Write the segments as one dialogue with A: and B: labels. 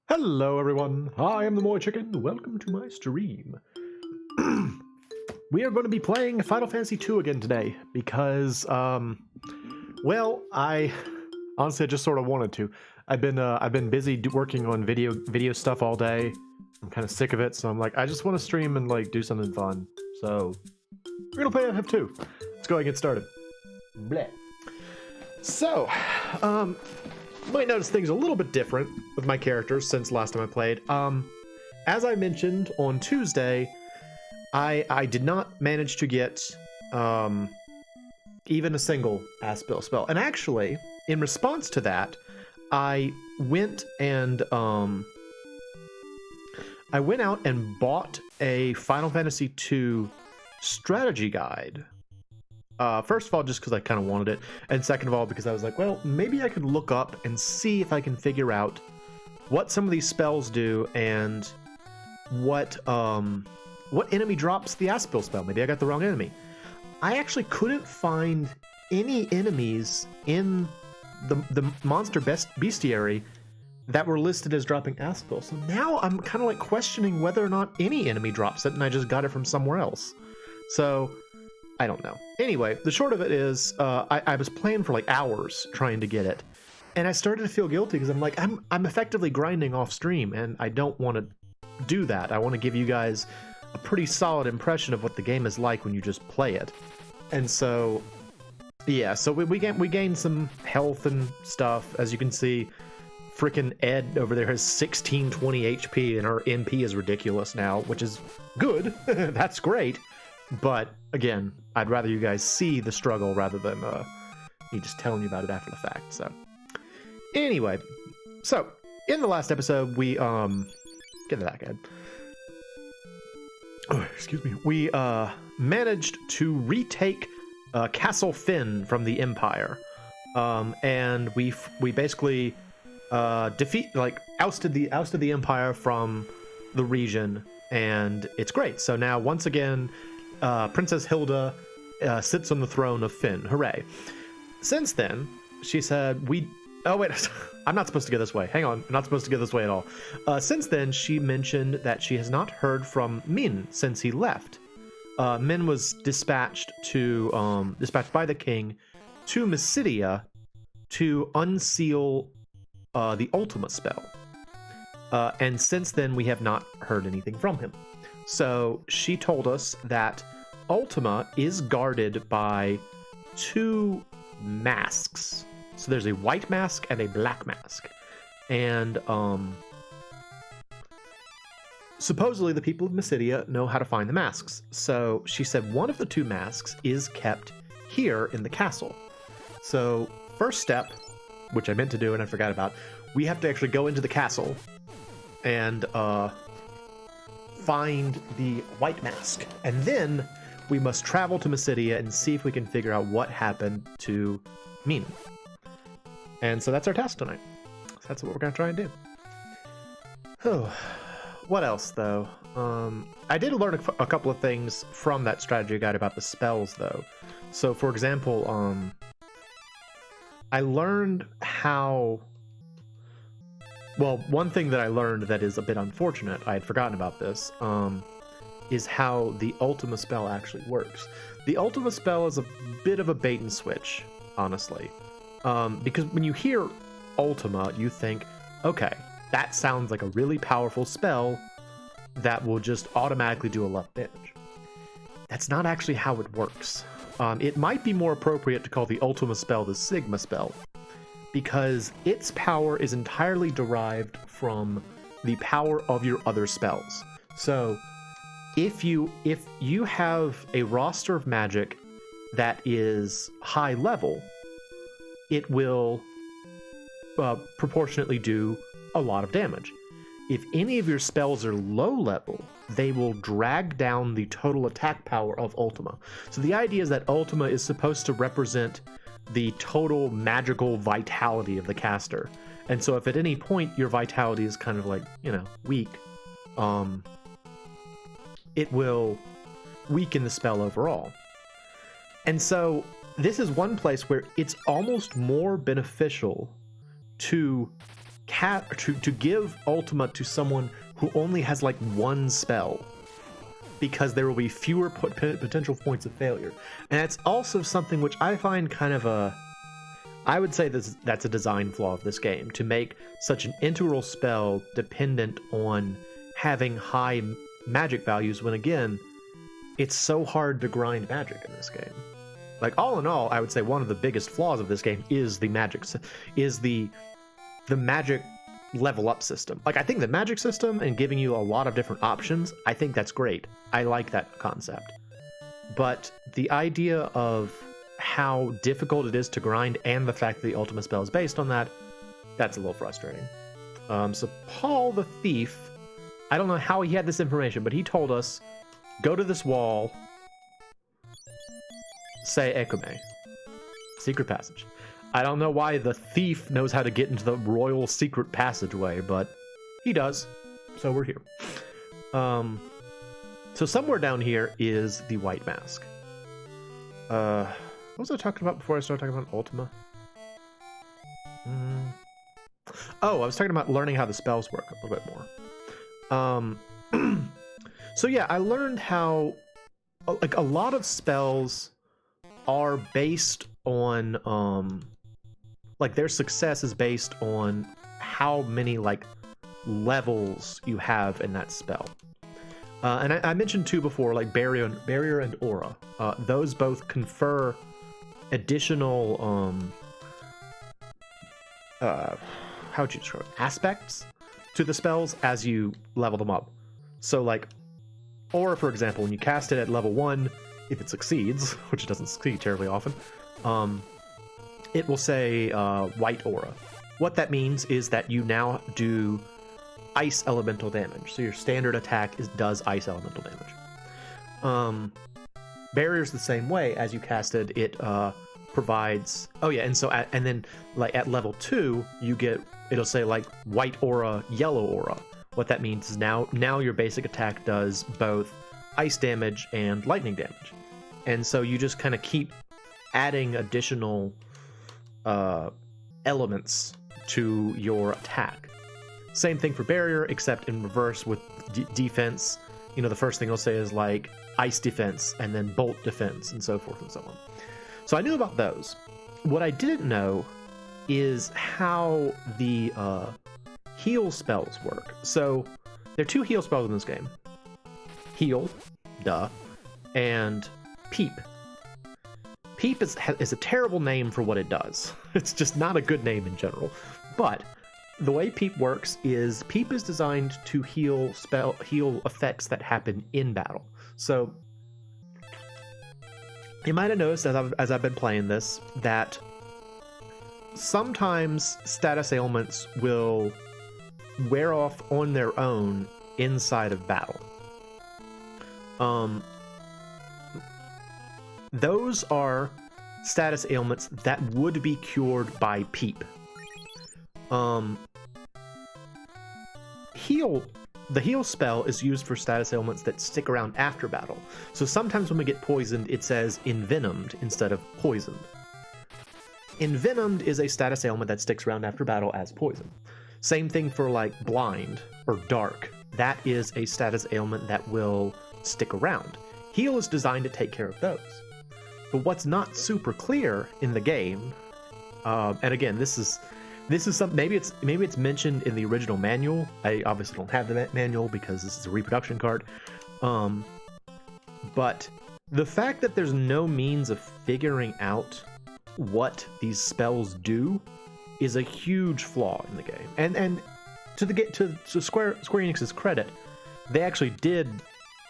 A: Hello everyone, I am the MoeChicken. Welcome to my stream. We are going to be playing Final Fantasy II again today because, well, I just sort of wanted to. I've been busy working on video stuff all day. I'm kind of sick of it, so I'm like, I just want to stream and like do something fun. So we're gonna play FF2. Let's go ahead and get started. Bleh. So, you might notice things a little bit different with my characters since last time I played. As I mentioned on Tuesday, I did not manage to get even a single Aspil spell. And actually, in response to that, I went out and bought a Final Fantasy II strategy guide. First of all, just because I kind of wanted it, and second of all, because I was like, well, maybe I could look up and see if I can figure out what some of these spells do and what enemy drops the Aspil spell. Maybe I got the wrong enemy. I actually couldn't find any enemies in the monster bestiary that were listed as dropping Aspil. So now I'm kind of like questioning whether or not any enemy drops it, and I just got it from somewhere else. So I don't know. Anyway, the short of it is, I was playing for like hours trying to get it, and I started to feel guilty because I'm like, I'm effectively grinding off stream, and I don't want to do that. I want to give you guys a pretty solid impression of what the game is like when you just play it. And so, yeah, so we gained some health and stuff. As you can see, freaking Ed over there has 1620 HP, and her MP is ridiculous now, which is good. That's great. But again, I'd rather you guys see the struggle rather than me just telling you about it after the fact. So anyway, so in the last episode, we get that guy. Oh, excuse me. We managed to retake Castle Finn from the Empire, and we basically ousted the Empire from the region, and it's great. So now once again, Princess Hilda sits on the throne of Finn. Hooray. Since then, she said, oh wait, I'm not supposed to go this way. Hang on, I'm not supposed to go this way at all. Since then, she mentioned that she has not heard from Min since he left. Min was dispatched by the king to Mysidia to unseal the Ultima spell. And since then, we have not heard anything from him. So she told us that Ultima is guarded by two masks. So there's a white mask and a black mask. And supposedly the people of Mysidia know how to find the masks. So she said one of the two masks is kept here in the castle. So first step, which I meant to do and I forgot about, we have to actually go into the castle and find the white mask, and then we must travel to Mysidia and see if we can figure out what happened to Min. And so that's our task tonight. So that's what we're going to try and do. Oh, what else, though? I did learn a couple of things from that strategy guide about the spells, though. So, for example, I learned how... Well, one thing that I learned that is a bit unfortunate, I had forgotten about this, is how the Ultima spell actually works. The Ultima spell is a bit of a bait and switch, honestly. Because when you hear Ultima, you think, okay, that sounds like a really powerful spell that will just automatically do a lot of damage. That's not actually how it works. It might be more appropriate to call the Ultima spell the Sigma spell, because its power is entirely derived from the power of your other spells. So if you have a roster of magic that is high level, it will proportionately do a lot of damage. If any of your spells are low level, they will drag down the total attack power of Ultima. So the idea is that Ultima is supposed to represent the total magical vitality of the caster. And so if at any point your vitality is kind of like, weak, it will weaken the spell overall. And so this is one place where it's almost more beneficial to give Ultima to someone who only has like one spell, because there will be fewer potential points of failure. And that's also something which I find kind of I would say that's a design flaw of this game, to make such an integral spell dependent on having high magic values, when again, it's so hard to grind magic in this game. Like, all in all, I would say one of the biggest flaws of this game is the magic, the magic level up system. Like, I think the magic system and giving you a lot of different options, I think that's great. I like that concept. But the idea of how difficult it is to grind, and the fact that the Ultima spell is based on that, that's a little frustrating. So Paul the Thief, I don't know how he had this information, but he told us, go to this wall, say Ekome. Secret passage. I don't know why the thief knows how to get into the royal secret passageway, but he does. So we're here. So somewhere down here is the white mask. What was I talking about before I started talking about Ultima? Oh, I was talking about learning how the spells work a little bit more. So yeah, I learned how like a lot of spells are based on like their success is based on how many like levels you have in that spell. And I mentioned two before, like barrier and aura. Those both confer additional how would you describe it? Aspects to the spells as you level them up. So like aura, for example, when you cast it at level 1, if it succeeds, which it doesn't succeed terribly often, it will say white aura. What that means is that you now do ice elemental damage. So your standard attack does ice elemental damage. Barrier's the same way. As you cast it, it provides... Oh yeah, and so and then like at level 2, you get... It'll say like white aura, yellow aura. What that means is now your basic attack does both ice damage and lightning damage. And so you just kind of keep adding additional elements to your attack. Same thing for barrier, except in reverse with defense. You know, the first thing I'll say is like ice defense and then bolt defense and so forth and so on. So I knew about those. What I didn't know is how the heal spells work. So there are two heal spells in this game. Heal, duh, and Peep. Peep is a terrible name for what it does. It's just not a good name in general. But the way Peep works is Peep is designed to heal effects that happen in battle. So you might have noticed as I've been playing this that sometimes status ailments will wear off on their own inside of battle. Those are status ailments that would be cured by Peep. Um, the heal spell is used for status ailments that stick around after battle. So sometimes when we get poisoned, it says envenomed instead of poisoned. Envenomed is a status ailment that sticks around after battle as poison. Same thing for like blind or dark. That is a status ailment that will stick around. Heal is designed to take care of those. But what's not super clear in the game, and again, this is something, maybe it's mentioned in the original manual. I obviously don't have the manual because this is a reproduction card. But the fact that there's no means of figuring out what these spells do is a huge flaw in the game. And to Square Enix's credit, they actually did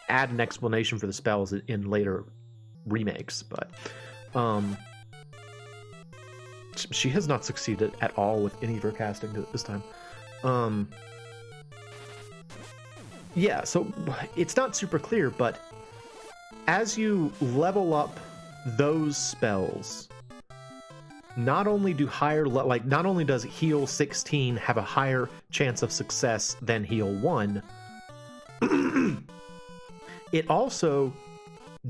A: add an explanation for the spells in later remakes, but she has not succeeded at all with any of her casting this time. Yeah, so it's not super clear, but as you level up those spells, not only does Heal 16 have a higher chance of success than Heal 1, it also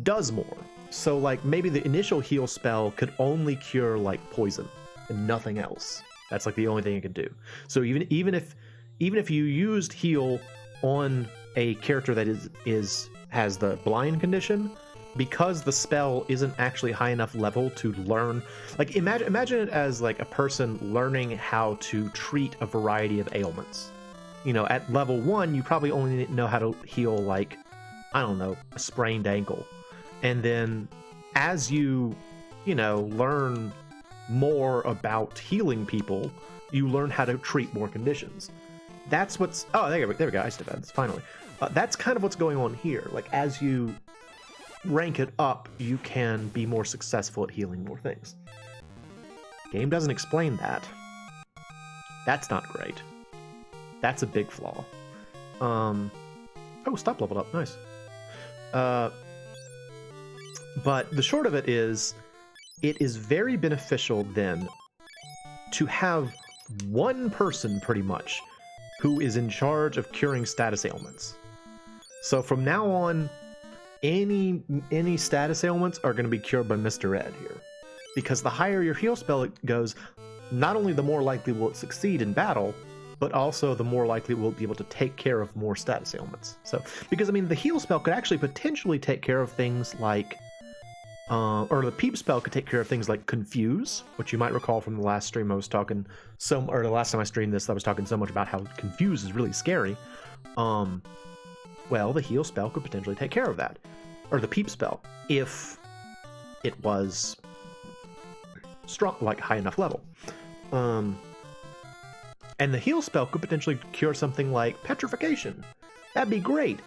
A: does more. So like maybe the initial heal spell could only cure like poison and nothing else. That's like the only thing it could do. So even if you used heal on a character that has the blind condition, because the spell isn't actually high enough level to learn, like imagine it as like a person learning how to treat a variety of ailments. You know, at level 1 you probably only know how to heal like, I don't know, a sprained ankle. And then as you learn more about healing people, you learn how to treat more conditions. That's what's... Oh, there we go. Ice defense, finally. That's kind of what's going on here. Like, as you rank it up, you can be more successful at healing more things. Game doesn't explain that. That's not great. That's a big flaw. Oh, stop leveled up. Nice. But the short of it is very beneficial then to have one person pretty much who is in charge of curing status ailments. So from now on, any status ailments are going to be cured by Mr. Ed here. Because the higher your heal spell goes, not only the more likely will it succeed in battle, but also the more likely we'll be able to take care of more status ailments. So, because I mean, the heal spell could actually potentially take care of things like, or the peep spell could take care of things like confuse, which you might recall from the last stream I was talking or the last time I streamed this, I was talking so much about how confuse is really scary. Well, the heal spell could potentially take care of that, or the peep spell, if it was strong, like high enough level. And the heal spell could potentially cure something like petrification. That'd be great,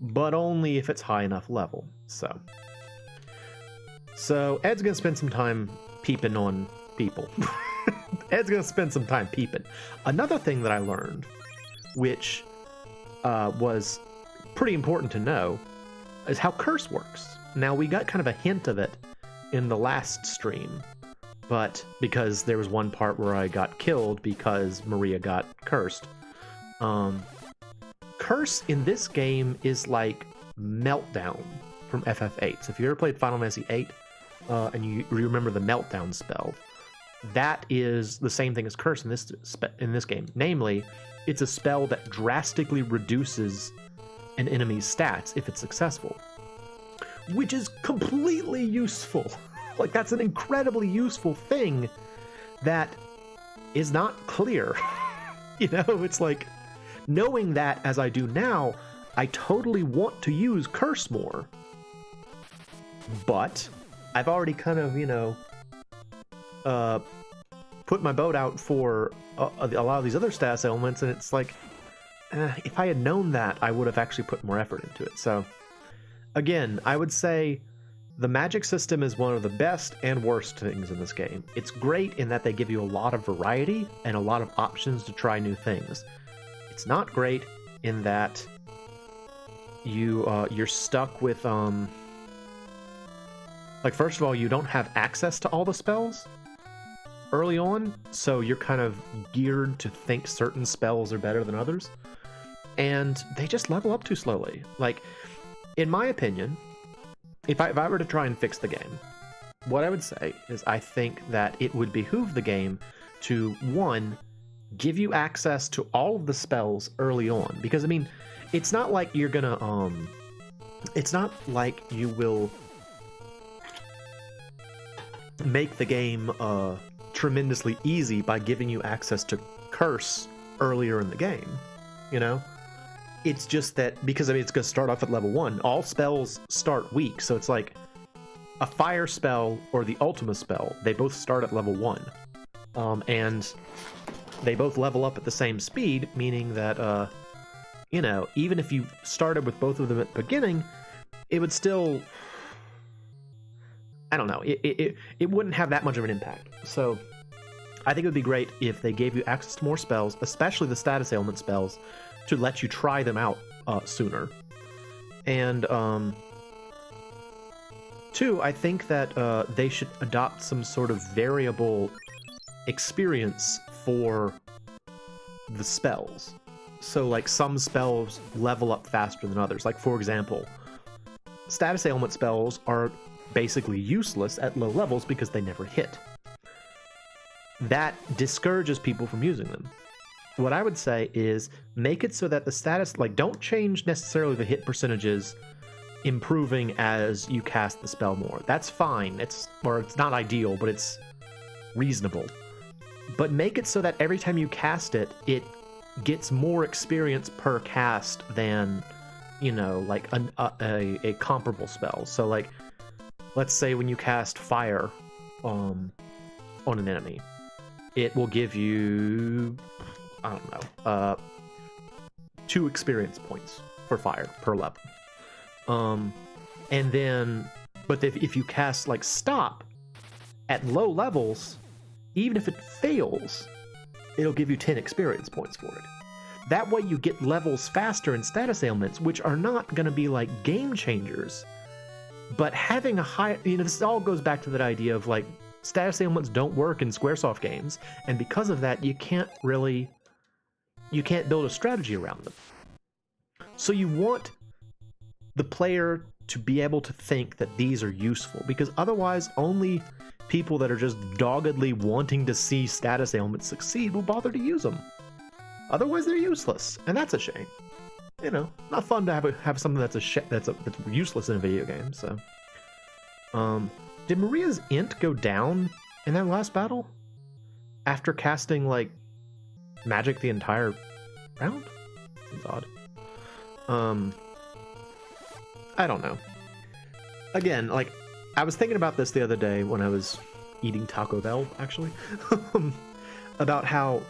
A: but only if it's high enough level. So Ed's gonna spend some time peeping on people. Ed's gonna spend some time peeping. Another thing that I learned, which was pretty important to know, is how curse works. Now, we got kind of a hint of it in the last stream, but because there was one part where I got killed because Maria got cursed. Curse in this game is like Meltdown from FF8. So if you ever played Final Fantasy VIII and you remember the Meltdown spell, that is the same thing as Curse in this game. Namely, it's a spell that drastically reduces an enemy's stats if it's successful, which is completely useful. Like, that's an incredibly useful thing that is not clear. It's like, knowing that as I do now, I totally want to use Curse more. But I've already kind of, put my boat out for a lot of these other status elements, and it's like, if I had known that, I would have actually put more effort into it. So, again, I would say the magic system is one of the best and worst things in this game. It's great in that they give you a lot of variety and a lot of options to try new things. It's not great in that you're stuck with like, first of all, you don't have access to all the spells. early on, so you're kind of geared to think certain spells are better than others, and they just level up too slowly. Like, in my opinion, if I were to try and fix the game, what I would say is I think that it would behoove the game to, one, give you access to all of the spells early on, because I mean, it's not like you're gonna it's not like you will make the game tremendously easy by giving you access to curse earlier in the game, you know? It's just that, because I mean, it's gonna start off at level 1. All spells start weak, so it's like a fire spell or the Ultima spell, they both start at level 1. And they both level up at the same speed, meaning that, you know, even if you started with both of them at the beginning, it would still, I don't know, it wouldn't have that much of an impact. So I think it would be great if they gave you access to more spells, especially the status ailment spells, to let you try them out sooner. And two, I think that they should adopt some sort of variable experience for the spells. So like some spells level up faster than others. Like for example, status ailment spells are basically useless at low levels because they never hit. That discourages people from using them. What I would say is make it so that the status, like, don't change necessarily the hit percentages improving as you cast the spell more. That's fine. It's not ideal, but it's reasonable. But make it so that every time you cast it, it gets more experience per cast than, you know, like a comparable spell. So like, let's say when you cast fire on an enemy, it will give you, I don't know, 2 experience points for fire per level. And then, but if you cast like stop at low levels, even if it fails, it'll give you 10 experience points for it. That way you get levels faster in status ailments, which are not going to be like game changers, but having a high, you know, this all goes back to that idea of like status ailments don't work in Squaresoft games, and because of that, you can't build a strategy around them. So you want the player to be able to think that these are useful, because otherwise only people that are just doggedly wanting to see status ailments succeed will bother to use them. Otherwise they're useless, and that's a shame. You know, not fun to have something that's useless in a video game. So, did Maria's int go down in that last battle after casting like magic the entire round? Seems odd. I don't know. Again, like, I was thinking about this the other day when I was eating Taco Bell, actually, about how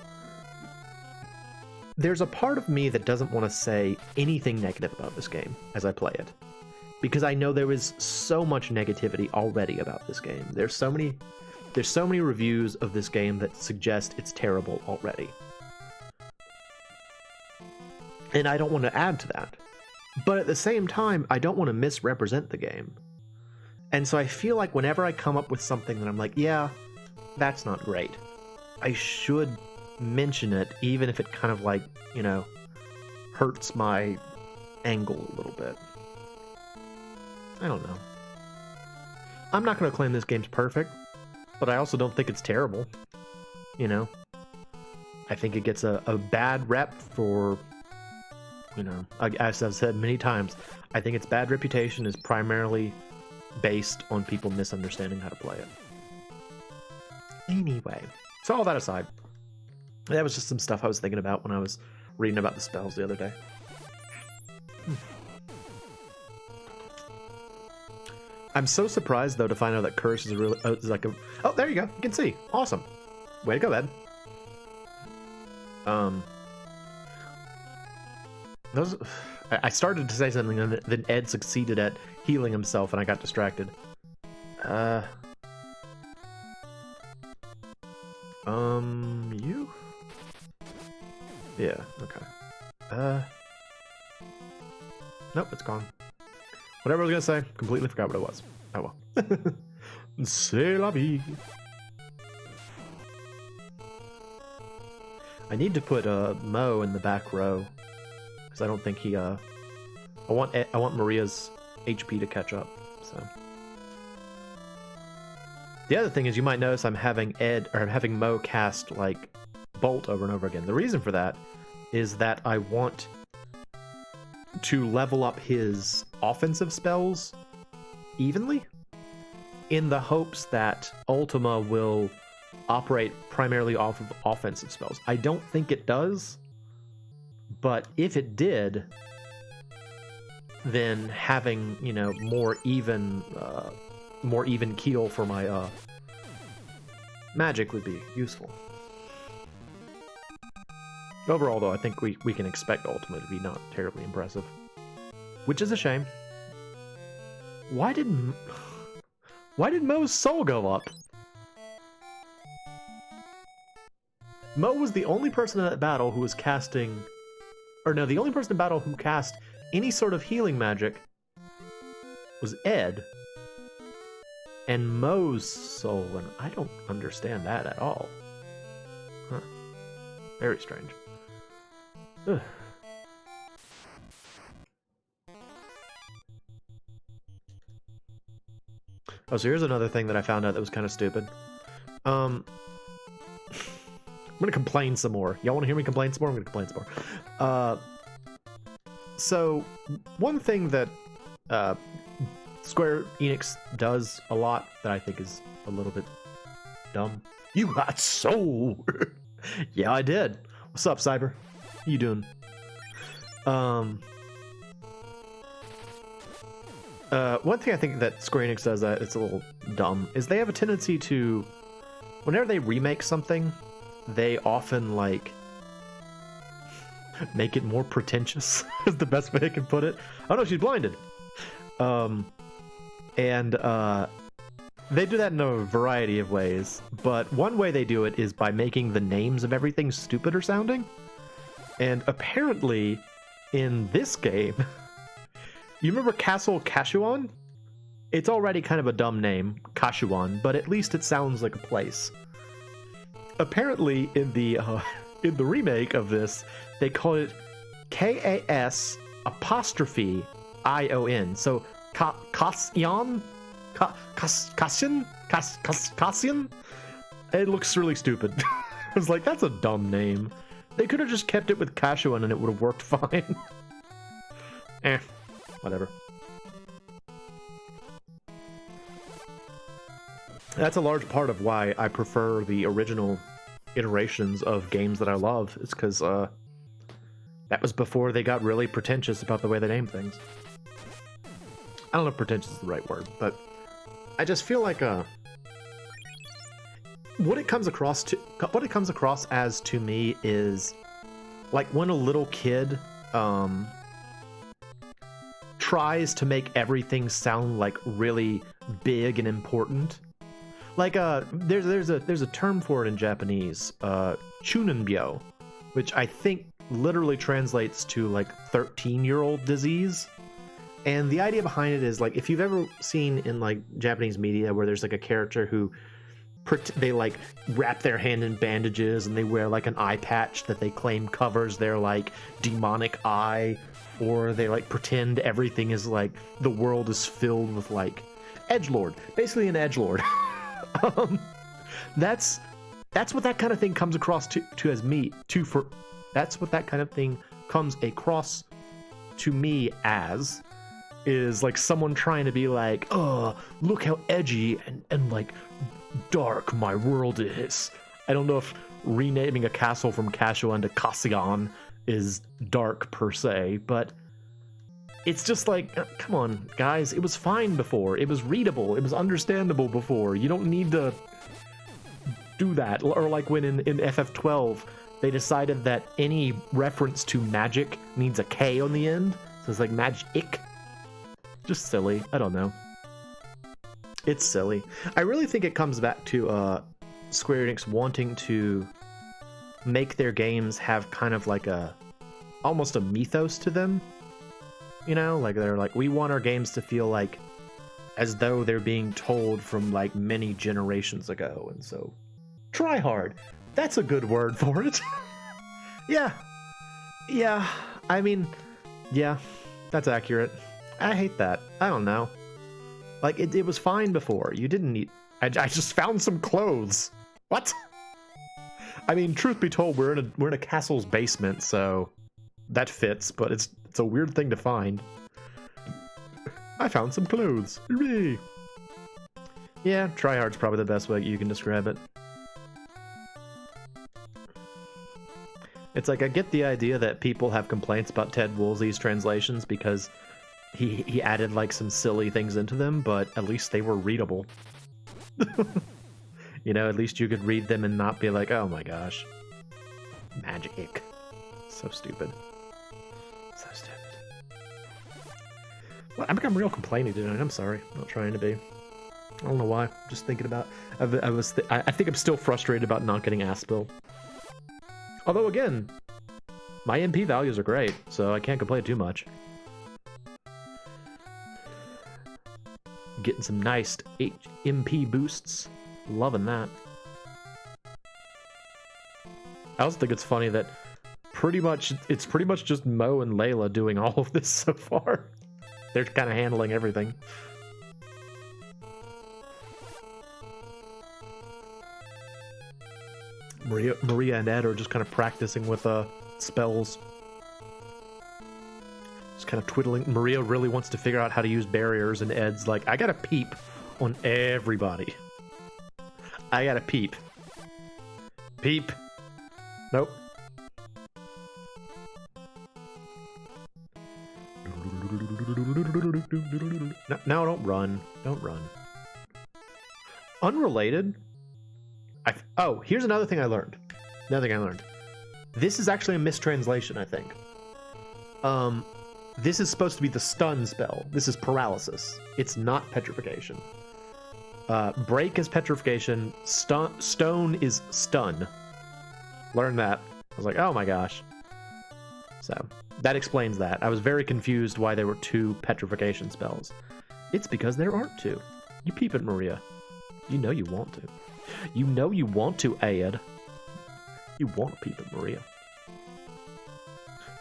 A: there's a part of me that doesn't want to say anything negative about this game as I play it, because I know there is so much negativity already about this game. There's so many reviews of this game that suggest it's terrible already. And I don't want to add to that. But at the same time, I don't want to misrepresent the game. And so I feel like whenever I come up with something that I'm like, yeah, that's not great, I should mention it, even if it kind of like, you know, hurts my angle a little bit. I don't know. I'm not going to claim this game's perfect, but I also don't think it's terrible. You know? I think it gets a bad rep for, you know, as I've said many times, I think its bad reputation is primarily based on people misunderstanding how to play it. Anyway, so all that aside, that was just some stuff I was thinking about when I was reading about the spells the other day. I'm so surprised though to find out that curse is really like a. Oh, there you go. You can see. Awesome. Way to go, Ed. Those. I started to say something, and then Ed succeeded at healing himself, and I got distracted. You? Yeah, okay. Nope, it's gone. Whatever I was gonna say, completely forgot what it was. Oh well. C'est la vie. I need to put Moe in the back row because I don't think he. I want Maria's HP to catch up. So the other thing is, you might notice I'm having Moe cast like Bolt over and over again. The reason for that is that I want to level up his offensive spells evenly, in the hopes that Ultima will operate primarily off of offensive spells. I don't think it does, but if it did, then having, you know, more even keel for my magic would be useful. Overall, though, I think we can expect Ultima to be not terribly impressive, which is a shame. Why did Moe's soul go up? Moe was the only person in that battle who was casting, or no, the only person in battle who cast any sort of healing magic was Ed. And Moe's soul, and I don't understand that at all. Huh. Very strange. Ugh. Oh, so here's another thing that I found out that was kind of stupid. I'm gonna complain some more. Y'all want to hear me complain some more? I'm gonna complain some more. So one thing that Square Enix does a lot that I think is a little bit dumb. You got soul. Yeah, I did. What's up, Cyber? How you doing? One thing I think that Square Enix does that it's a little dumb is they have a tendency to, whenever they remake something, they often like make it more pretentious is the best way I can put it. Oh no, she's blinded. They do that in a variety of ways, but one way they do it is by making the names of everything stupider sounding. And apparently, in this game, you remember Castle Kashuan? It's already kind of a dumb name, Kashuan, but at least it sounds like a place. Apparently, in the remake of this, they call it KAS apostrophe ION. So Kasyan? Kasyan? It looks really stupid. I was like, that's a dumb name. They could have just kept it with Kashuan and it would have worked fine. Whatever. That's a large part of why I prefer the original iterations of games that I love. It's because that was before they got really pretentious about the way they name things. I don't know if pretentious is the right word, but I just feel like what it comes across as to me is like when a little kid tries to make everything sound like really big and important. Like there's a term for it in Japanese, chunenbyo, which I think literally translates to like 13-year-old disease. And the idea behind it is like if you've ever seen in like Japanese media where there's like a character who they like wrap their hand in bandages and they wear like an eye patch that they claim covers their like demonic eye, or they like pretend everything is like the world is filled with like edgelord, basically an edgelord. That's what that kind of thing comes across that's what that kind of thing comes across to me as, is like someone trying to be like, oh, look how edgy and like dark my world is. I don't know if renaming a castle from Kashuan to Kasyan is dark per se, but it's just like, come on, guys, it was fine before. It was readable. It was understandable before. You don't need to do that. Or like when in FF12, they decided that any reference to magic needs a K on the end. So it's like magic. Just silly. I don't know. It's silly. I really think it comes back to Square Enix wanting to make their games have kind of like almost a mythos to them. You know, like they're like, we want our games to feel like as though they're being told from like many generations ago. And so try hard. That's a good word for it. Yeah. Yeah. I mean, yeah, that's accurate. I hate that. I don't know. Like, it was fine before. You didn't need... I just found some clothes. What? I mean, truth be told, we're in a castle's basement, so that fits, but it's a weird thing to find. I found some clothes. Hooray! Yeah, tryhard's probably the best way you can describe it. It's like, I get the idea that people have complaints about Ted Woolsey's translations because he added like some silly things into them, but at least they were readable. You know, at least you could read them and not be like, oh my gosh. Magic. So stupid. So stupid. Well, I'm becoming real complaining tonight. I'm sorry. I'm not trying to be. I don't know why. I'm just thinking about... I think I'm still frustrated about not getting Aspil. Although, again, my MP values are great, so I can't complain too much. Getting some nice MP boosts. Loving that. I also think it's funny that it's pretty much just Mo and Layla doing all of this so far. They're kind of handling everything. Maria and Ed are just kind of practicing with spells. Just kind of twiddling. Maria really wants to figure out how to use barriers, and Ed's like, I gotta peep on everybody. I gotta peep. Peep. Nope. No, don't run. Don't run. Unrelated. Oh, here's another thing I learned. This is actually a mistranslation, I think. This is supposed to be the stun spell. This is paralysis. It's not petrification. Break is petrification. Stone is stun. Learn that. I was like, oh my gosh. So that explains that. I was very confused why there were two petrification spells. It's because there aren't two. You peep it, Maria. You know you want to. You know you want to, Ed. You want to peep at Maria.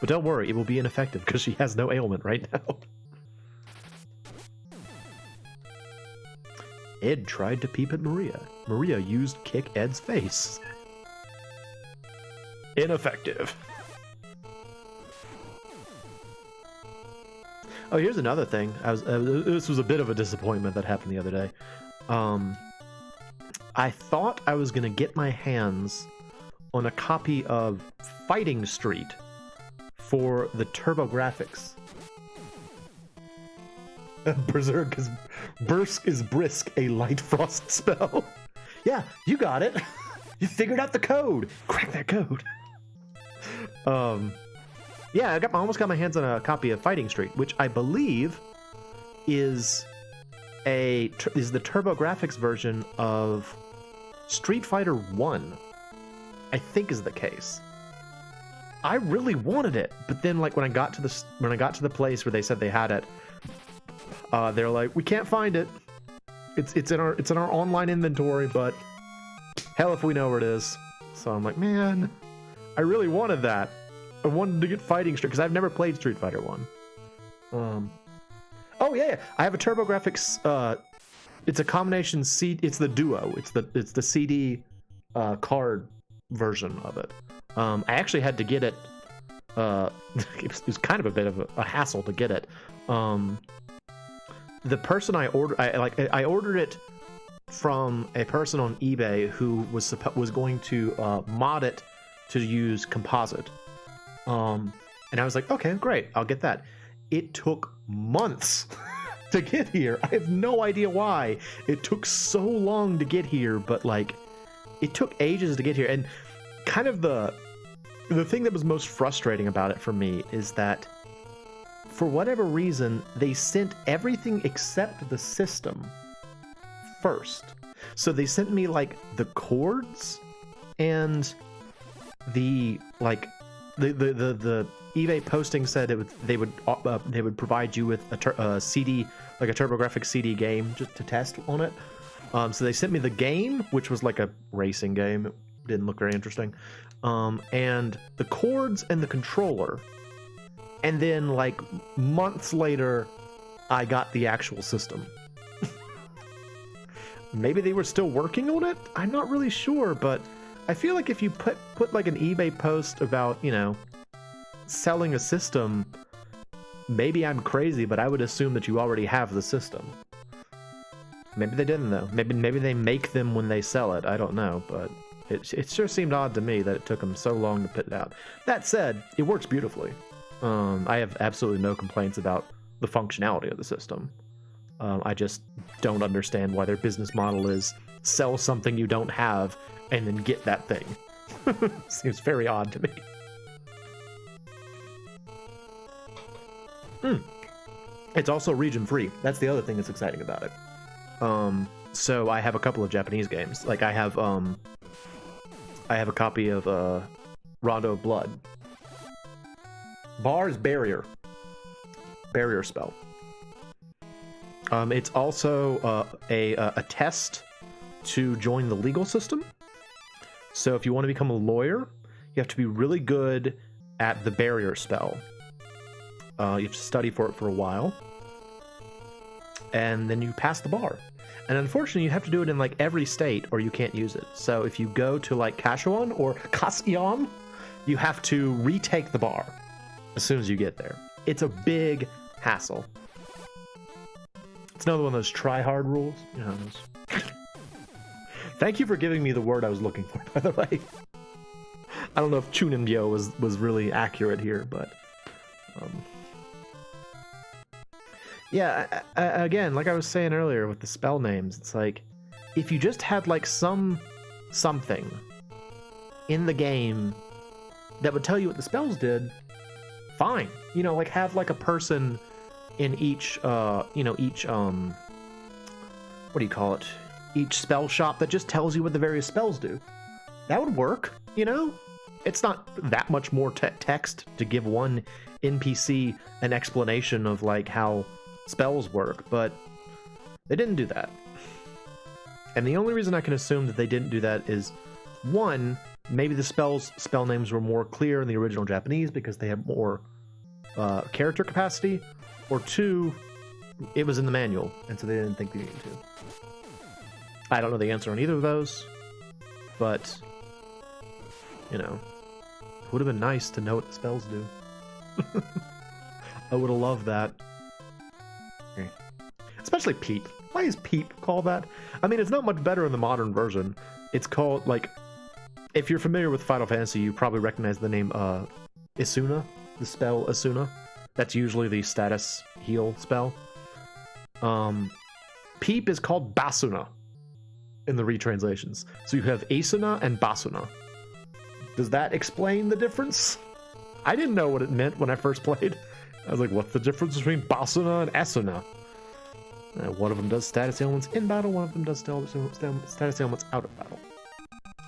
A: But don't worry, it will be ineffective because she has no ailment right now. Ed tried to peep at Maria. Maria used kick Ed's face. Ineffective. Oh, here's another thing. This was a bit of a disappointment that happened the other day. I thought I was going to get my hands on a copy of Fighting Street for the TurboGrafx. Berserk is brisk, a light frost spell. Yeah, you got it. You figured out the code. Crack that code. Yeah, I almost got my hands on a copy of Fighting Street, which I believe is the TurboGrafx version of Street Fighter 1. I think is the case. I really wanted it, but then like when I got to the place where they said they had it, they're like, we can't find it. It's in our online inventory, but hell if we know where it is. So I'm like, man, I really wanted that. I wanted to get Fighting Street because I've never played Street Fighter 1. Oh yeah, I have a TurboGrafx. It's a combination CD. It's the Duo. It's the CD card version of it. I actually had to get it. It was kind of a bit of a hassle to get it. The person I ordered it from a person on eBay who was going to mod it to use composite. And I was like, okay, great, I'll get that. It took months to get here. I have no idea why it took so long to get here, but like, it took ages to get here. And kind of the thing that was most frustrating about it for me is that for whatever reason, they sent everything except the system first. So they sent me like the chords and the eBay posting said they would provide you with a CD, like a TurboGrafx CD game just to test on it. So they sent me the game, which was like a racing game. Didn't look very interesting. And the cords and the controller. And then, like, months later, I got the actual system. Maybe they were still working on it? I'm not really sure, but I feel like if you put like an eBay post about, you know, selling a system, maybe I'm crazy, but I would assume that you already have the system. Maybe they didn't, though. Maybe they make them when they sell it. I don't know, but it sure seemed odd to me that it took them so long to put it out. That said, it works beautifully. I have absolutely no complaints about the functionality of the system. I just don't understand why their business model is sell something you don't have and then get that thing. Seems very odd to me. It's also region free. That's the other thing that's exciting about it. So I have a couple of Japanese games. Like I have a copy of Rondo of Blood. Bar is barrier spell. It's also a test to join the legal system. So if you want to become a lawyer, you have to be really good at the barrier spell. You have to study for it for a while, and then you pass the bar. And unfortunately, you have to do it in like every state, or you can't use it. So if you go to like Kashuan or Kasyon, you have to retake the bar as soon as you get there. It's a big hassle. It's another one of those try-hard rules. You know those. Thank you for giving me the word I was looking for, by the way. I don't know if Chunimgyo was really accurate here, but... yeah, again, like I was saying earlier with the spell names, it's like, if you just had like something in the game that would tell you what the spells did, fine. You know, like have like a person in each, what do you call it? Each spell shop that just tells you what the various spells do. That would work, you know? It's not that much more text to give one NPC an explanation of like how spells work, but they didn't do that. And the only reason I can assume that they didn't do that is, one, maybe the spell names were more clear in the original Japanese because they have more character capacity, or two, it was in the manual, and so they didn't think they needed to. I don't know the answer on either of those, but, you know, it would have been nice to know what the spells do. I would have loved that. Okay. Especially Peep. Why is Peep called that? I mean, it's not much better in the modern version. It's called, like, if you're familiar with Final Fantasy, you probably recognize the name Isuna, the spell Isuna. That's usually the status heal spell. Peep is called Basuna in the retranslations. So you have Asuna and Basuna. Does that explain the difference? I didn't know what it meant when I first played. I was like, what's the difference between Basuna and Asuna? One of them does status ailments in battle, one of them does status ailments out of battle.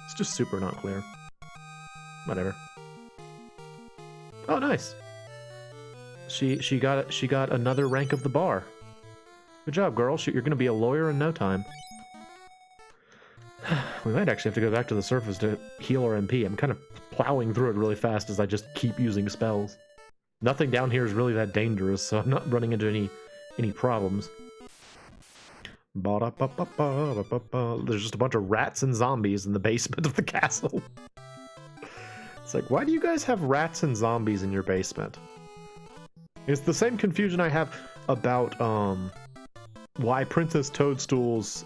A: It's just super not clear. Whatever. Oh, nice. She got another rank of the bar. Good job, girl. You're gonna be a lawyer in no time. We might actually have to go back to the surface to heal our MP. I'm kind of plowing through it really fast as I just keep using spells. Nothing down here is really that dangerous, so I'm not running into any problems. There's just a bunch of rats and zombies in the basement of the castle. It's like, why do you guys have rats and zombies in your basement? It's the same confusion I have about why Princess Toadstool's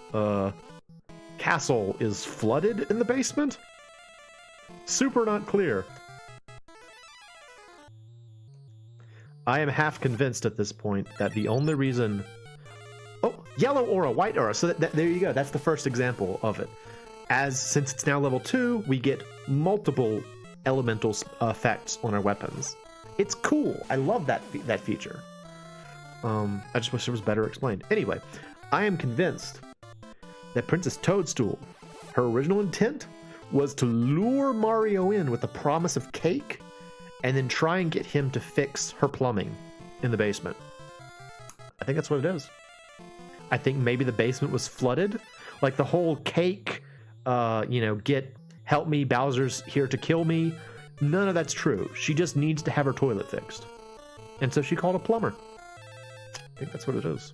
A: castle is flooded in the basement. Super not clear. I am half convinced at this point that the only reason... Oh, yellow aura, white aura. So there you go. That's the first example of it. Since it's now level 2, we get multiple elemental effects on our weapons. It's cool. I love that feature. I just wish it was better explained. Anyway, I am convinced that Princess Toadstool, her original intent was to lure Mario in with the promise of cake and then try and get him to fix her plumbing in the basement. I think that's what it is. I think maybe the basement was flooded. Like the whole cake, get help me, Bowser's here to kill me. None of that's true. She just needs to have her toilet fixed. And so she called a plumber. I think that's what it is.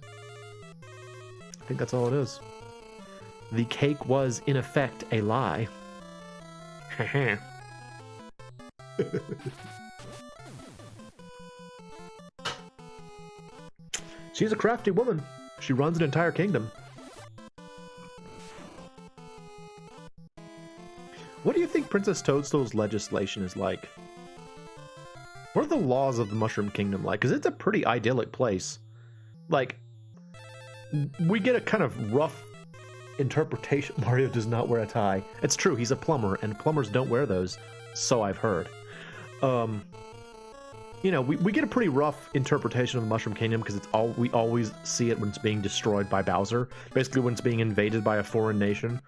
A: I think that's all it is. The cake was, in effect, a lie. She's a crafty woman. She runs an entire kingdom. What do you think Princess Toadstool's legislation is like? What are the laws of the Mushroom Kingdom like? Because it's a pretty idyllic place. Like, we get a kind of rough interpretation. Mario does not wear a tie. It's true, he's a plumber, and plumbers don't wear those, so I've heard. You know, we get a pretty rough interpretation of the Mushroom Kingdom because we always see it when it's being destroyed by Bowser. Basically, when it's being invaded by a foreign nation.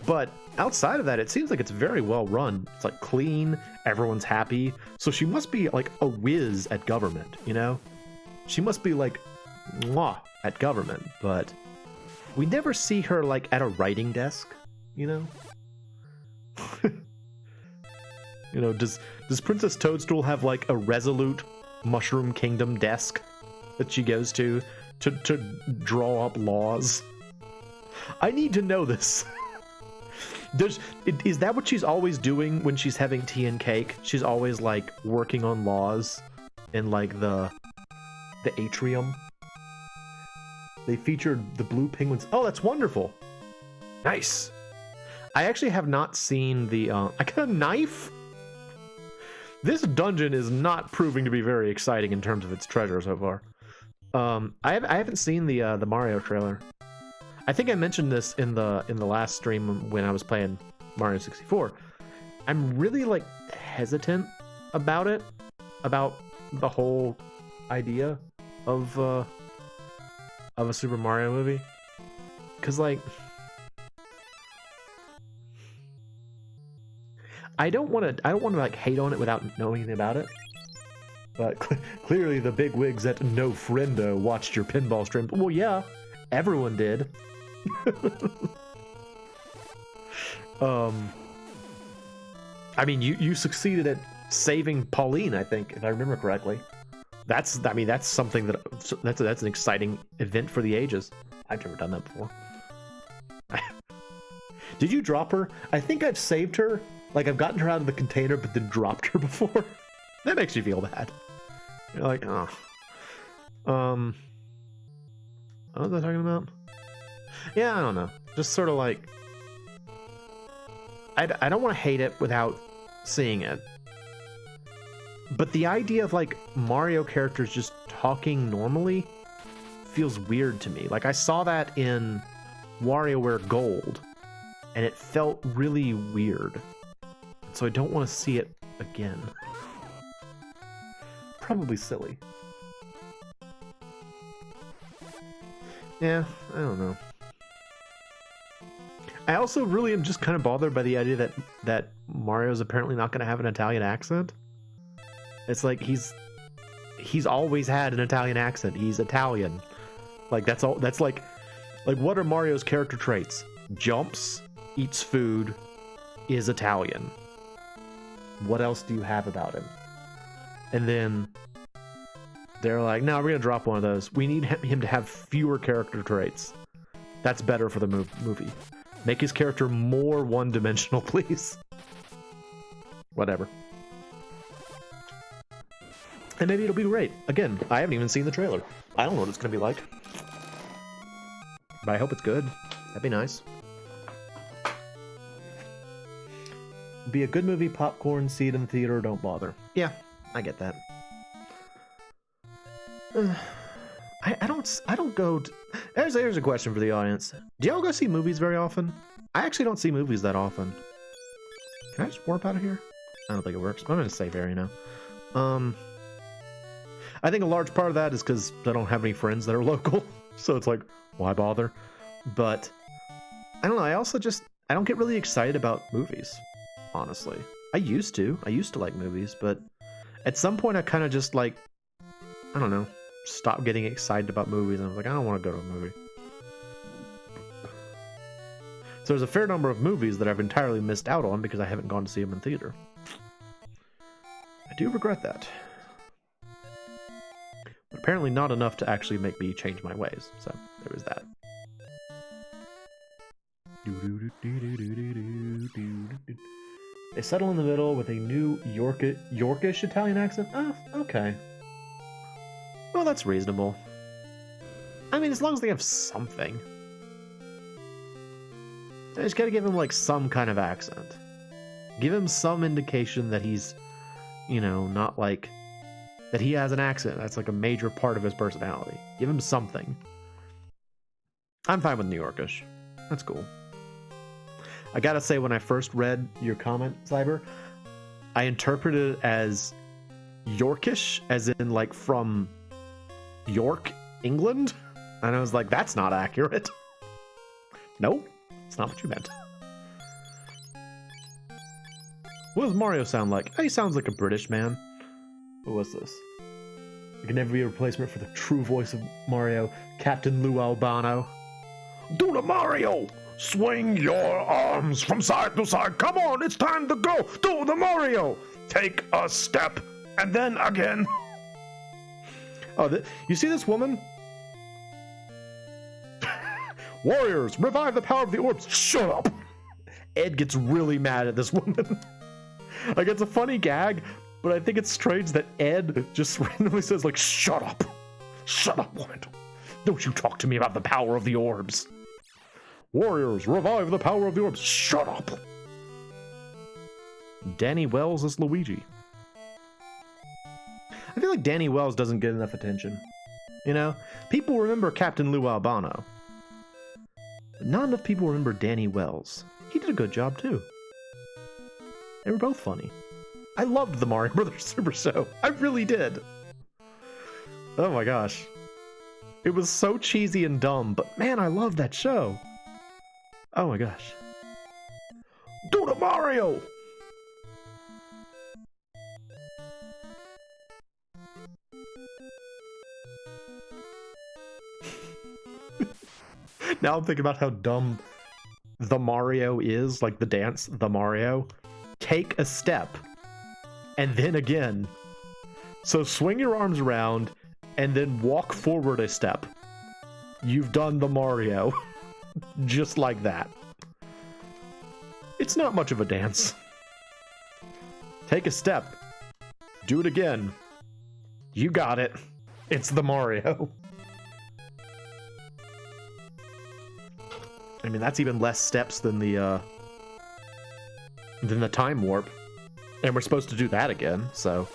A: But outside of that, it seems like it's very well run. It's like clean, everyone's happy. So she must be like a whiz at government, you know? She must be like mwah at government, but we never see her like at a writing desk, you know? You know, does Princess Toadstool have like a resolute Mushroom Kingdom desk that she goes to draw up laws? I need to know this. Is that what she's always doing when she's having tea and cake? She's always like working on laws in like the atrium. They featured the blue penguins. Oh, that's wonderful. Nice. I actually have not seen the I got a knife. This dungeon is not proving to be very exciting in terms of its treasure so far. I haven't seen the Mario trailer. I think I mentioned this in the last stream when I was playing Mario 64. I'm really like hesitant about it, about the whole idea of a Super Mario movie, because like I don't want to like hate on it without knowing anything about it. But clearly the big wigs at No Friendo watched your pinball stream. Well, yeah, everyone did. I mean, you succeeded at saving Pauline, I think, if I remember correctly. That's something that's an exciting event for the ages. I've never done that before. Did you drop her? I think I've saved her. Like, I've gotten her out of the container, but then dropped her before. That makes you feel bad. You're like, oh. What was I talking about? Yeah, I don't know. Just sort of like, I don't want to hate it without seeing it. But the idea of like Mario characters just talking normally feels weird to me. Like, I saw that in WarioWare Gold, and it felt really weird. So I don't want to see it again. Probably silly. Yeah, I don't know. I also really am just kind of bothered by the idea that Mario's apparently not going to have an Italian accent. It's like he's always had an Italian accent. He's Italian. Like, that's all. That's like what are Mario's character traits? Jumps, eats food, is Italian. What else do you have about him? And then they're like, no, we're going to drop one of those. We need him to have fewer character traits. That's better for the movie. Make his character more one-dimensional, please. Whatever. And maybe it'll be great. Again, I haven't even seen the trailer. I don't know what it's going to be like. But I hope it's good. That'd be nice. Be a good movie, popcorn, see it in the theater, don't bother. Yeah, I get that. I don't go to... Here's a question for the audience. Do y'all go see movies very often? I actually don't see movies that often. Can I just warp out of here? I don't think it works. I'm gonna save area now. I think a large part of that is because I don't have any friends that are local, so it's like, why bother? But I don't know. I don't get really excited about movies, honestly. I used to like movies, but at some point I kind of just like, I don't know, stop getting excited about movies, and I was like, I don't want to go to a movie. So there's a fair number of movies that I've entirely missed out on because I haven't gone to see them in theater. I do regret that. But apparently not enough to actually make me change my ways. So there was that. They settle in the middle with a new Yorkish Italian accent. Oh, okay. Well, that's reasonable. I mean, as long as they have something. I just gotta give him, like, some kind of accent. Give him some indication that he's, you know, not like... that he has an accent. That's, like, a major part of his personality. Give him something. I'm fine with New Yorkish. That's cool. I gotta say, when I first read your comment, Cyber, I interpreted it as Yorkish, as in, like, from York, England? And I was like, that's not accurate. Nope, it's not what you meant. What does Mario sound like? He sounds like a British man. What was this? There can never be a replacement for the true voice of Mario, Captain Lou Albano. Do the Mario! Swing your arms from side to side. Come on, it's time to go. Do the Mario. Take a step and then again. Oh, you see this woman? Warriors, revive the power of the orbs. Shut up. Ed gets really mad at this woman. Like, it's a funny gag, but I think it's strange that Ed just randomly says, like, shut up. Shut up, woman. Don't you talk to me about the power of the orbs. Warriors, revive the power of the orbs. Shut up. Danny Wells is Luigi. I feel like Danny Wells doesn't get enough attention. You know? People remember Captain Lou Albano. But not enough people remember Danny Wells. He did a good job, too. They were both funny. I loved the Mario Brothers Super Show. I really did. Oh my gosh. It was so cheesy and dumb, but man, I loved that show. Oh my gosh. Do the Mario! Now I'm thinking about how dumb the Mario is, like the dance, the Mario. Take a step, and then again. So swing your arms around, and then walk forward a step. You've done the Mario. Just like that. It's not much of a dance. Take a step. Do it again. You got it. It's the Mario. I mean, that's even less steps than the time warp. And we're supposed to do that again, so...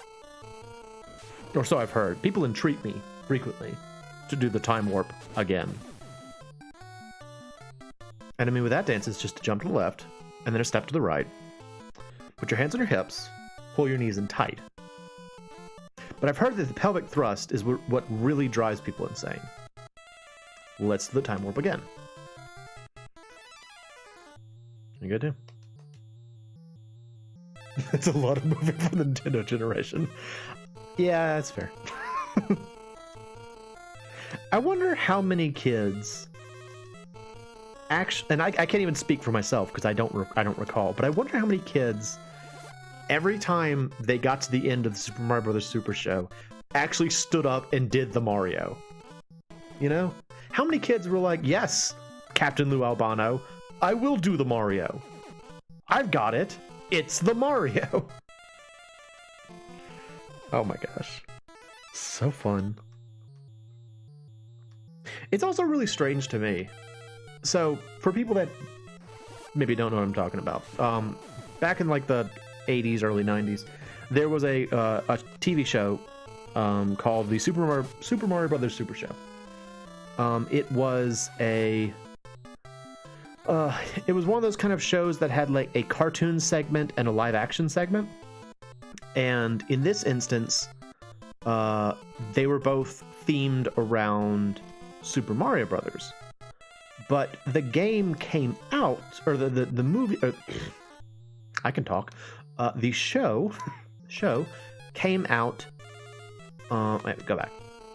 A: Or so I've heard. People entreat me frequently to do the time warp again. And I mean, with that dance, it's just to jump to the left, and then a step to the right. Put your hands on your hips, pull your knees in tight. But I've heard that the pelvic thrust is what really drives people insane. Let's do the time warp again. You good too? That's a lot of moving for the Nintendo generation. Yeah, that's fair. I wonder how many kids actually, and I can't even speak for myself because I don't recall, but I wonder how many kids every time they got to the end of the Super Mario Brothers Super Show actually stood up and did the Mario. You know? How many kids were like, yes, Captain Lou Albano, I will do the Mario. I've got it. It's the Mario. Oh my gosh. So fun. It's also really strange to me. So, for people that maybe don't know what I'm talking about, back in like the 80s, early 90s, there was a TV show called the Super Mario Brothers Super Show. It was one of those kind of shows that had like a cartoon segment and a live action segment. And in this instance, they were both themed around Super Mario Brothers. But the game came out, or the movie, I can talk. The show came out. Wait, go back.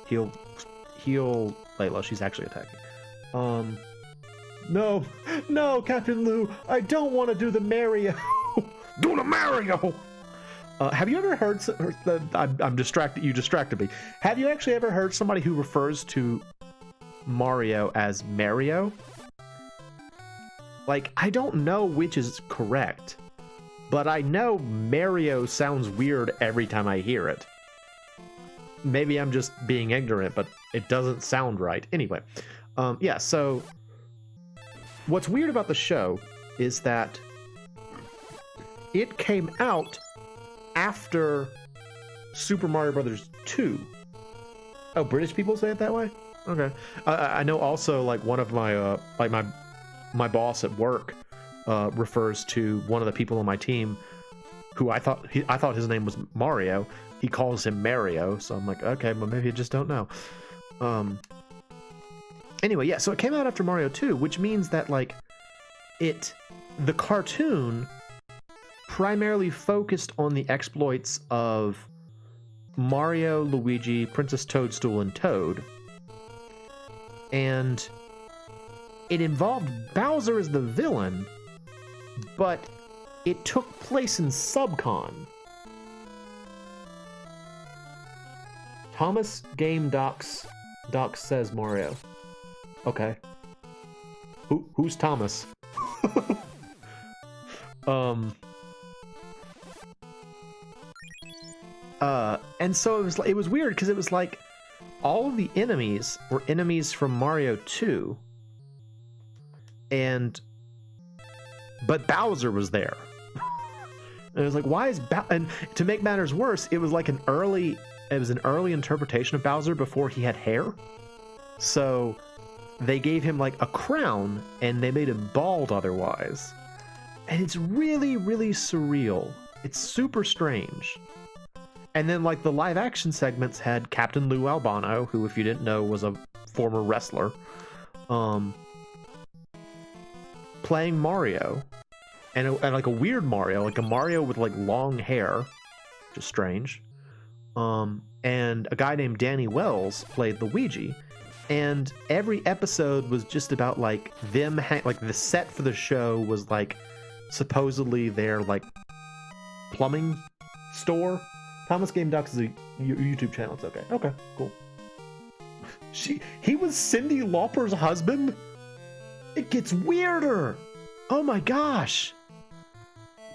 A: Heal Layla. She's actually attacking. No, no, Captain Lou, I don't want to do the Mario. Do the Mario. Have you ever heard? I'm distracted. You distracted me. Have you actually ever heard somebody who refers to Mario as Mario? Like, I don't know which is correct, but I know Mario sounds weird every time I hear it. Maybe I'm just being ignorant, but it doesn't sound right. Anyway, yeah, so what's weird about the show is that it came out after Super Mario Brothers 2. Oh, British people say it that way? Okay. I know also, like, one of my, my boss at work refers to one of the people on my team who I thought his name was Mario. He calls him Mario, so I'm like, okay, well, maybe I just don't know. Anyway, yeah, so it came out after Mario 2, which means that, like, the cartoon primarily focused on the exploits of Mario, Luigi, Princess Toadstool, and Toad. And it involved Bowser as the villain, but it took place in Subcon. Thomas Game Docs says Mario. Okay. Who's Thomas? And so it was weird because it was like all of the enemies were enemies from Mario 2. But Bowser was there. And it was like, why is and to make matters worse, it was like an early interpretation of Bowser before he had hair. So they gave him like a crown and they made him bald otherwise. And it's really, really surreal. It's super strange. And then like the live action segments had Captain Lou Albano, who, if you didn't know, was a former wrestler, playing Mario, and like a weird Mario, like a Mario with like long hair, just strange. And a guy named Danny Wells played Luigi, and every episode was just about like them. Like the set for the show was like supposedly their like plumbing store. Thomas Game Docs is a YouTube channel. It's okay. Okay, cool. He was Cyndi Lauper's husband? It gets weirder. Oh my gosh.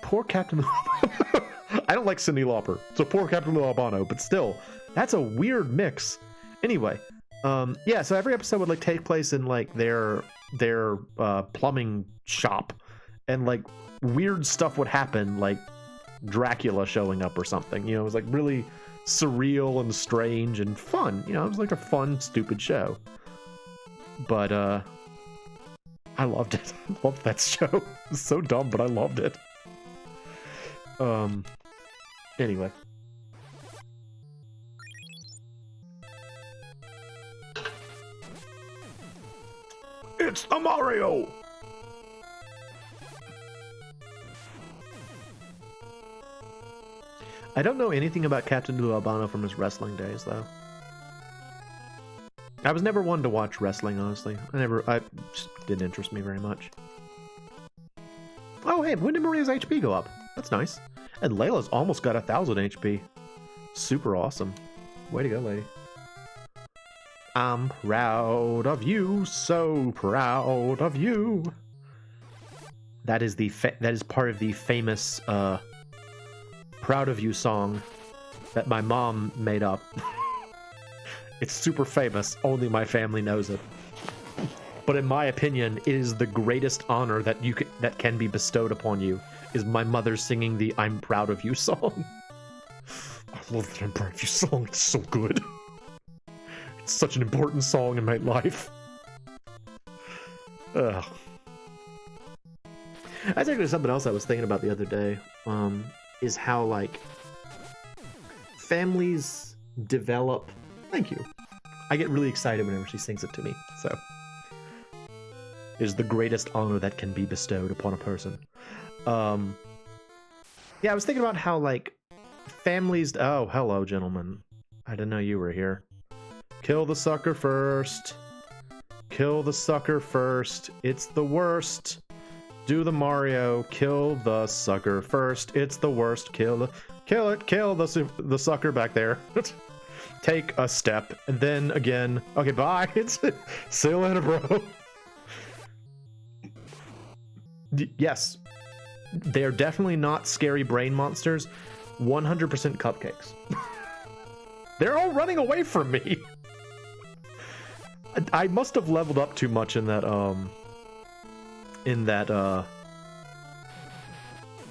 A: Poor Captain Albano. I don't like Cyndi Lauper, so poor Captain Albano, but still, that's a weird mix. Anyway, yeah, so every episode would like take place in like their plumbing shop, and like weird stuff would happen, like Dracula showing up or something. You know, it was like really surreal and strange and fun. You know, it was like a fun, stupid show. But I loved it. I loved that show. It was so dumb, but I loved it. Anyway. It's the Mario! I don't know anything about Captain Lou Albano from his wrestling days, though. I was never one to watch wrestling, honestly. I just didn't interest me very much. Oh, hey, when did Maria's HP go up? That's nice. And Layla's almost got 1,000 HP. Super awesome. Way to go, lady. I'm proud of you, so proud of you. That is part of the famous Proud of You song that my mom made up. It's super famous. Only my family knows it. But in my opinion, it is the greatest honor that can be bestowed upon you, is my mother singing the I'm Proud of You song. I love that I'm Proud of You song. It's so good. It's such an important song in my life. Ugh. That's actually something else I was thinking about the other day, is how, like, families develop... Thank you. I get really excited whenever she sings it to me, so... It is the greatest honor that can be bestowed upon a person. Yeah, I was thinking about how, like, families... Oh, hello, gentlemen. I didn't know you were here. Kill the sucker first. kill the sucker first. It's the worst. Do the Mario, kill the sucker first. It's the worst. Kill the sucker back there. Take a step, and then again. Okay, bye. See you later, bro. Yes, they're definitely not scary brain monsters. 100% cupcakes. They're all running away from me. I must have leveled up too much in that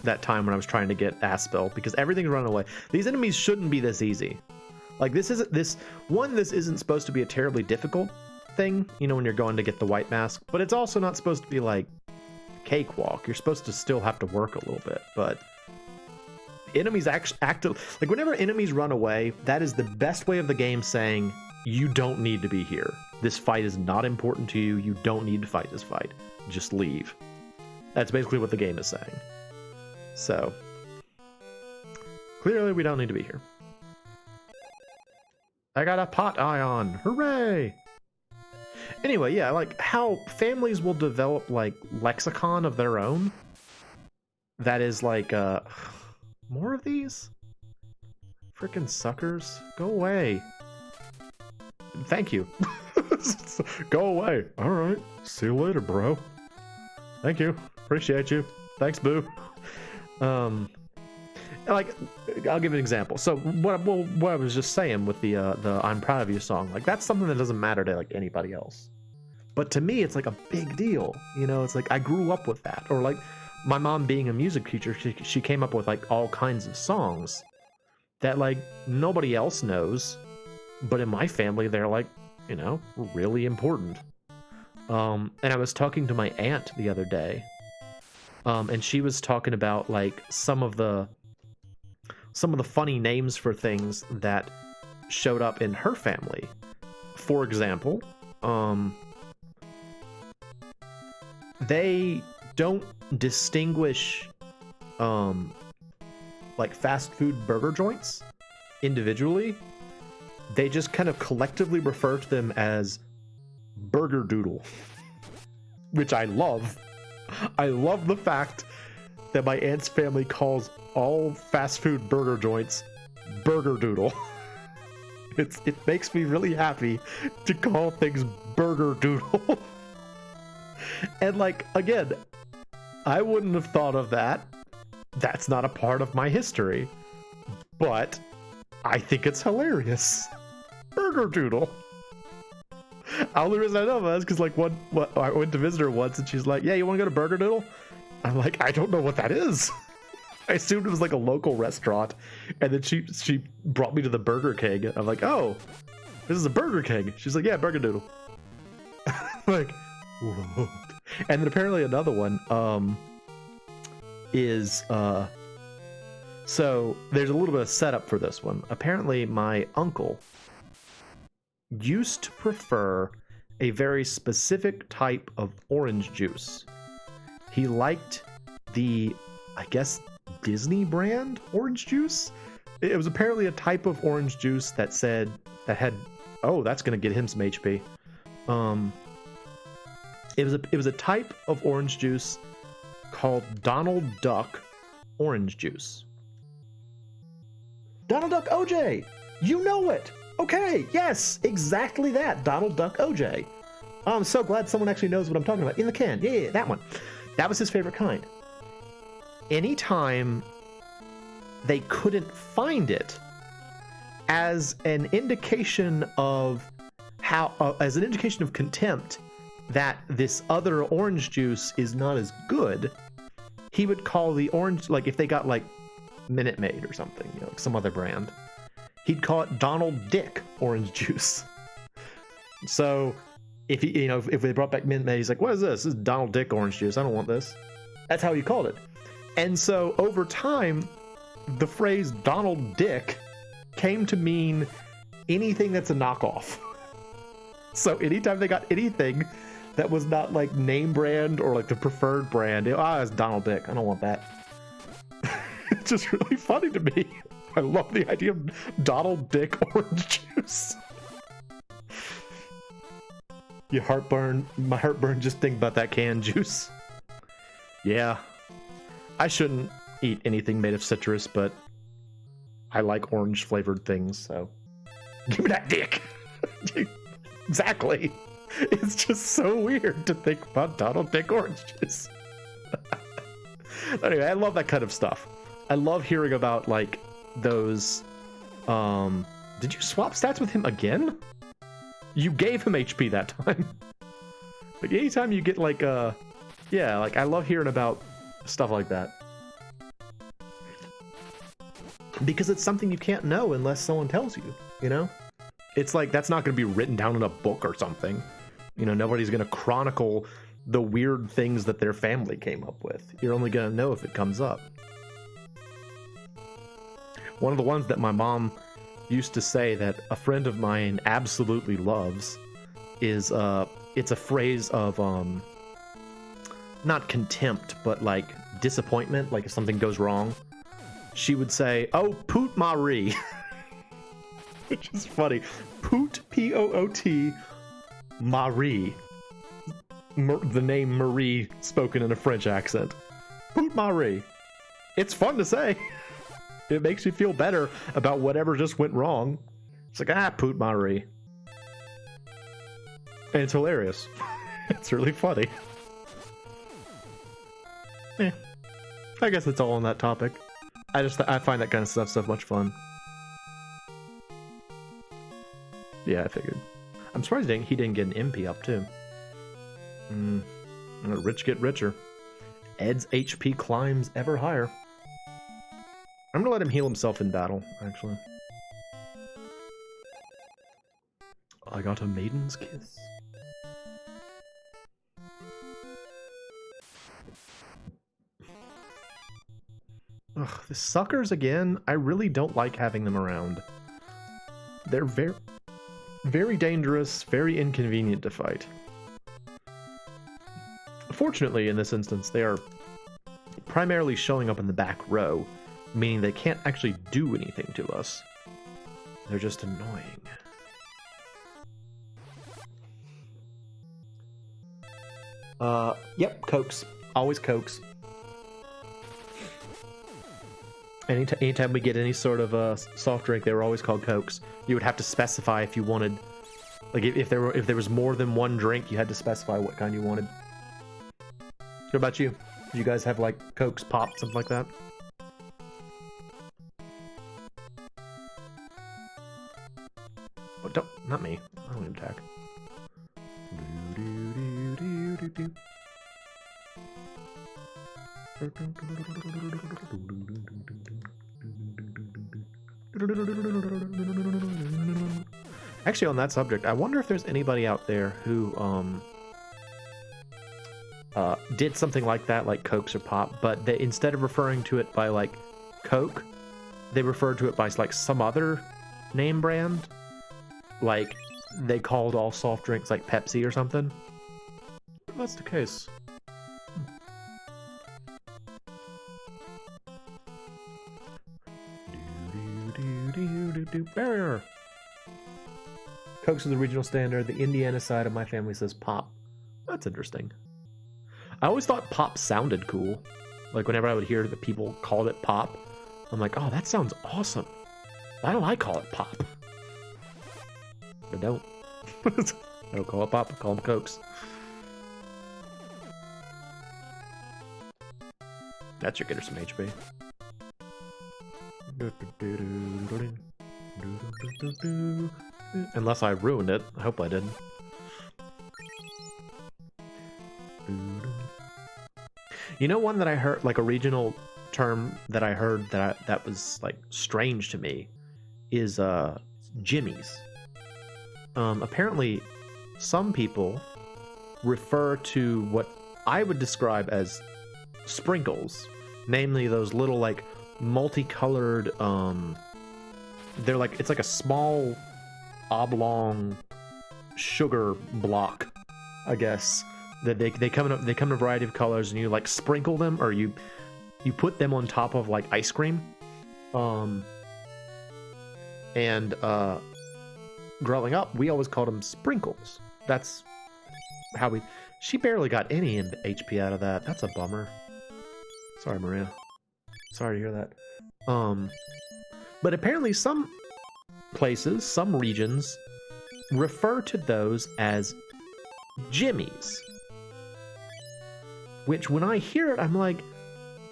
A: that time when I was trying to get Aspel, because everything's running away. These enemies shouldn't be this easy. Like, this isn't supposed to be a terribly difficult thing, you know, when you're going to get the white mask, but it's also not supposed to be like cakewalk. You're supposed to still have to work a little bit, but enemies actually like, whenever enemies run away, that is the best way of the game saying you don't need to be here. This fight is not important to you. You don't need to fight this fight. Just leave. That's basically what the game is saying. So clearly we don't need to be here. I got a pot ion. Hooray! Anyway, yeah, like how families will develop like lexicon of their own. That is like more of these? Freaking suckers. Go away. Thank you. Go away. Alright. See you later, bro. Thank you. Appreciate you. Thanks, boo. Like, I'll give an example. So what I was just saying with the I'm proud of you song, like, that's something that doesn't matter to like anybody else. But to me, it's like a big deal. You know, it's like I grew up with that. Or like my mom being a music teacher, she came up with like all kinds of songs that like nobody else knows. But in my family, they're like, you know, really important. And I was talking to my aunt the other day. And she was talking about like some of the funny names for things that showed up in her family. For example, they don't distinguish like fast food burger joints individually. They just kind of collectively refer to them as burger doodle, which I love. I love the fact that my aunt's family calls all fast food burger joints burger doodle. It makes me really happy to call things burger doodle. And like, again, I wouldn't have thought of that. That's not a part of my history, but I think it's hilarious. Burger doodle. Only reason I know that is because like I went to visit her once and she's like, yeah, you want to go to Burger Doodle? I'm like, I don't know what that is. I assumed it was like a local restaurant, and then she brought me to the Burger King. I'm like, oh, this is a Burger King. She's like, yeah, Burger Doodle. Like, whoa. And then apparently another one is so there's a little bit of setup for this one. Apparently my uncle used to prefer a very specific type of orange juice. He liked the, I guess, Disney brand orange juice. It was apparently a type of orange juice that had, oh, that's gonna get him some HP. It was a type of orange juice called Donald Duck orange juice. Donald Duck OJ, you know it. Okay, yes, exactly that. Donald Duck OJ. I'm so glad someone actually knows what I'm talking about. In the can. Yeah, that one. That was his favorite kind. Anytime they couldn't find it, as an indication of as an indication of contempt that this other orange juice is not as good, he would call the orange, like if they got like Minute Maid or something, you know, like some other brand, he'd call it Donald Dick orange juice. So if he, you know, if they brought back Minute Maid, he's like, what is this? This is Donald Dick orange juice. I don't want this. That's how he called it. And so over time, the phrase Donald Dick came to mean anything that's a knockoff. So anytime they got anything that was not like name brand or like the preferred brand, it's Donald Dick. I don't want that. It's just really funny to me. I love the idea of Donald Dick orange juice. Your heartburn, my heartburn just think about that canned juice. Yeah. I shouldn't eat anything made of citrus, but I like orange flavored things, so give me that dick. Exactly. It's just so weird to think about Donald Dick orange juice. Anyway, I love that kind of stuff. I love hearing about like those. Did you swap stats with him again? You gave him HP that time. Like anytime you get like yeah, like I love hearing about stuff like that. Because it's something you can't know unless someone tells you, you know? It's like that's not going to be written down in a book or something. You know, nobody's going to chronicle the weird things that their family came up with. You're only going to know if it comes up. One of the ones that my mom used to say that a friend of mine absolutely loves is it's a phrase of not contempt, but like disappointment, like if something goes wrong. She would say, "Oh, poot Marie," which is funny. Poot, P-O-O-T, Marie. The name Marie spoken in a French accent. Poot Marie. It's fun to say. It makes you feel better about whatever just went wrong. It's like, poot Marie. And it's hilarious. It's really funny. Yeah. I guess that's all on that topic. I find that kind of stuff so much fun. Yeah, I figured. I'm surprised he didn't get an MP up too. Rich get richer. Ed's HP climbs ever higher. I'm gonna let him heal himself in battle, actually. I got a maiden's kiss. Ugh, the suckers again. I really don't like having them around. They're very, very dangerous, very inconvenient to fight. Fortunately, in this instance, they are primarily showing up in the back row, meaning they can't actually do anything to us. They're just annoying. Yep, Cokes. Always Cokes. Anytime we get any sort of soft drink, they were always called Cokes. You would have to specify if you wanted, like if there was more than one drink, you had to specify what kind you wanted. What about you? Do you guys have like Cokes, Pop, something like that? Oh, don't, not me. I don't even attack. Actually, on that subject, I wonder if there's anybody out there who did something like that, like Cokes or Pop, but they, instead of referring to it by like Coke, they referred to it by like some other name brand, like they called all soft drinks like Pepsi or something. If that's the case. Barrier. Cokes is the regional standard. The Indiana side of my family says Pop. That's interesting. I always thought Pop sounded cool. Like whenever I would hear that people called it Pop, I'm like, oh, that sounds awesome. Why don't I call it Pop? I don't. I don't call it Pop. I call them Cokes. That should get her some HP. Unless I ruined it. I hope I didn't. You know, one that I heard, like a regional term that I heard that was like strange to me, is jimmies. Apparently, some people refer to what I would describe as sprinkles, namely those little like multicolored. They're like, it's like a small oblong sugar block, I guess. That they come in a variety of colors, and you like sprinkle them, or you put them on top of like ice cream. Growing up, we always called them sprinkles. That's how we... She barely got any HP out of that. That's a bummer. Sorry, Maria. Sorry to hear that. But apparently some places, some regions, refer to those as jimmies. Which, when I hear it, I'm like,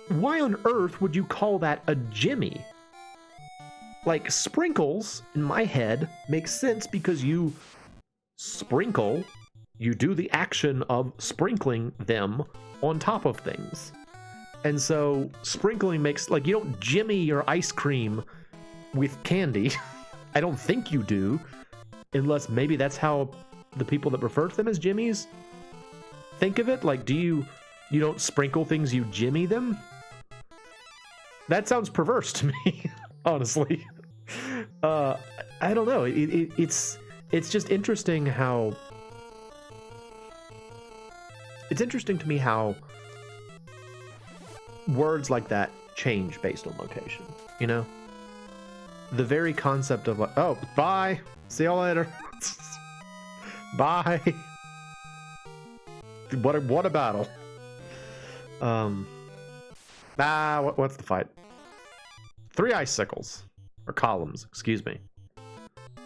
A: why on earth would you call that a jimmy? Like, sprinkles, in my head, makes sense because you sprinkle, you do the action of sprinkling them on top of things. And so, sprinkling makes, like, you don't jimmy your ice cream with candy. I don't think you do, unless maybe that's how the people that refer to them as jimmies think of it. Like, you don't sprinkle things, you jimmy them? That sounds perverse to me, honestly. I don't know. It's just interesting how... It's interesting to me how words like that change based on location, you know? The very concept of like, oh, bye, see y'all later. Bye. What a battle. What's the fight? 3 icicles. Or columns, excuse me.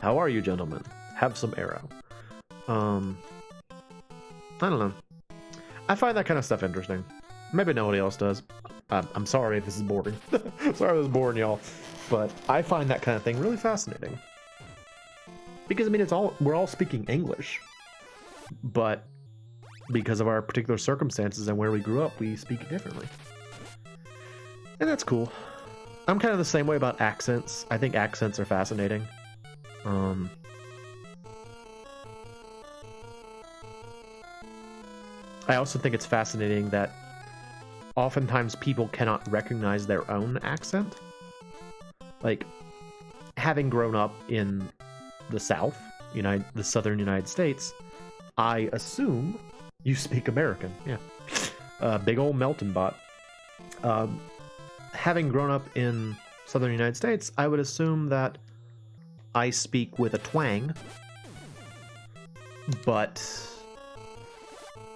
A: How are you, gentlemen? Have some arrow. I don't know. I find that kind of stuff interesting. Maybe nobody else does. I'm sorry if this is boring. Sorry if this is boring, y'all. But I find that kind of thing really fascinating. Because, I mean, we're all speaking English. But because of our particular circumstances and where we grew up, we speak it differently. And that's cool. I'm kind of the same way about accents. I think accents are fascinating. I also think it's fascinating that oftentimes people cannot recognize their own accent. Like, having grown up in the South, the Southern United States, I assume you speak American. Yeah. Big old melting pot. Having grown up in Southern United States, I would assume that I speak with a twang, but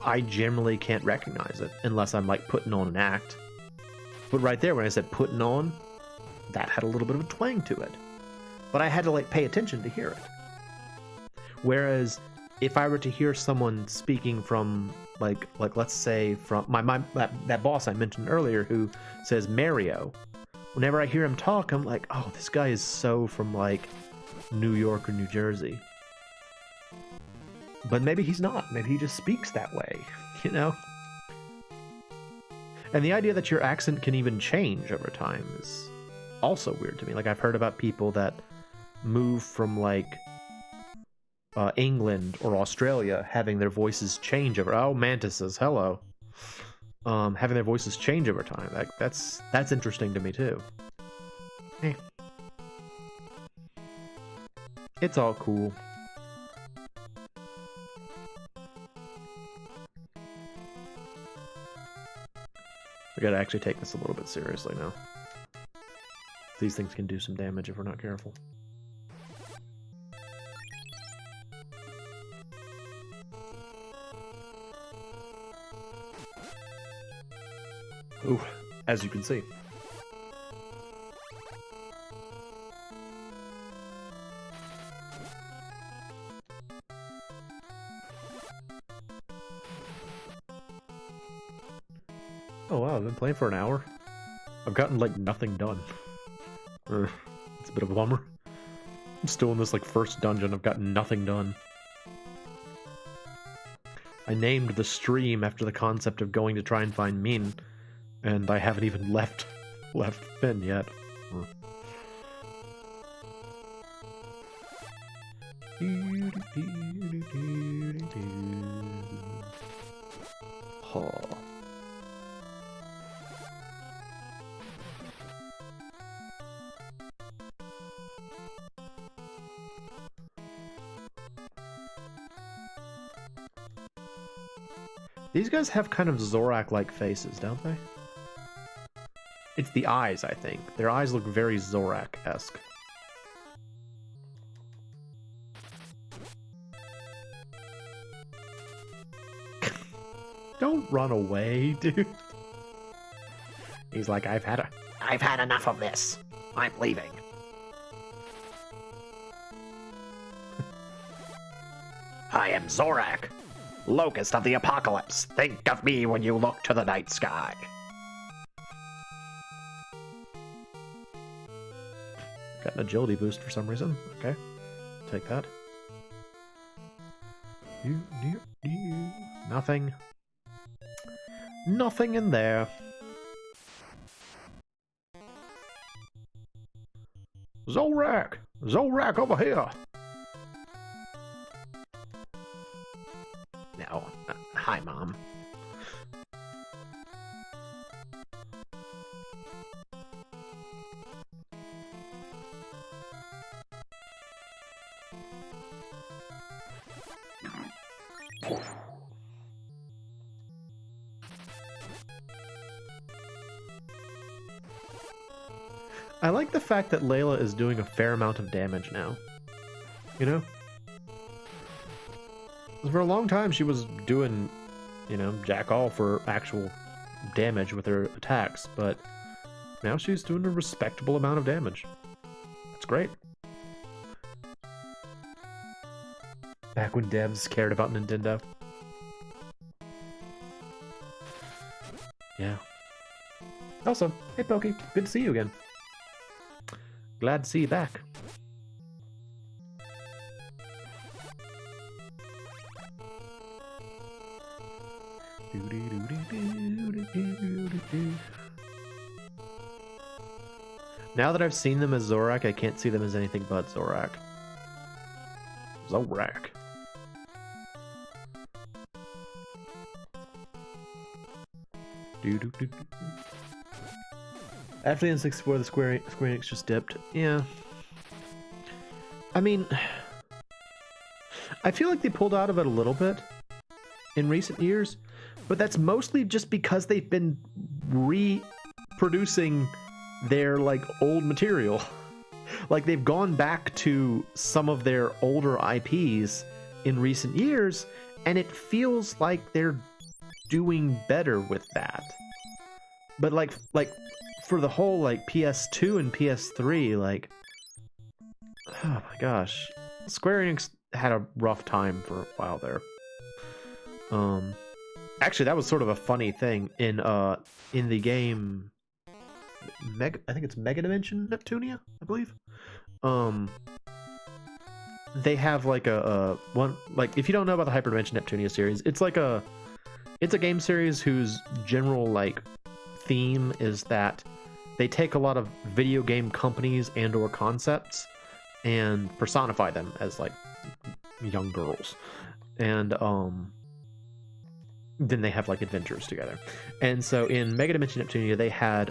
A: I generally can't recognize it unless I'm like putting on an act. But right there, when I said putting on, that had a little bit of a twang to it. But I had to like pay attention to hear it. Whereas if I were to hear someone speaking from like let's say from that boss I mentioned earlier who says Mario, whenever I hear him talk, I'm like, oh, this guy is so from like New York or New Jersey. But maybe he's not. Maybe he just speaks that way, you know? And the idea that your accent can even change over time is also weird to me. Like, I've heard about people that move from like England or Australia having their voices change over. Oh, mantises, hello. Having their voices change over time. That's interesting to me too. Hey. It's all cool. We gotta actually take this a little bit seriously now. These things can do some damage if we're not careful. Ooh, as you can see. Oh wow, I've been playing for an hour. I've gotten like nothing done. It's a bit of a bummer. I'm still in this like first dungeon. I've got nothing done. I named the stream after the concept of going to try and find Min, and I haven't even left Finn yet. Oh. These guys have kind of Zorak-like faces, don't they? It's the eyes, I think. Their eyes look very Zorak-esque. don't run away, dude. He's like, I've had enough of this. I'm leaving. I am Zorak, Locust of the Apocalypse. Think of me when you look to the night sky. Got an agility boost for some reason. Okay, take that. Nothing. Nothing in there. Zorak! Zorak over here! No. Hi, Mom. I like the fact that Layla is doing a fair amount of damage now. You know? For a long time, she was doing, you know, jack all for actual damage with her attacks, but now she's doing a respectable amount of damage. That's great. Back when devs cared about Nintendo. Yeah. Also, hey Pokey, good to see you again. Glad to see you back. Now that I've seen them as Zorak, I can't see them as anything but Zorak. Zorak. After the N64, the Square Enix just dipped. Yeah. I mean, I feel like they pulled out of it a little bit in recent years, but that's mostly just because they've been reproducing their like old material. Like they've gone back to some of their older IPs in recent years, and it feels like they're doing better with that. But like for the whole like PS2 and PS3, like, oh my gosh, Square Enix had a rough time for a while there. Actually, that was sort of a funny thing in the game I think it's Mega Dimension Neptunia, I believe. They have like a one, like, if you don't know about the Hyperdimension Neptunia series, it's a game series whose general like theme is that they take a lot of video game companies and or concepts and personify them as like young girls, and then they have like adventures together. And so in Mega Dimension Neptunia, they had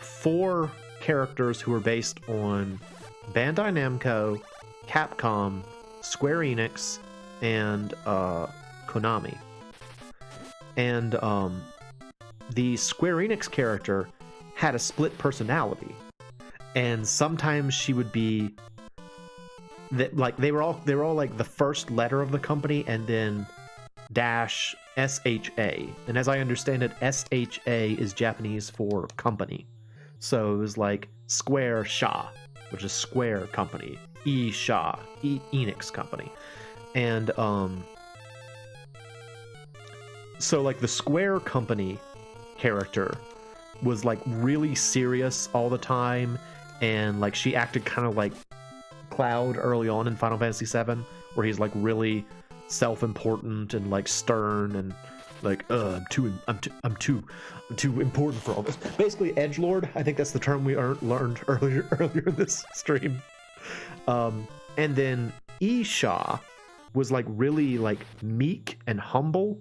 A: 4 characters who were based on Bandai Namco, Capcom, Square Enix, and Konami. And the Square Enix character had a split personality, and sometimes she would be that, like, they were all like the first letter of the company and then dash SHA. And as I understand it, SHA is Japanese for company. So it was like Square Sha, which is Square Company, Sha, Enix Company. And so like the Square Company character was like really serious all the time, and like she acted kind of like Cloud early on in Final Fantasy VII, where he's like really self-important and like stern and like I'm too important for all this. Basically edgelord, I think that's the term we learned earlier in this stream. And then Isha was like really like meek and humble,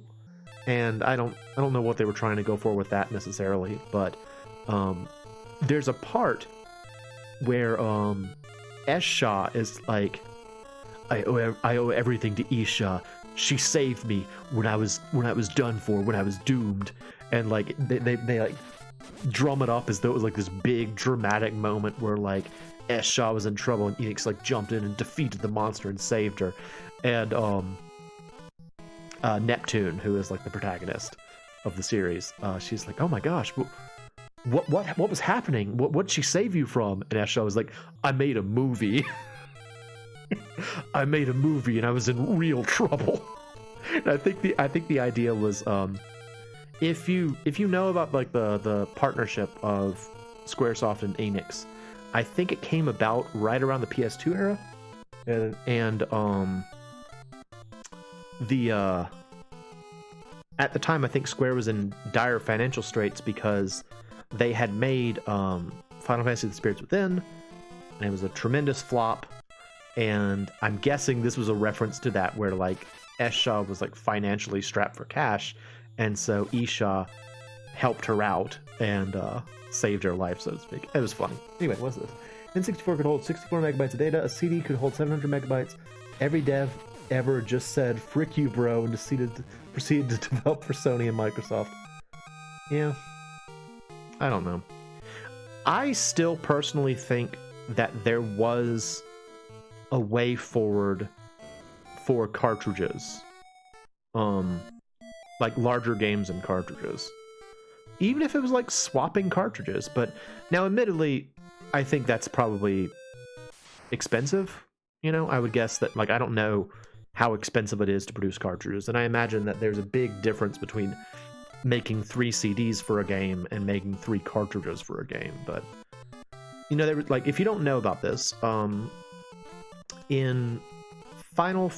A: and I don't know what they were trying to go for with that necessarily, but there's a part where Esha is like, I owe everything to Isha. She saved me when I was done for, when I was doomed. And like they like drum it up as though it was like this big dramatic moment where like Esha was in trouble and Enix like jumped in and defeated the monster and saved her. And Neptune, who is like the protagonist of the series. She's like, "Oh my gosh, what was happening? What'd she save you from?" And Esha was like, "I made a movie. I made a movie, and I was in real trouble." And I think the idea was, if you know about like the partnership of Squaresoft and Enix, I think it came about right around the PS2 era, and at the time I think Square was in dire financial straits because they had made Final Fantasy: The Spirits Within, and it was a tremendous flop. And I'm guessing this was a reference to that, where like Esha was like financially strapped for cash, and so Isha helped her out and saved her life, so to speak. It was funny. Anyway, what's this? N64 could hold 64 megabytes of data. A CD could hold 700 megabytes. Every dev ever just said "frick you, bro," and proceeded to develop for Sony and Microsoft. Yeah, I don't know. I still personally think that there was a way forward for cartridges, like larger games and cartridges, even if it was like swapping cartridges. But now, admittedly, I think that's probably expensive. I would guess that, like, I don't know how expensive it is to produce cartridges, and I imagine that there's a big difference between making 3 CDs for a game and making 3 cartridges for a game. But there was, like, if you don't know about this, in Banjo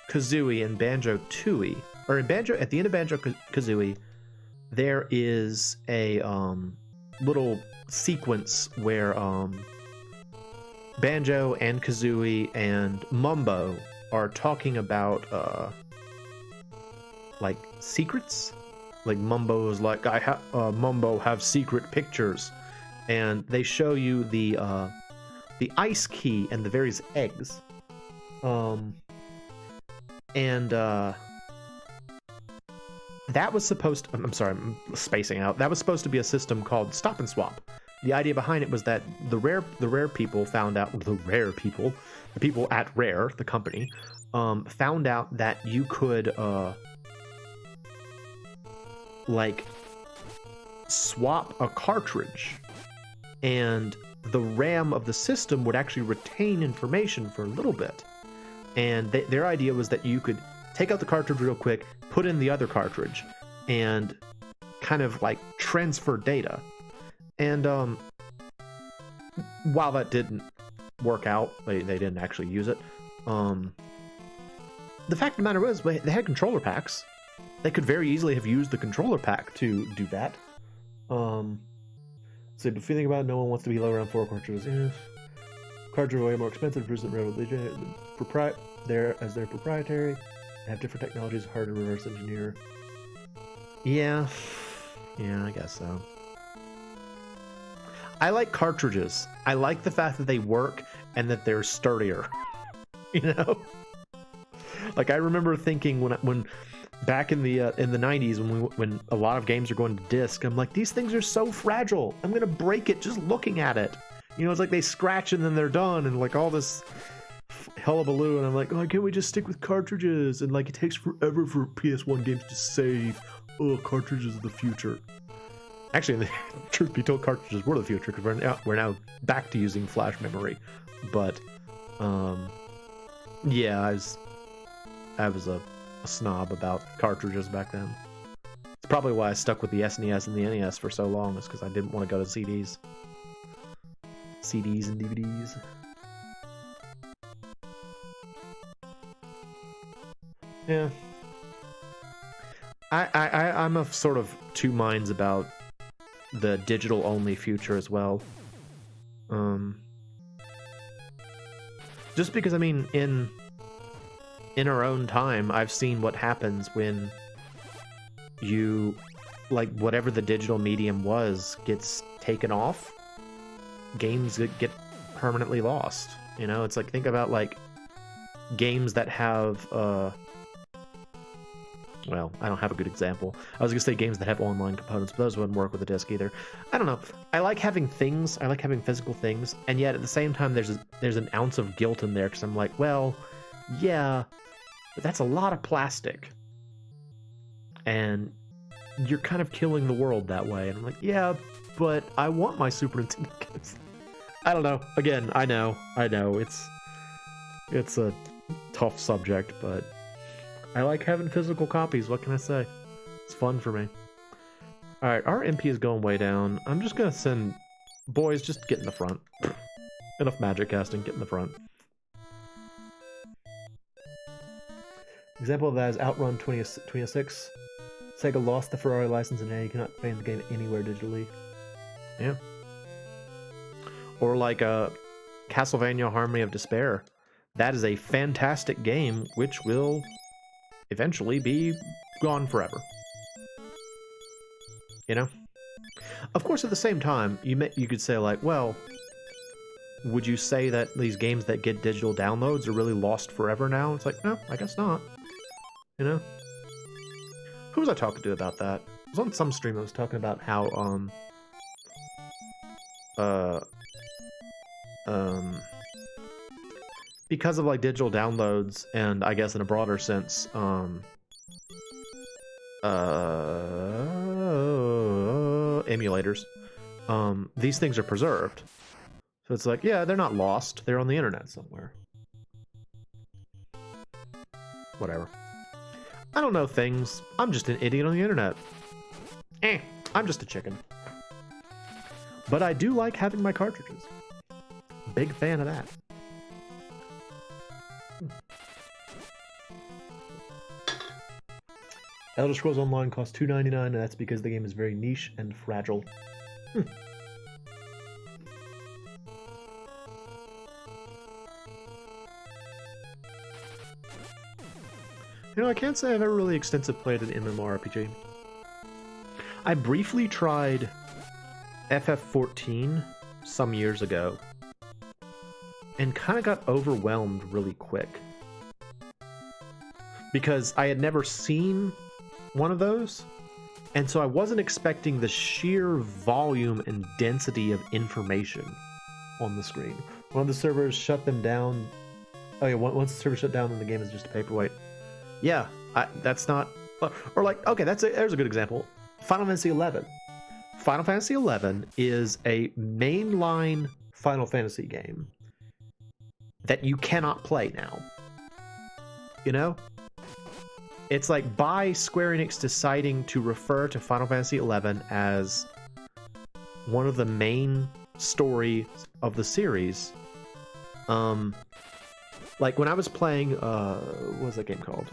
A: Kazooie and Banjo Tooie, or in Banjo, at the end of Banjo Kazooie, there is a little sequence where Banjo and Kazooie and Mumbo are talking about like secrets. Like Mumbo is like, Mumbo have secret pictures, and they show you the ice key and the various eggs. That was supposed to, I'm sorry, I'm spacing out. That was supposed to be a system called Stop and Swap. The idea behind it was that the rare people found out, the people at Rare, the company, found out that you could like swap a cartridge, and the RAM of the system would actually retain information for a little bit. And their idea was that you could take out the cartridge real quick, put in the other cartridge, and kind of like transfer data. And while that didn't work out, they didn't actually use it. The fact of the matter was, they had controller packs. They could very easily have used the controller pack to do that. So if you think about it, no one wants to be low around 4 cartridges. Cartridges are way more expensive. Present they're proprietary. They have different technologies, hard to reverse engineer. Yeah, I guess so. I like cartridges. I like the fact that they work and that they're sturdier. Like, I remember thinking when back in the 90s, when a lot of games are going to disc, I'm like, these things are so fragile. I'm gonna break it just looking at it. It's like they scratch and then they're done, and like all this hullabaloo, and I'm like, oh, can't we just stick with cartridges? And like, it takes forever for PS1 games to save. Oh, cartridges are the future. Actually, truth be told, cartridges were the future, because we're now back to using flash memory. But yeah, I was a snob about cartridges back then. It's probably why I stuck with the SNES and the NES for so long, is because I didn't want to go to CDs and DVDs. Yeah, I'm of sort of two minds about the digital only future as well. Just because, I mean, in our own time, I've seen what happens when you, like, whatever the digital medium was gets taken off. Games get permanently lost. It's like, think about like games that have well, I don't have a good example. I was gonna say games that have online components, but those wouldn't work with a disc either. I don't know. I like having things. I like having physical things, and yet at the same time, there's an ounce of guilt in there, because I'm like, well, yeah, But that's a lot of plastic. And you're kind of killing the world that way. And I'm like, yeah, but I want my Super Nintendo games. I don't know. Again, I know. It's a tough subject, but I like having physical copies. What can I say? It's fun for me. Alright, our MP is going way down. I'm just gonna send... Boys, just get in the front. Enough magic casting, get in the front. Example of that is Outrun 2006. Sega lost the Ferrari license and now you cannot play the game anywhere digitally. Yeah. Or like Castlevania Harmony of Despair. That is a fantastic game which will eventually be gone forever. You know? Of course, at the same time, you could say like, well, would you say that these games that get digital downloads are really lost forever now? It's like, no, I guess not. You know? Who was I talking to about that? I was on some stream I was talking about how, because of like digital downloads and I guess in a broader sense, emulators, these things are preserved. So it's like, yeah, they're not lost. They're on the internet somewhere. Whatever. I don't know things. I'm just an idiot on the internet. I'm just a chicken. But I do like having my cartridges. Big fan of that. Elder Scrolls Online costs $2.99, and that's because the game is very niche and fragile. You know, I can't say I've ever really extensive played an MMORPG. I briefly tried FF14 some years ago, and kind of got overwhelmed really quick. Because I had never seen one of those, and so I wasn't expecting the sheer volume and density of information on the screen. One of the servers shut them down. Oh yeah, once the server shut down, then the game is just a paperweight. Yeah, that's not... Or like, okay, there's a good example. Final Fantasy XI. Final Fantasy XI is a mainline Final Fantasy game that you cannot play now. You know? It's like by Square Enix deciding to refer to Final Fantasy XI as one of the main story of the series. Like when I was playing, what was that game called?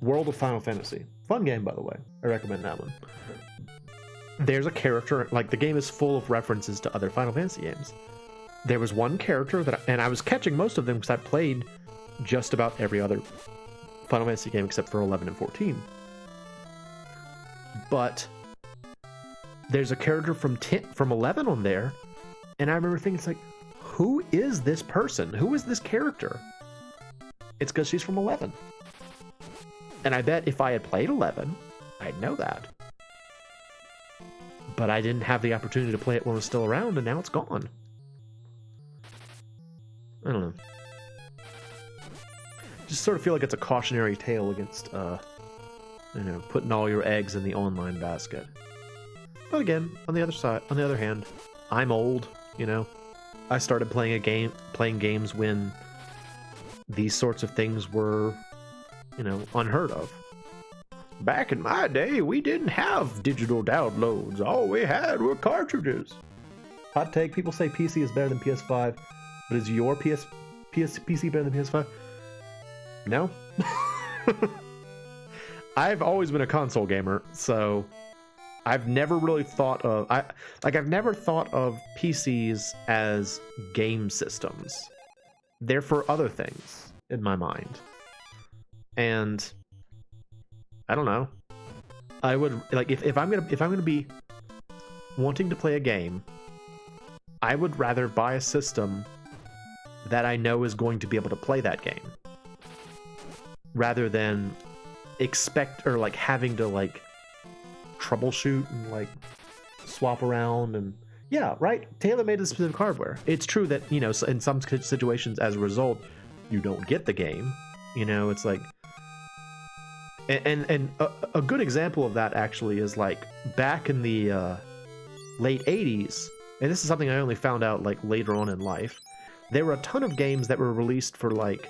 A: World of Final Fantasy. Fun game, by the way. I recommend that one. There's a character, like the game is full of references to other Final Fantasy games. There was one character and I was catching most of them because I played just about every other Final Fantasy game except for 11 and 14. But there's a character from 11 on there, and I remember thinking, it's like, who is this person? Who is this character? It's because she's from 11. And I bet if I had played 11, I'd know that. But I didn't have the opportunity to play it when it was still around, and now it's gone. I don't know. Just sort of feel like it's a cautionary tale against, putting all your eggs in the online basket. But again, on the other hand, I'm old, you know. I started playing games when these sorts of things were, unheard of. Back in my day, we didn't have digital downloads. All we had were cartridges. Hot take, people say PC is better than PS5, but is your PC better than PS5? No. I've always been a console gamer, so I've never really thought of I've never thought of PCs as game systems. They're for other things in my mind. And I don't know. I would like if I'm gonna be wanting to play a game, I would rather buy a system that I know is going to be able to play that game, rather than expect or like having to like troubleshoot and like swap around and tailor-made to specific hardware. It's true that in some situations as a result you don't get the game, You know, it's like, and a good example of that actually is like back in the late 80s, and this is something I only found out like later on in life. There were a ton of games that were released for like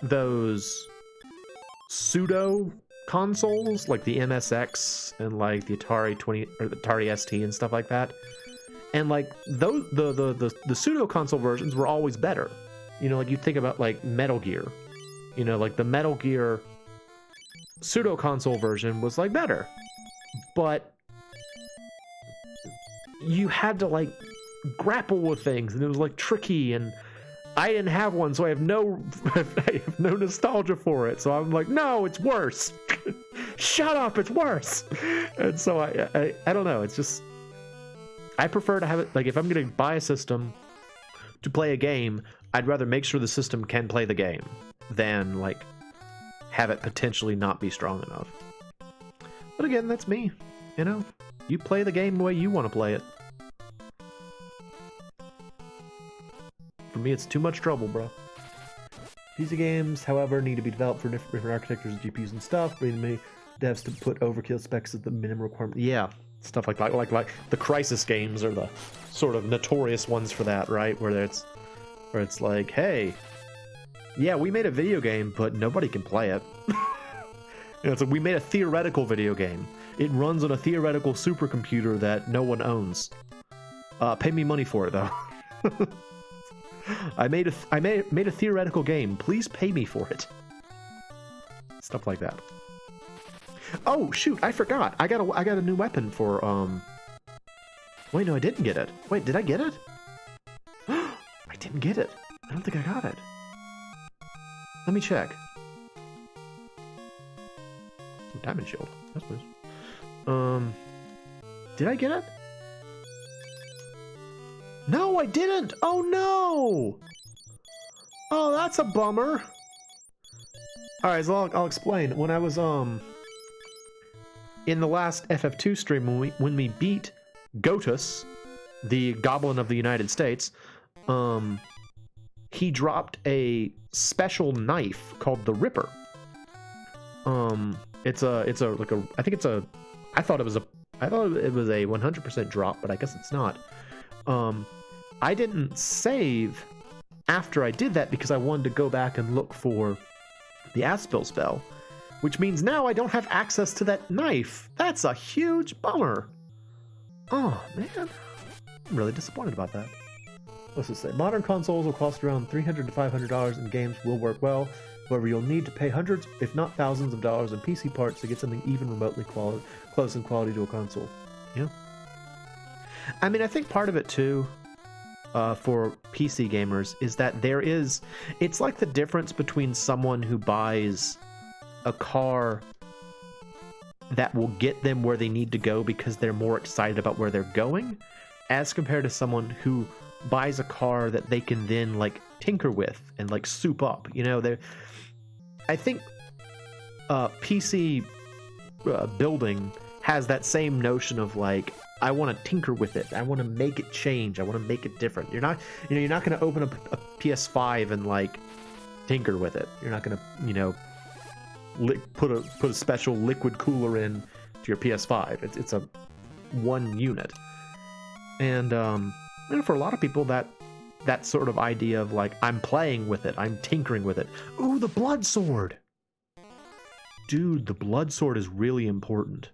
A: those pseudo consoles, like the MSX and like the Atari 20 or the Atari ST and stuff like that. And like those the pseudo console versions were always better. You know, like you think about like Metal Gear. You know, like the Metal Gear pseudo console version was like better. But you had to like grapple with things, and it was like tricky, and I didn't have one, so I have no nostalgia for it. So I'm like, no, it's worse. Shut up, it's worse. And so I don't know. It's just, I prefer to have it like, if I'm gonna buy a system to play a game, I'd rather make sure the system can play the game than like have it potentially not be strong enough. But again, that's me. You know, you play the game the way you want to play it. For me, it's too much trouble, bro. PC games, however, need to be developed for different architectures, GPUs, and stuff. Bringing me devs to put overkill specs as the minimum requirement. Yeah, stuff like that. Like the Crisis games are the sort of notorious ones for that, right? Where it's like, hey, yeah, we made a video game, but nobody can play it. You know, it's like we made a theoretical video game. It runs on a theoretical supercomputer that no one owns. Pay me money for it though. I made a theoretical game. Please pay me for it. Stuff like that. Oh shoot! I forgot. I got a new weapon for Wait, no, I didn't get it. Wait, did I get it? I didn't get it. I don't think I got it. Let me check. Diamond shield. That's nice. Did I get it? No, I didn't! Oh no! Oh, that's a bummer. Alright, so I'll explain. When I was in the last FF2 stream, when we beat Gotus, the Goblin of the United States, he dropped a special knife called the Ripper. It's a like a, I thought it was a 100% drop, but I guess it's not. I didn't save after I did that because I wanted to go back and look for the Aspil spell, which means now I don't have access to that knife. That's a huge bummer. Oh man, I'm really disappointed about that. What's it say? Modern consoles will cost around $300 to $500 and games will work well. However, you'll need to pay hundreds, if not thousands of dollars in PC parts to get something even remotely close in quality to a console. Yeah. I mean, I think part of it too, for PC gamers, is that it's like the difference between someone who buys a car that will get them where they need to go because they're more excited about where they're going, as compared to someone who buys a car that they can then like tinker with and like soup up. You know, I think PC building has that same notion of like, I want to tinker with it. I want to make it change. I want to make it different. You're not going to open up a PS5 and like tinker with it. You're not going to, put a special liquid cooler in to your PS5. It's a one unit. And for a lot of people, that sort of idea of like, I'm playing with it, I'm tinkering with it. Ooh, the blood sword. Dude, the blood sword is really important.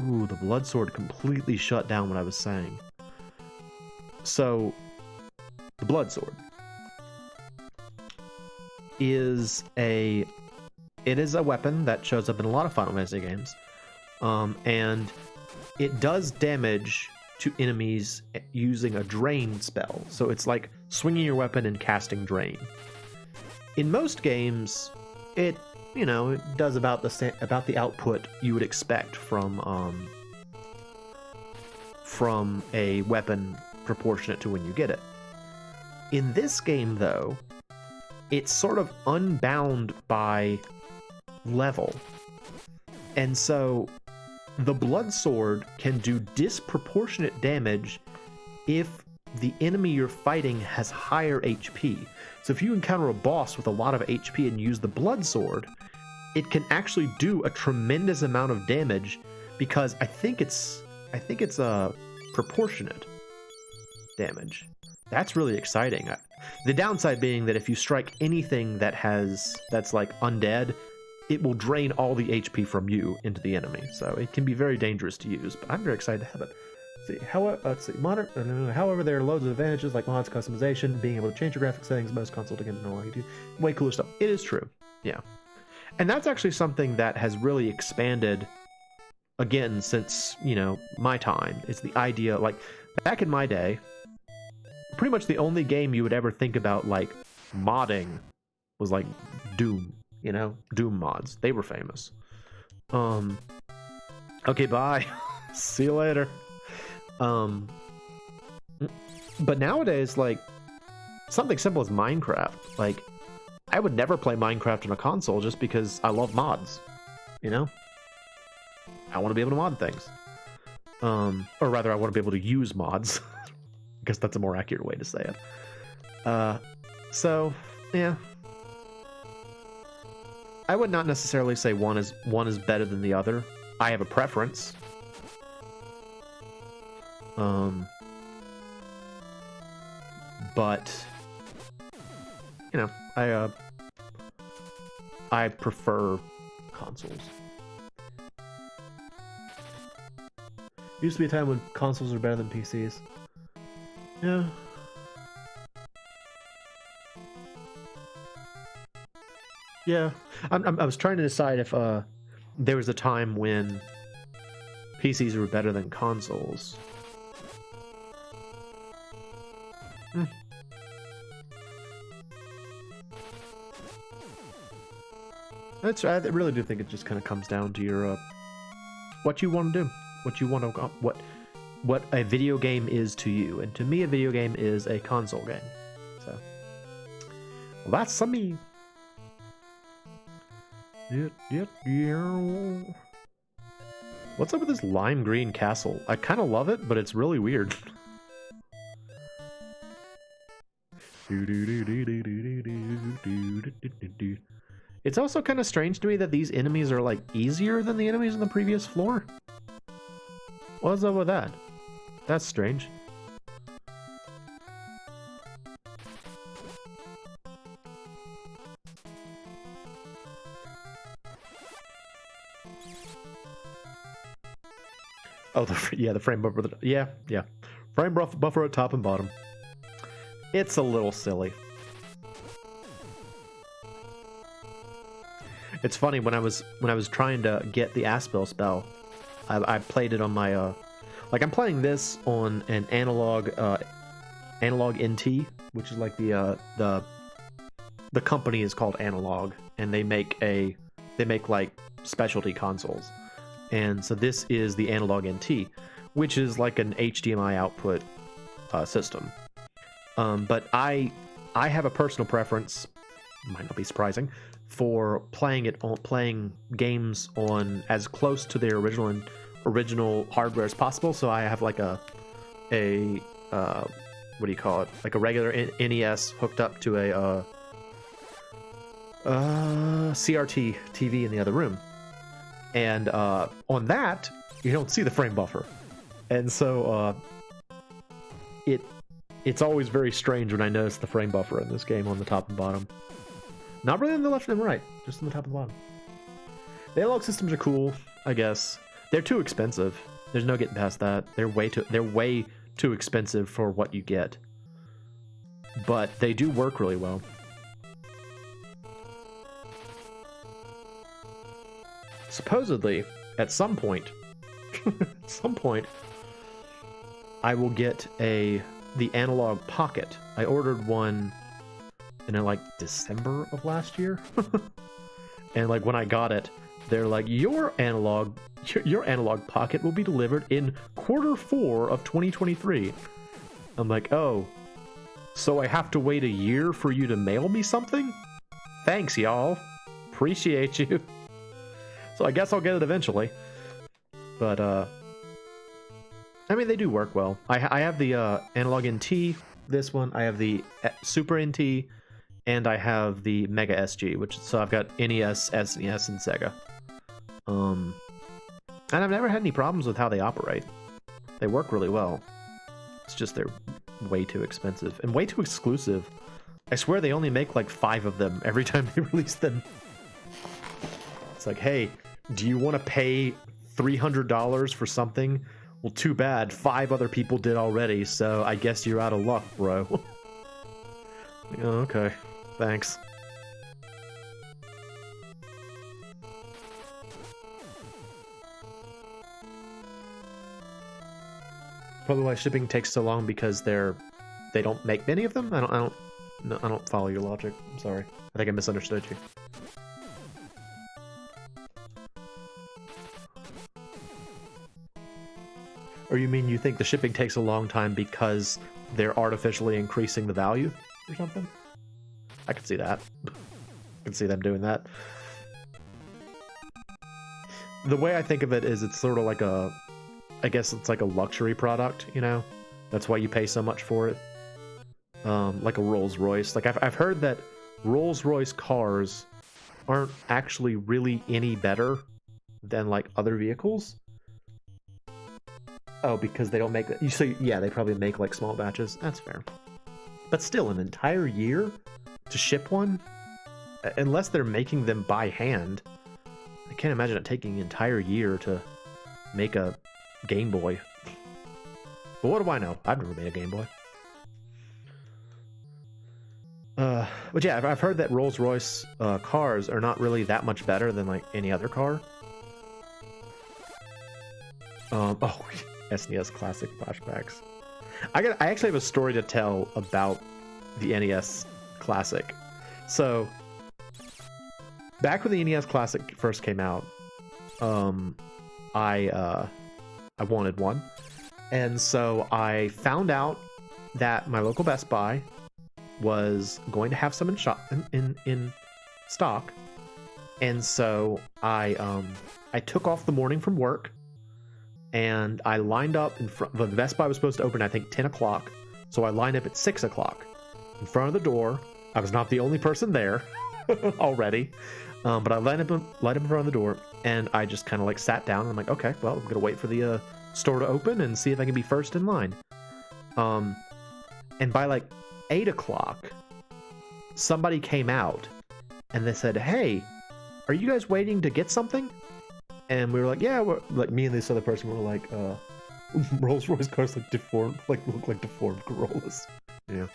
A: Ooh, the blood sword completely shut down what I was saying. So, the blood sword is a weapon that shows up in a lot of Final Fantasy games, and it does damage to enemies using a drain spell. So it's like swinging your weapon and casting drain. In most games, it does about the output you would expect from a weapon proportionate to when you get it. In this game, though, it's sort of unbound by level. And so the blood sword can do disproportionate damage if the enemy you're fighting has higher HP. So if you encounter a boss with a lot of HP and use the blood sword, it can actually do a tremendous amount of damage because I think it's proportionate damage. That's really exciting. The downside being that if you strike anything that's like undead, it will drain all the HP from you into the enemy. So it can be very dangerous to use, but I'm very excited to have it. However, there are loads of advantages like mods, customization, being able to change your graphic settings. Most consoles can no longer do way cooler stuff. It is true, yeah, and that's actually something that has really expanded again since my time. It's the idea, like back in my day, pretty much the only game you would ever think about like modding was like Doom. Doom mods. They were famous. Okay, bye. See you later. But nowadays, like, something simple as Minecraft. Like, I would never play Minecraft on a console just because I love mods. I want to be able to mod things. Or rather, I want to be able to use mods. I guess that's a more accurate way to say it. So, yeah. I would not necessarily say one is better than the other. I have a preference. But I prefer consoles. Used to be a time when consoles were better than PCs. Yeah. Yeah. I was trying to decide if there was a time when PCs were better than consoles. I really do think it just kind of comes down to your what you want to do, what a video game is to you, and to me, a video game is a console game. So, well, that's some me. What's up with this lime green castle? I kind of love it, but it's really weird. It's also kind of strange to me that these enemies are like easier than the enemies on the previous floor. What's up with that? That's strange. Oh, the frame buffer. Yeah. Frame buffer at top and bottom. It's a little silly. It's funny, when I was trying to get the Aspel spell, I played it on my like I'm playing this on an analog NT, which is like the company is called Analog, and they make like specialty consoles. And so this is the Analog NT, which is like an HDMI output system. But I have a personal preference, might not be surprising, for playing games on as close to their original hardware as possible. So I have like a what do you call it? Like a regular NES hooked up to a CRT TV in the other room. And on that, you don't see the frame buffer. And so it's always very strange when I notice the frame buffer in this game on the top and bottom. Not really on the left and right, just on the top and bottom. The analog systems are cool, I guess. They're too expensive. There's no getting past that. They're way too expensive for what you get. But they do work really well. Supposedly, at some point, I will get the Analog Pocket. I ordered one in like December of last year. And like when I got it, they're like, your Analog Pocket will be delivered in Q4 of 2023. I'm like, oh, so I have to wait a year for you to mail me something? Thanks, y'all. Appreciate you. So I guess I'll get it eventually. But I mean, they do work well. I have the Analog NT, this one. I have the Super NT, and I have the Mega SG, so I've got NES, SNES, and Sega. And I've never had any problems with how they operate. They work really well. It's just they're way too expensive and way too exclusive. I swear they only make like 5 of them every time they release them. It's like, hey, do you want to pay $300 for something? Well, too bad. 5 other people did already, so I guess you're out of luck, bro. Oh, okay. Thanks. Probably why shipping takes so long, because they don't make many of them. I don't follow your logic. I'm sorry. I think I misunderstood you. Or you mean you think the shipping takes a long time because they're artificially increasing the value or something? I can see that. I can see them doing that. The way I think of it is it's sort of like I guess it's like a luxury product, you know? That's why you pay so much for it. Like a Rolls-Royce. Like I've heard that Rolls-Royce cars aren't actually really any better than like other vehicles. Oh, because they don't make that. So yeah, they probably make like small batches. That's fair. But still, an entire year to ship one, unless they're making them by hand. I can't imagine it taking an entire year to make a Game Boy. But what do I know? I've never made a Game Boy. But yeah, I've heard that Rolls-Royce cars are not really that much better than like any other car. Oh, SNES Classic flashbacks. I actually have a story to tell about the NES Classic. So, back when the NES Classic first came out, I wanted one, and so I found out that my local Best Buy was going to have some in stock, and so I took off the morning from work, and I lined up in front. The Best Buy was supposed to open, I think, 10 o'clock, so I lined up at 6 o'clock in front of the door. I was not the only person there already, but I lined up in front of the door, and I just kind of like sat down, and I'm like, okay, well, I'm gonna wait for the store to open and see if I can be first in line. And by like 8 o'clock, somebody came out, and they said, hey, are you guys waiting to get something? And we were like, yeah, like me and this other person were like, Rolls-Royce cars look like deformed Corollas. Yeah.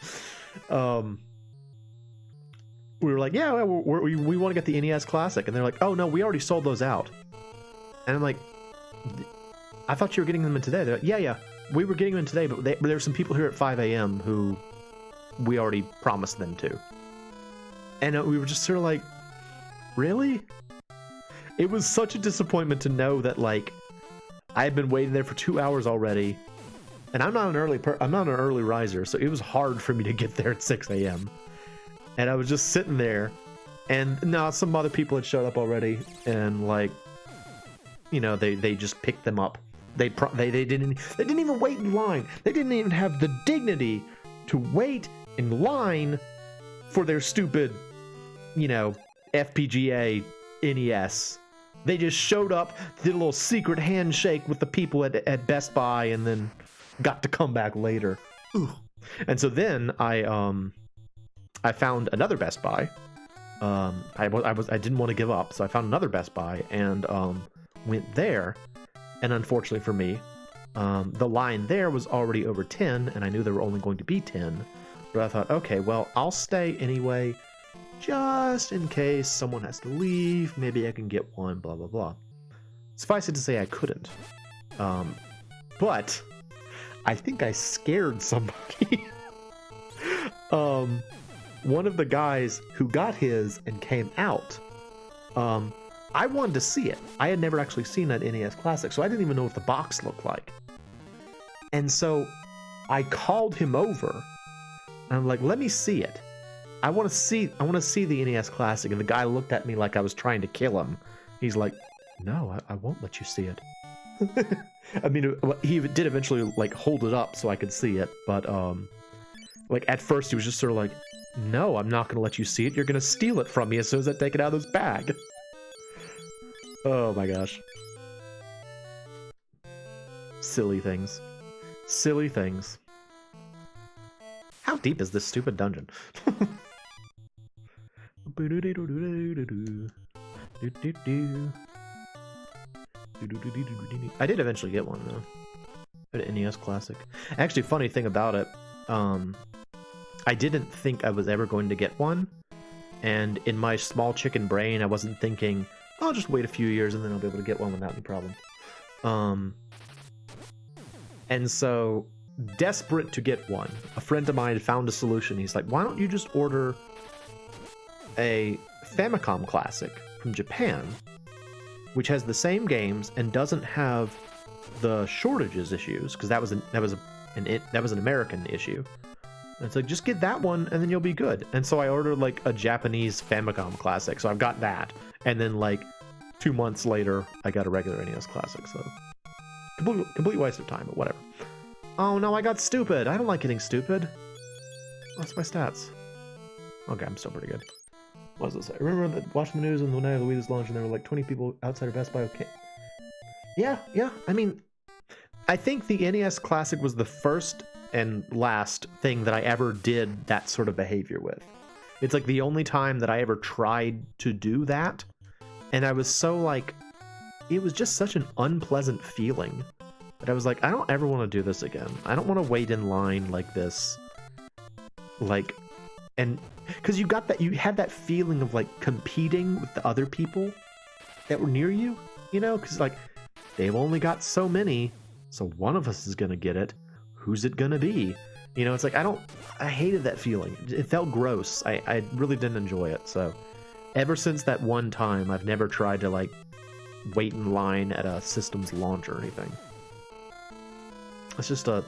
A: We were like, yeah, we want to get the NES Classic. And they're like, oh no, we already sold those out. And I'm like, I thought you were getting them in today. They're like, yeah, we were getting them in today, but there were some people here at 5 a.m. who we already promised them to. And we were just sort of like, really? It was such a disappointment to know that, like, I had been waiting there for 2 hours already, and I'm not an early riser, so it was hard for me to get there at 6 a.m. And I was just sitting there, and now some other people had showed up already, and like, you know, they just picked them up. They didn't even wait in line. They didn't even have the dignity to wait in line for their stupid, you know, FPGA NES. They just showed up, did a little secret handshake with the people at Best Buy, and then got to come back later. Ooh. And so then I found another Best Buy. I didn't want to give up, so I found another Best Buy and went there. And unfortunately for me, the line there was already over 10, and I knew there were only going to be 10. But I thought, okay, well, I'll stay anyway, just in case someone has to leave. Maybe I can get one, blah, blah, blah. Suffice it to say I couldn't. But I think I scared somebody. One of the guys who got his and came out, I wanted to see it. I had never actually seen that NES Classic, so I didn't even know what the box looked like. And so I called him over, and I'm like, let me see it. I want to see the NES Classic. And the guy looked at me like I was trying to kill him. He's like, no, I won't let you see it. I mean, he did eventually like hold it up so I could see it, but like at first he was just sort of like, no, I'm not gonna let you see it. You're gonna steal it from me as soon as I take it out of this bag. Oh my gosh. Silly things. Silly things. How deep is this stupid dungeon? I did eventually get one though. An NES Classic. Actually, funny thing about it, I didn't think I was ever going to get one, and in my small chicken brain, I wasn't thinking, I'll just wait a few years and then I'll be able to get one without any problem. And so, desperate to get one, a friend of mine found a solution. He's like, why don't you just order a Famicom Classic from Japan, which has the same games and doesn't have the shortages issues, because that was an American issue. And it's like, just get that one and then you'll be good. And so I ordered like a Japanese Famicom Classic, so I've got that. And then like 2 months later, I got a regular NES Classic. So complete waste of time, but whatever. Oh no, I got stupid. I don't like getting stupid. What's my stats? Okay, I'm still pretty good. What does it say? I remember watching the news on the night of the Wii was launched and there were like 20 people outside of Best Buy. Okay. Yeah. I mean, I think the NES Classic was the first and last thing that I ever did that sort of behavior with. It's like the only time that I ever tried to do that. And I was so like, it was just such an unpleasant feeling that I was like, I don't ever want to do this again. I don't want to wait in line like this. Like, and because you had that feeling of like competing with the other people that were near you, you know, because like they've only got so many, so one of us is gonna get it. Who's it gonna be? You know, it's like I hated that feeling. It felt gross. I really didn't enjoy it. So ever since that one time, I've never tried to like wait in line at a system's launch or anything. It's just an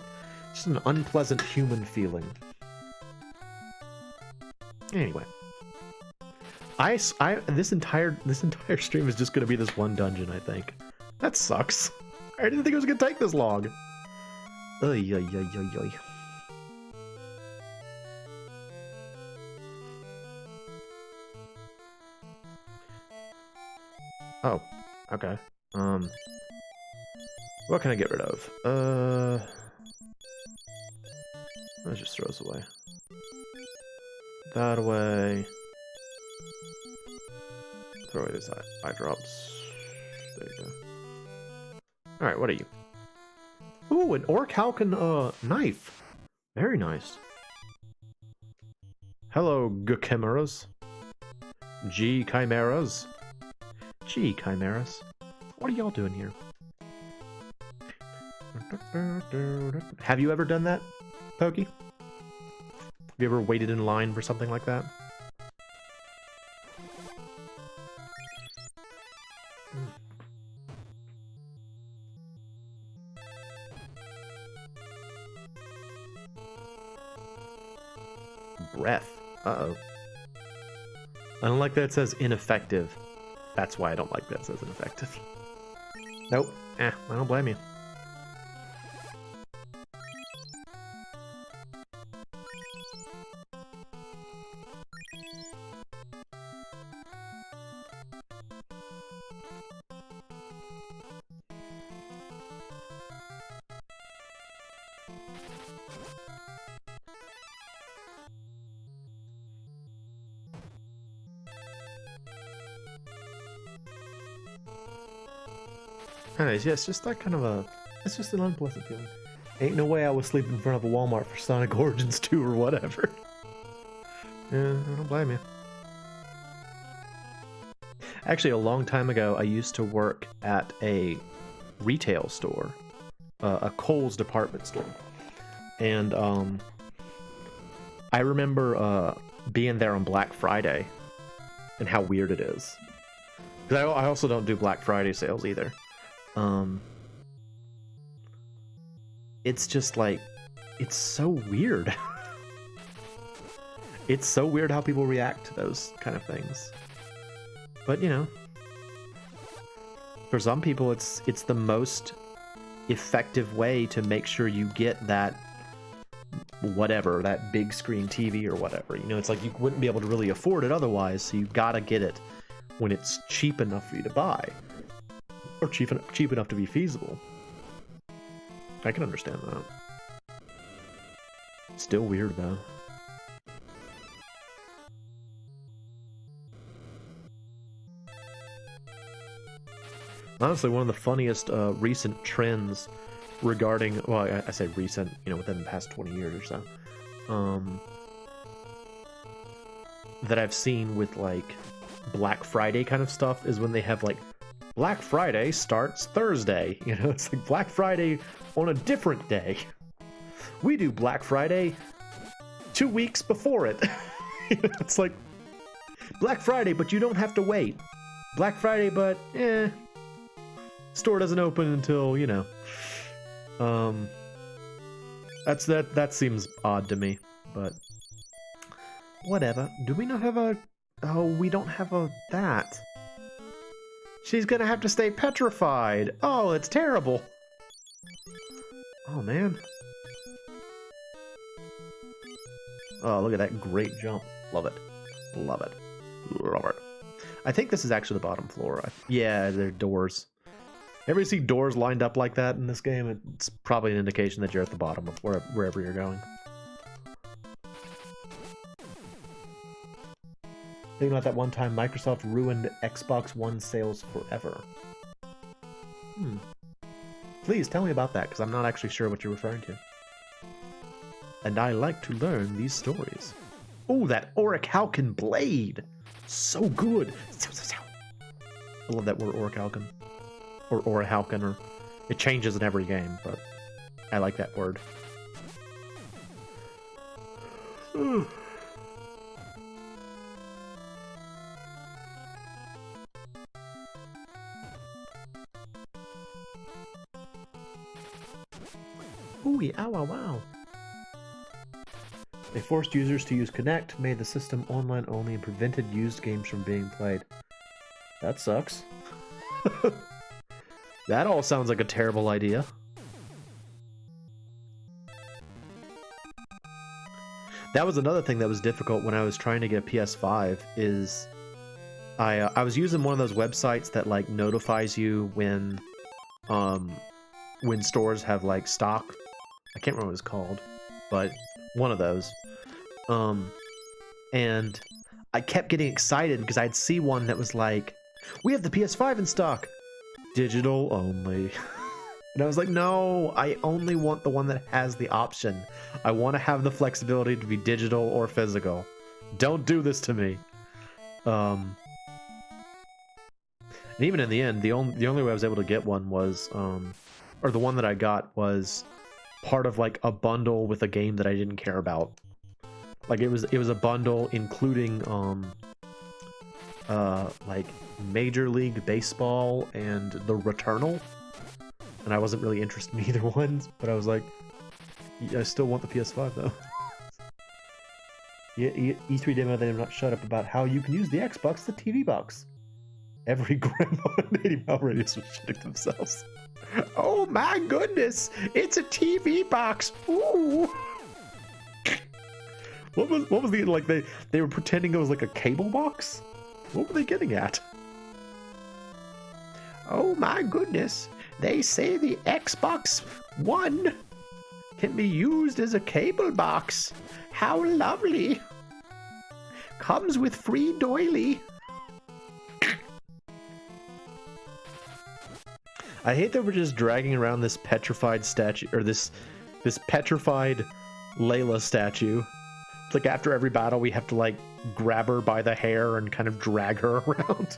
A: unpleasant human feeling. Anyway, this entire stream is just gonna be this one dungeon. I think that sucks. I didn't think it was gonna take this long. Oy, oy, oy, oy, oy. Oh, okay. What can I get rid of? Let's just throw this away. That away. Throw away this eye drops. There you go. Alright, what are you? Ooh, an Orchalcon knife. Very nice. Hello, Chimeras. Chimeras. Chimeras. What are y'all doing here? Have you ever done that, Pokey? Have you ever waited in line for something like that? Breath. Uh-oh. I don't like that it says ineffective. That's why I don't like that it says ineffective. Nope. I don't blame you. Anyways, yeah, it's just that kind of it's just an unpleasant feeling. Ain't no way I would sleep in front of a Walmart for Sonic Origins 2 or whatever. Yeah, I don't blame you. Actually, a long time ago, I used to work at a retail store, a Kohl's department store. And I remember being there on Black Friday and how weird it is. Because I also don't do Black Friday sales either. It's just like, it's so weird. It's so weird how people react to those kind of things. But, you know, For some people, it's the most effective way to make sure you get that whatever, that big screen TV or whatever. You know, it's like you wouldn't be able to really afford it otherwise, so you gotta get it when it's cheap enough for you to buy, or cheap enough to be feasible. I can understand that. Still weird though. Honestly, one of the funniest recent trends regarding, well, I say recent, you know, within the past 20 years or so, that I've seen with like Black Friday kind of stuff is when they have like Black Friday starts Thursday. You know, it's like Black Friday on a different day. We do Black Friday 2 weeks before it. It's like Black Friday, but you don't have to wait. Black Friday, but store doesn't open until, you know. That seems odd to me, but whatever. Do we not have a... Oh, we don't have a that. She's gonna have to stay petrified. Oh, it's terrible. Oh, man. Oh, look at that great jump. Love it. Love it. Love it. I think this is actually the bottom floor. Yeah, they're doors. Ever see doors lined up like that in this game? It's probably an indication that you're at the bottom of wherever you're going. Thinking about that one time Microsoft ruined Xbox One sales forever. Please tell me about that, because I'm not actually sure what you're referring to. And I like to learn these stories. Oh, that Orichalcum blade! So good! I love that word, Orichalcum. Or Orichalcum, or... It changes in every game, but I like that word. Ooh, ow, ow, wow. They forced users to use Kinect, made the system online only, and prevented used games from being played. That sucks. That all sounds like a terrible idea. That was another thing that was difficult when I was trying to get a PS5, is I was using one of those websites that like notifies you when stores have like stock. I can't remember what it's called, but one of those. And I kept getting excited because I'd see one that was like, we have the PS5 in stock, digital only. And I was like, no, I only want the one that has the option. I want to have the flexibility to be digital or physical. Don't do this to me. And even in the end, the only way I was able to get one was, or the one that I got was part of like a bundle with a game that I didn't care about. Like it was a bundle including like Major League Baseball and The Returnal, and I wasn't really interested in either one, but I was like, I still want the PS5 though. Yeah, E3 demo, they did not shut up about how you can use the Xbox, the TV box. Every grandma and 80 mile radius was shitting themselves. Oh my goodness, it's a TV box. Ooh. What was the, like, they were pretending it was like a cable box? What were they getting at? Oh my goodness, they say the Xbox One can be used as a cable box. How lovely. Comes with free doily. I hate that we're just dragging around this petrified statue, or this petrified Layla statue. It's like after every battle we have to like grab her by the hair and kind of drag her around.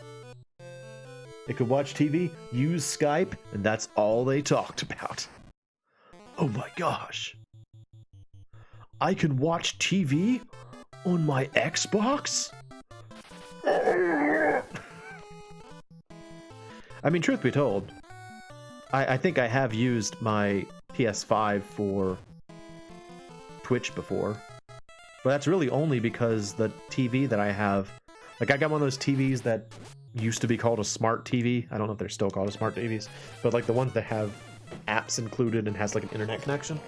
A: They could watch TV, use Skype, and that's all they talked about. Oh my gosh. I can watch TV on my Xbox? I mean, truth be told, I think I have used my PS5 for Twitch before. But that's really only because the TV that I have, like I got one of those TVs that, used to be called a smart TV. I don't know if they're still called smart TVs, but like the ones that have apps included and has like an internet connection.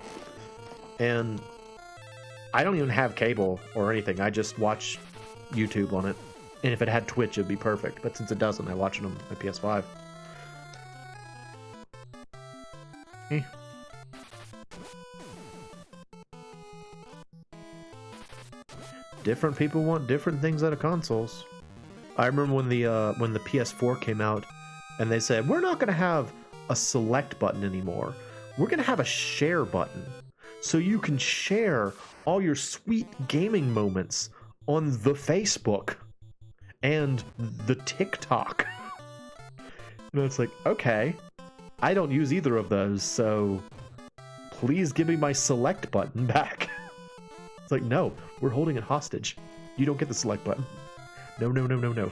A: And I don't even have cable or anything. I just watch YouTube on it. And if it had Twitch, it'd be perfect. But since it doesn't, I watch it on my PS5. Eh. Different people want different things out of consoles. I remember when the PS4 came out, and they said, we're not going to have a select button anymore. We're going to have a share button. So you can share all your sweet gaming moments on the Facebook and the TikTok. And it's like, okay, I don't use either of those, so please give me my select button back. It's like, no, we're holding it hostage. You don't get the select button. No, no, no, no, no.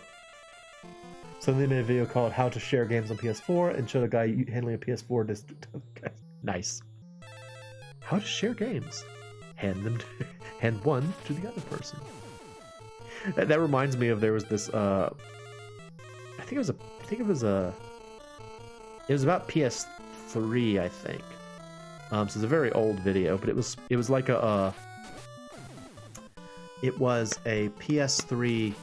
A: So they made a video called How to Share Games on PS4 and showed a guy handling a PS4 disc. Nice. How to share games. Hand one to the other person. That reminds me of, there was this I think it was about PS3, I think. So it's a very old video, but it was like it was a PS3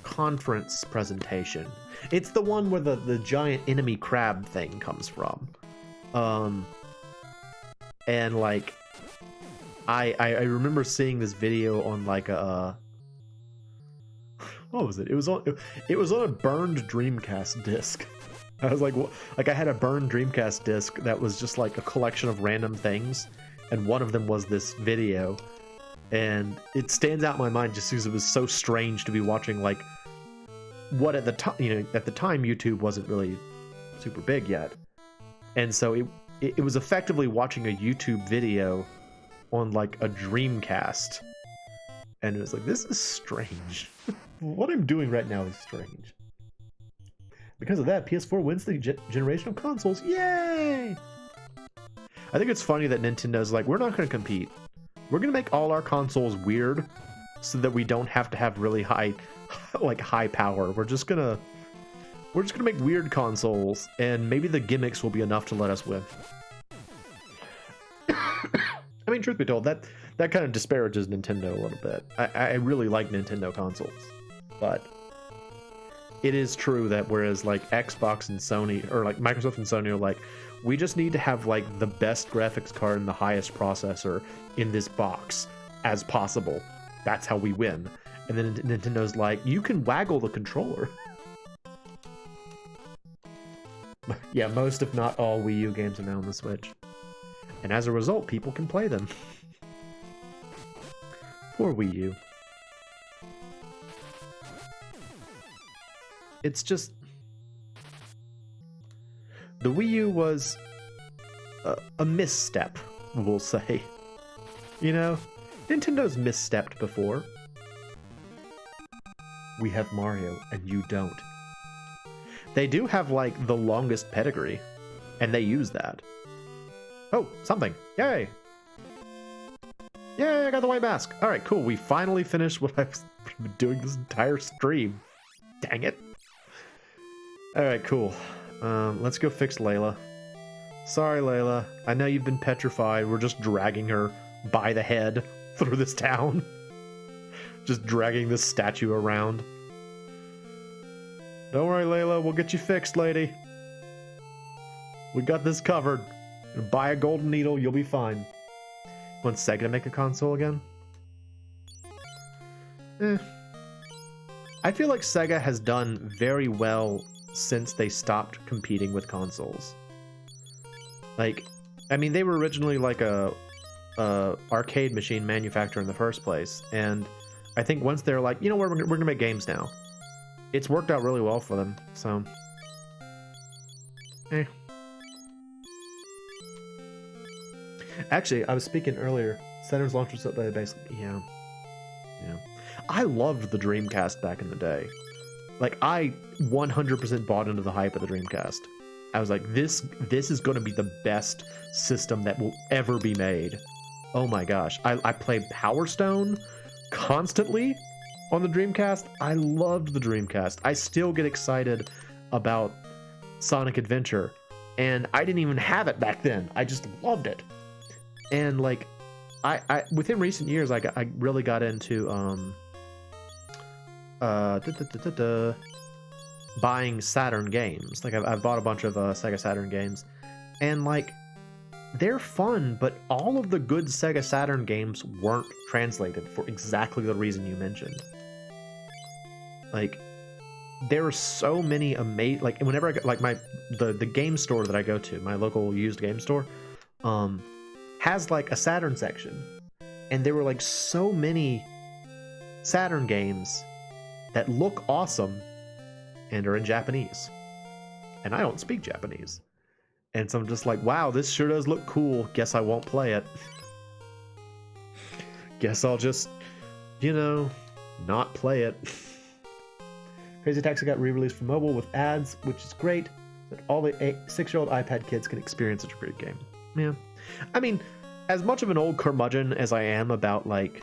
A: conference presentation. It's the one where the giant enemy crab thing comes from. And like I remember seeing this video on like a what was it? It was on a burned Dreamcast disc. I was like, what? Like I had a burned Dreamcast disc that was just like a collection of random things, and one of them was this video, and it stands out in my mind just because it was so strange to be watching like what at the time, at the time YouTube wasn't really super big yet, and so it was effectively watching a YouTube video on like a Dreamcast, and it was like, this is strange. What I'm doing right now is strange. Because of that, PS4 wins the generation of consoles. Yay! I think it's funny that Nintendo's like, we're not going to compete. We're going to make all our consoles weird so that we don't have to have really high power. We're just going to make weird consoles, and maybe the gimmicks will be enough to let us win. I mean, truth be told, that kind of disparages Nintendo a little bit. I really like Nintendo consoles, but it is true that whereas like Xbox and Sony, or like Microsoft and Sony are like, we just need to have like the best graphics card and the highest processor in this box as possible. That's how we win. And then Nintendo's like, you can waggle the controller. Yeah, most if not all Wii U games are now on the Switch. And as a result, people can play them. Poor Wii U. It's just... the Wii U was a misstep, we'll say. You know? Nintendo's misstepped before. We have Mario, and you don't. They do have, like, the longest pedigree, and they use that. Oh, something. Yay! Yay, I got the white mask. Alright, cool. We finally finished what I've been doing this entire stream. Dang it. Alright, cool. Let's go fix Layla. Sorry, Layla. I know you've been petrified. We're just dragging her by the head through this town. Just dragging this statue around. Don't worry, Layla. We'll get you fixed, lady. We got this covered. Buy a golden needle, you'll be fine. Want Sega to make a console again? I feel like Sega has done very well since they stopped competing with consoles. Like, I mean, they were originally like a arcade machine manufacturer in the first place, and I think once they're like, you know what, we're gonna make games now, it's worked out really well for them. So, Actually, I was speaking earlier. Center's launch was up by basically, yeah. I loved the Dreamcast back in the day. Like, I 100% bought into the hype of the Dreamcast. I was like, this is going to be the best system that will ever be made. Oh my gosh. I played Power Stone constantly. on the Dreamcast. I loved the Dreamcast. I still get excited about Sonic Adventure, and I didn't even have it back then. I just loved it. And like, I within recent years, I really got into buying Saturn games. Like I've bought a bunch of Sega Saturn games, and like, they're fun, but all of the good Sega Saturn games weren't translated for exactly the reason you mentioned. Like, there are so many amazing, like, whenever I go, like, the game store that I go to, my local used game store, has like a Saturn section, and there were like so many Saturn games that look awesome and are in Japanese, and I don't speak Japanese. And so I'm just like, wow, this sure does look cool. Guess I won't play it. Guess I'll just, you know, not play it. Crazy Taxi got re-released for mobile with ads, which is great. But all the 6-year-old iPad kids can experience such a great game. Yeah. I mean, as much of an old curmudgeon as I am about, like,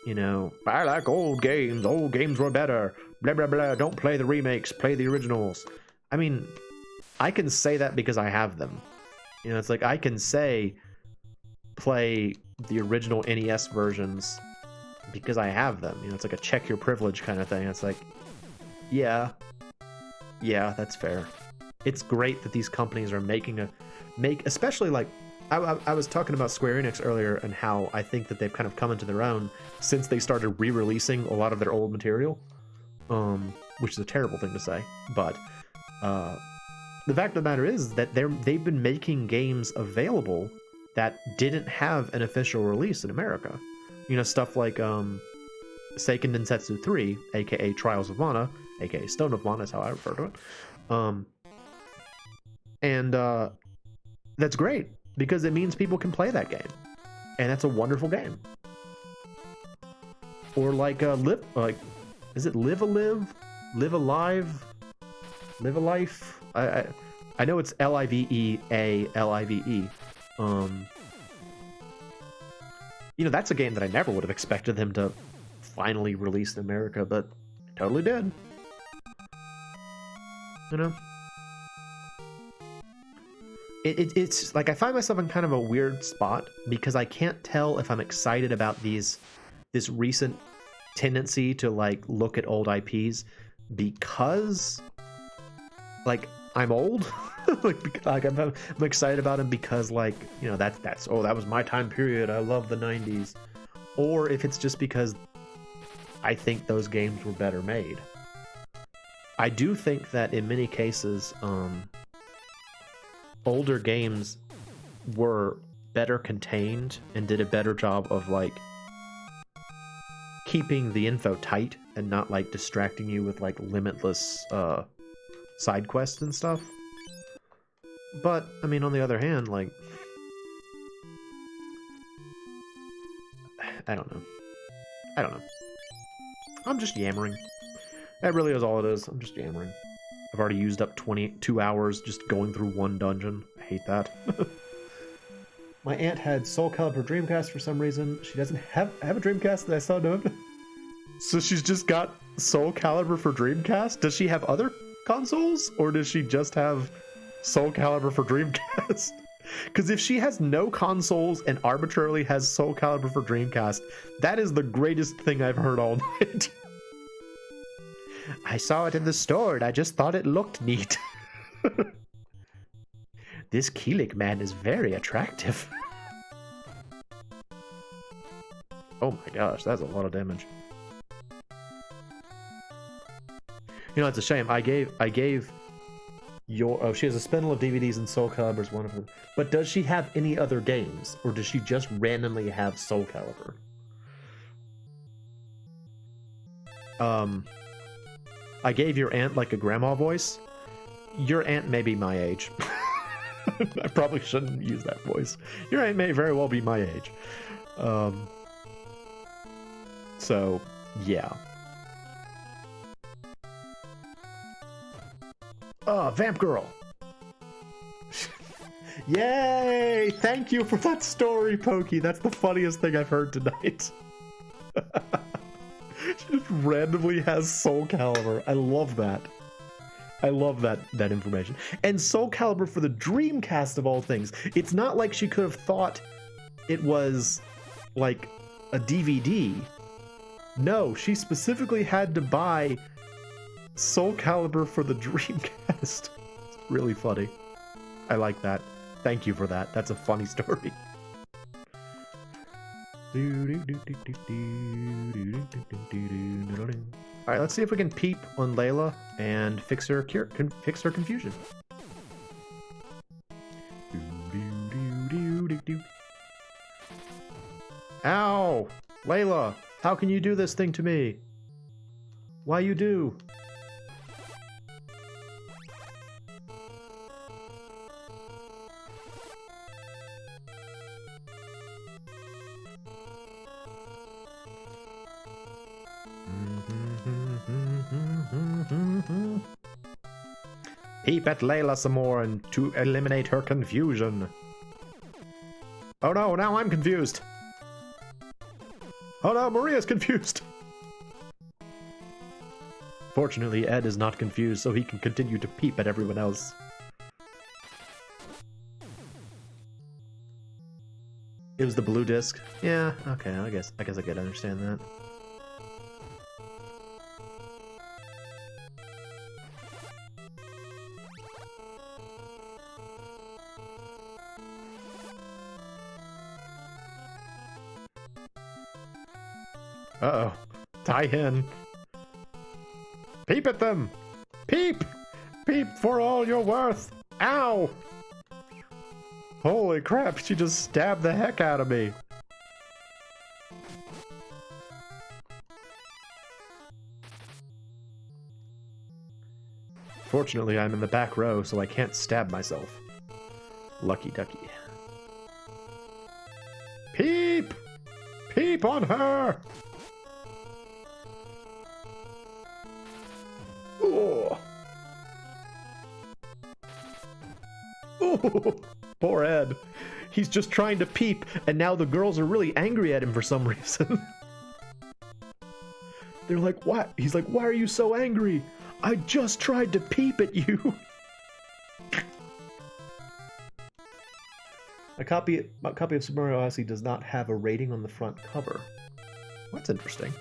A: you know, I like old games. Old games were better. Blah, blah, blah. Don't play the remakes. Play the originals. I mean, I can say that because I have them. You know, it's like I can say play the original NES versions because I have them. You know, it's like a check your privilege kind of thing. It's like, yeah, that's fair. It's great that these companies are especially like, I was talking about Square Enix earlier and how I think that they've kind of come into their own since they started re-releasing a lot of their old material, which is a terrible thing to say, but the fact of the matter is that they've been making games available that didn't have an official release in America. You know, stuff like Seiken Densetsu 3, aka Trials of Mana, aka Stone of Mana is how I refer to it. And that's great because it means people can play that game, and that's a wonderful game. Or like is it Live a Live? Live a Life? I know it's Livealive. You know, that's a game that I never would have expected them to finally release in America, but totally did. You know? It's like I find myself in kind of a weird spot because I can't tell if I'm excited about this recent tendency to like look at old IPs because like I'm old. like I'm excited about them because, like, you know, that was my time period. I love the 90s. Or if it's just because I think those games were better made. I do think that in many cases, older games were better contained and did a better job of like keeping the info tight and not like distracting you with like limitless side quests and stuff. But I mean, on the other hand, like, I don't know. I'm just yammering. That really is all it is. I'm just yammering. I've already used up 22 hours just going through one dungeon. I hate that. My aunt had Soul Calibur Dreamcast for some reason. She doesn't have a Dreamcast that I saw of. So she's just got Soul Calibur for Dreamcast? Does she have other consoles? Or does she just have Soul Calibur for Dreamcast? Because if she has no consoles and arbitrarily has Soul Calibur for Dreamcast, that is the greatest thing I've heard all night. I saw it in the store and I just thought it looked neat. This Keelik man is very attractive. Oh my gosh, that's a lot of damage. You know, it's a shame. I gave your... Oh, she has a spindle of DVDs and Soul Calibur is one of them. But does she have any other games? Or does she just randomly have Soul Calibur? I gave your aunt like a grandma voice. Your aunt may be my age. I probably shouldn't use that voice. Your aunt may very well be my age. So, yeah. Oh, Vamp Girl. Yay! Thank you for that story, Pokey. That's the funniest thing I've heard tonight. She just randomly has Soul Calibur. I love that. I love that information. And Soul Calibur for the Dreamcast of all things. It's not like she could have thought it was like a DVD. No, she specifically had to buy Soul Calibur for the Dreamcast. It's really funny. I like that. Thank you for that. That's a funny story. Alright, let's see if we can peep on Layla and fix her confusion. Ow! Layla, how can you do this thing to me? Why you do? Peep at Layla some more and to eliminate her confusion. Oh no, now I'm confused. Oh no, Maria's confused. Fortunately, Ed is not confused, so he can continue to peep at everyone else. It was the blue disc? Yeah, okay, I guess I could understand that. Uh-oh. Tie in. Peep at them! Peep! Peep for all you're worth! Ow! Holy crap, she just stabbed the heck out of me. Fortunately, I'm in the back row, so I can't stab myself. Lucky ducky. Peep! Peep on her! Oh. Oh, poor Ed. He's just trying to peep, and now the girls are really angry at him for some reason. They're like, what? He's like, why are you so angry? I just tried to peep at you. A copy of Super Mario Odyssey does not have a rating on the front cover. That's interesting.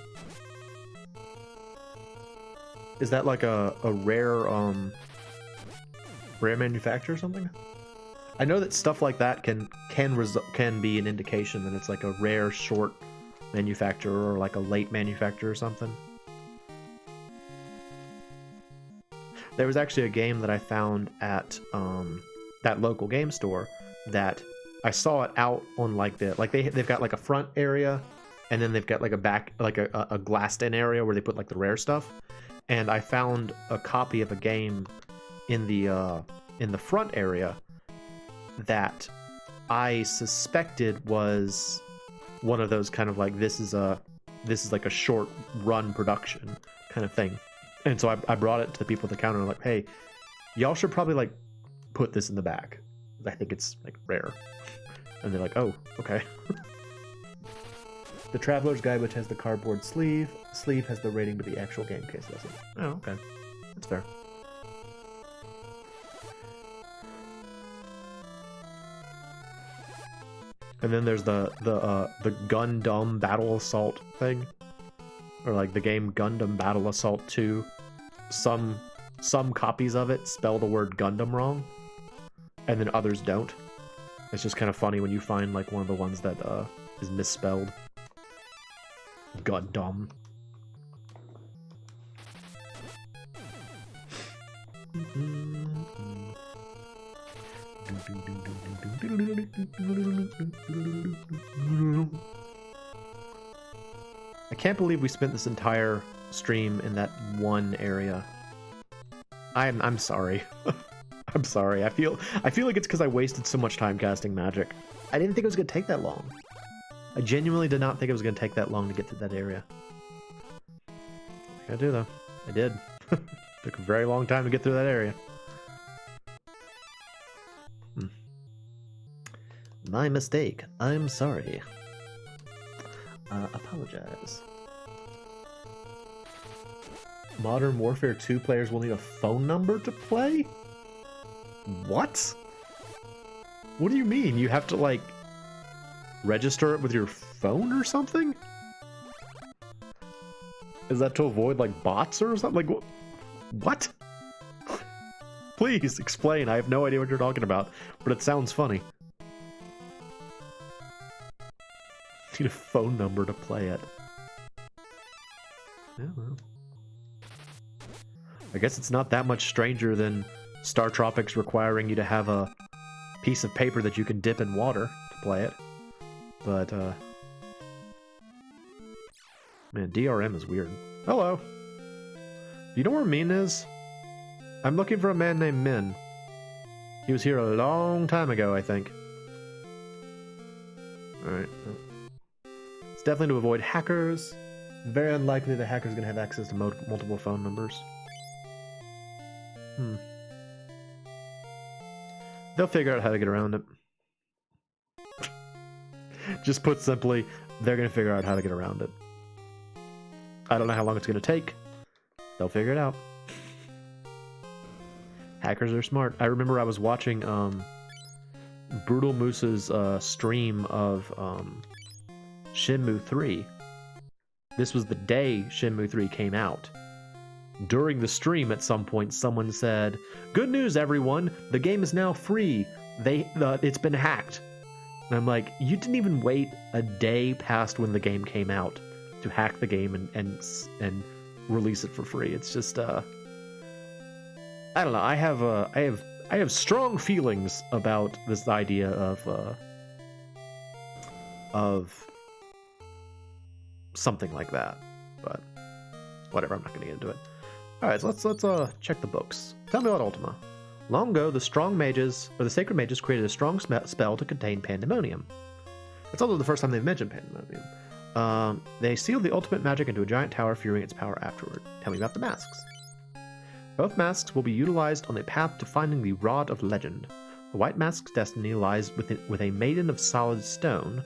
A: Is that like a rare manufacture or something? I know that stuff like that can be an indication that it's like a rare short manufacturer or like a late manufacturer or something. There was actually a game that I found at that local game store that I saw it out on like they've got like a front area and then they've got like a back, like a glassed in area where they put like the rare stuff. And I found a copy of a game in the front area that I suspected was one of those kind of like this is like a short run production kind of thing. And so I brought it to the people at the counter and I'm like, hey, y'all should probably like put this in the back. I think it's like rare. And they're like, oh, okay. The Traveler's Guide, which has the cardboard sleeve. Sleeve has the rating, but the actual game case doesn't. Oh, okay. That's fair. And then there's the Gundam Battle Assault thing. Or like the game Gundam Battle Assault 2. Some copies of it spell the word Gundam wrong. And then others don't. It's just kind of funny when you find like one of the ones that is misspelled. Gundam. I can't believe we spent this entire stream in that one area. I'm sorry. I'm sorry. I feel like it's because I wasted so much time casting magic. I didn't think it was gonna take that long. I genuinely did not think it was gonna take that long to get through that area. I do though. I did. Took a very long time to get through that area. My mistake. I'm sorry. Apologize. Modern Warfare 2 players will need a phone number to play? What? What do you mean? You have to, like, register it with your phone or something? Is that to avoid, like, bots or something? Like, what? Please explain. I have no idea what you're talking about, but it sounds funny. Need a phone number to play it. Yeah, well. I guess it's not that much stranger than Star Tropics requiring you to have a piece of paper that you can dip in water to play it. But, man, DRM is weird. Hello. Do you know where Min is? I'm looking for a man named Min. He was here a long time ago, I think. Alright. It's definitely to avoid hackers. Very unlikely the hacker's gonna have access to multiple phone numbers. They'll figure out how to get around it. Just put simply, they're gonna figure out how to get around it. I don't know how long it's gonna take. They'll figure it out. Hackers are smart. I remember I was watching Brutal Moose's stream of Shenmue 3. This was the day Shenmue 3 came out. During the stream at some point, someone said, "Good news, everyone! The game is now free. It's been hacked." And I'm like, you didn't even wait a day past when the game came out to hack the game and release it for free. It's just I don't know. I have strong feelings about this idea of something like that, but whatever. I'm not gonna get into it. All right, so let's check the books. Tell me about Ultima. Long ago, the sacred mages created a strong spell to contain pandemonium. It's also the first time they've mentioned pandemonium. They sealed the ultimate magic into a giant tower, fearing its power afterward. Tell me about the masks. Both masks will be utilized on the path to finding the Rod of Legend. The white mask's destiny lies with a maiden of solid stone,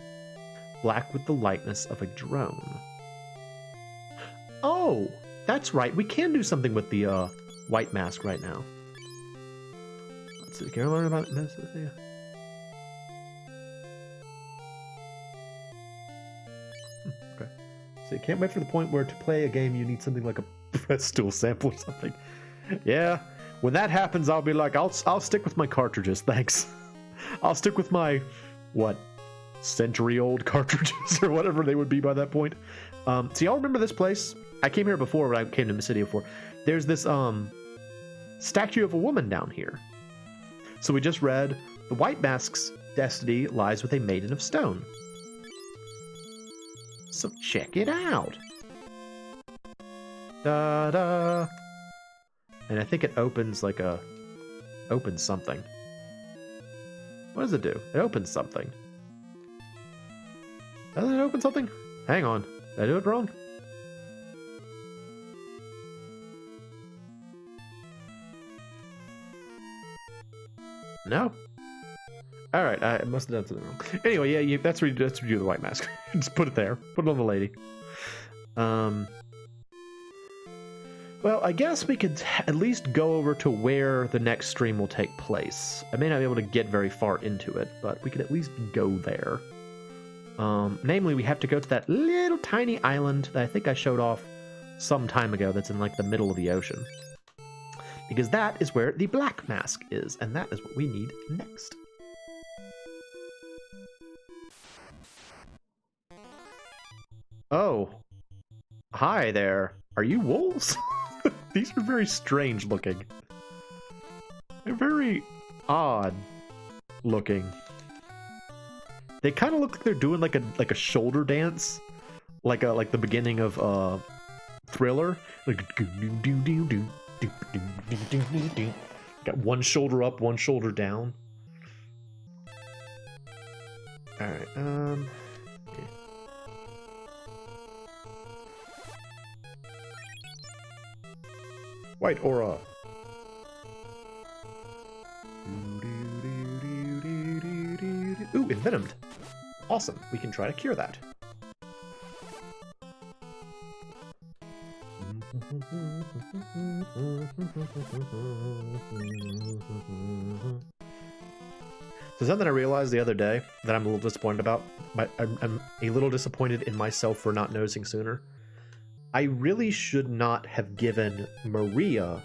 A: black with the lightness of a drone. Oh, that's right. We can do something with the white mask right now. Let's see. Can I learn about this? Yeah. Okay. So you can't wait for the point where to play a game you need something like a press stool sample or something. Yeah. When that happens, I'll be like, I'll stick with my cartridges, thanks. I'll stick with my, what, century-old cartridges or whatever they would be by that point. So y'all remember this place? I came here before when I came to the city before. There's this statue of a woman down here. So we just read, the white mask's destiny lies with a maiden of stone. So check it out. Da-da. And I think it opens like opens something. What does it do? It opens something. Doesn't it open something? Hang on. Did I do it wrong? No? Alright, I must have done something wrong. Anyway, yeah, that's where you do the white mask. Just put it there. Put it on the lady. Well, I guess we could at least go over to where the next stream will take place. I may not be able to get very far into it, but we could at least go there. Namely, we have to go to that little tiny island that I think I showed off some time ago that's in like the middle of the ocean. Because that is where the black mask is, and that is what we need next. Oh. Hi there. Are you wolves? These are very strange looking. They're very odd looking. They kind of look like they're doing like a shoulder dance, like the beginning of Thriller. Like got one shoulder up, one shoulder down. All right. Yeah. White aura. Ooh, envenomed. Awesome. We can try to cure that. So something I realized the other day that I'm a little disappointed about, but I'm a little disappointed in myself for not noticing sooner. I really should not have given Maria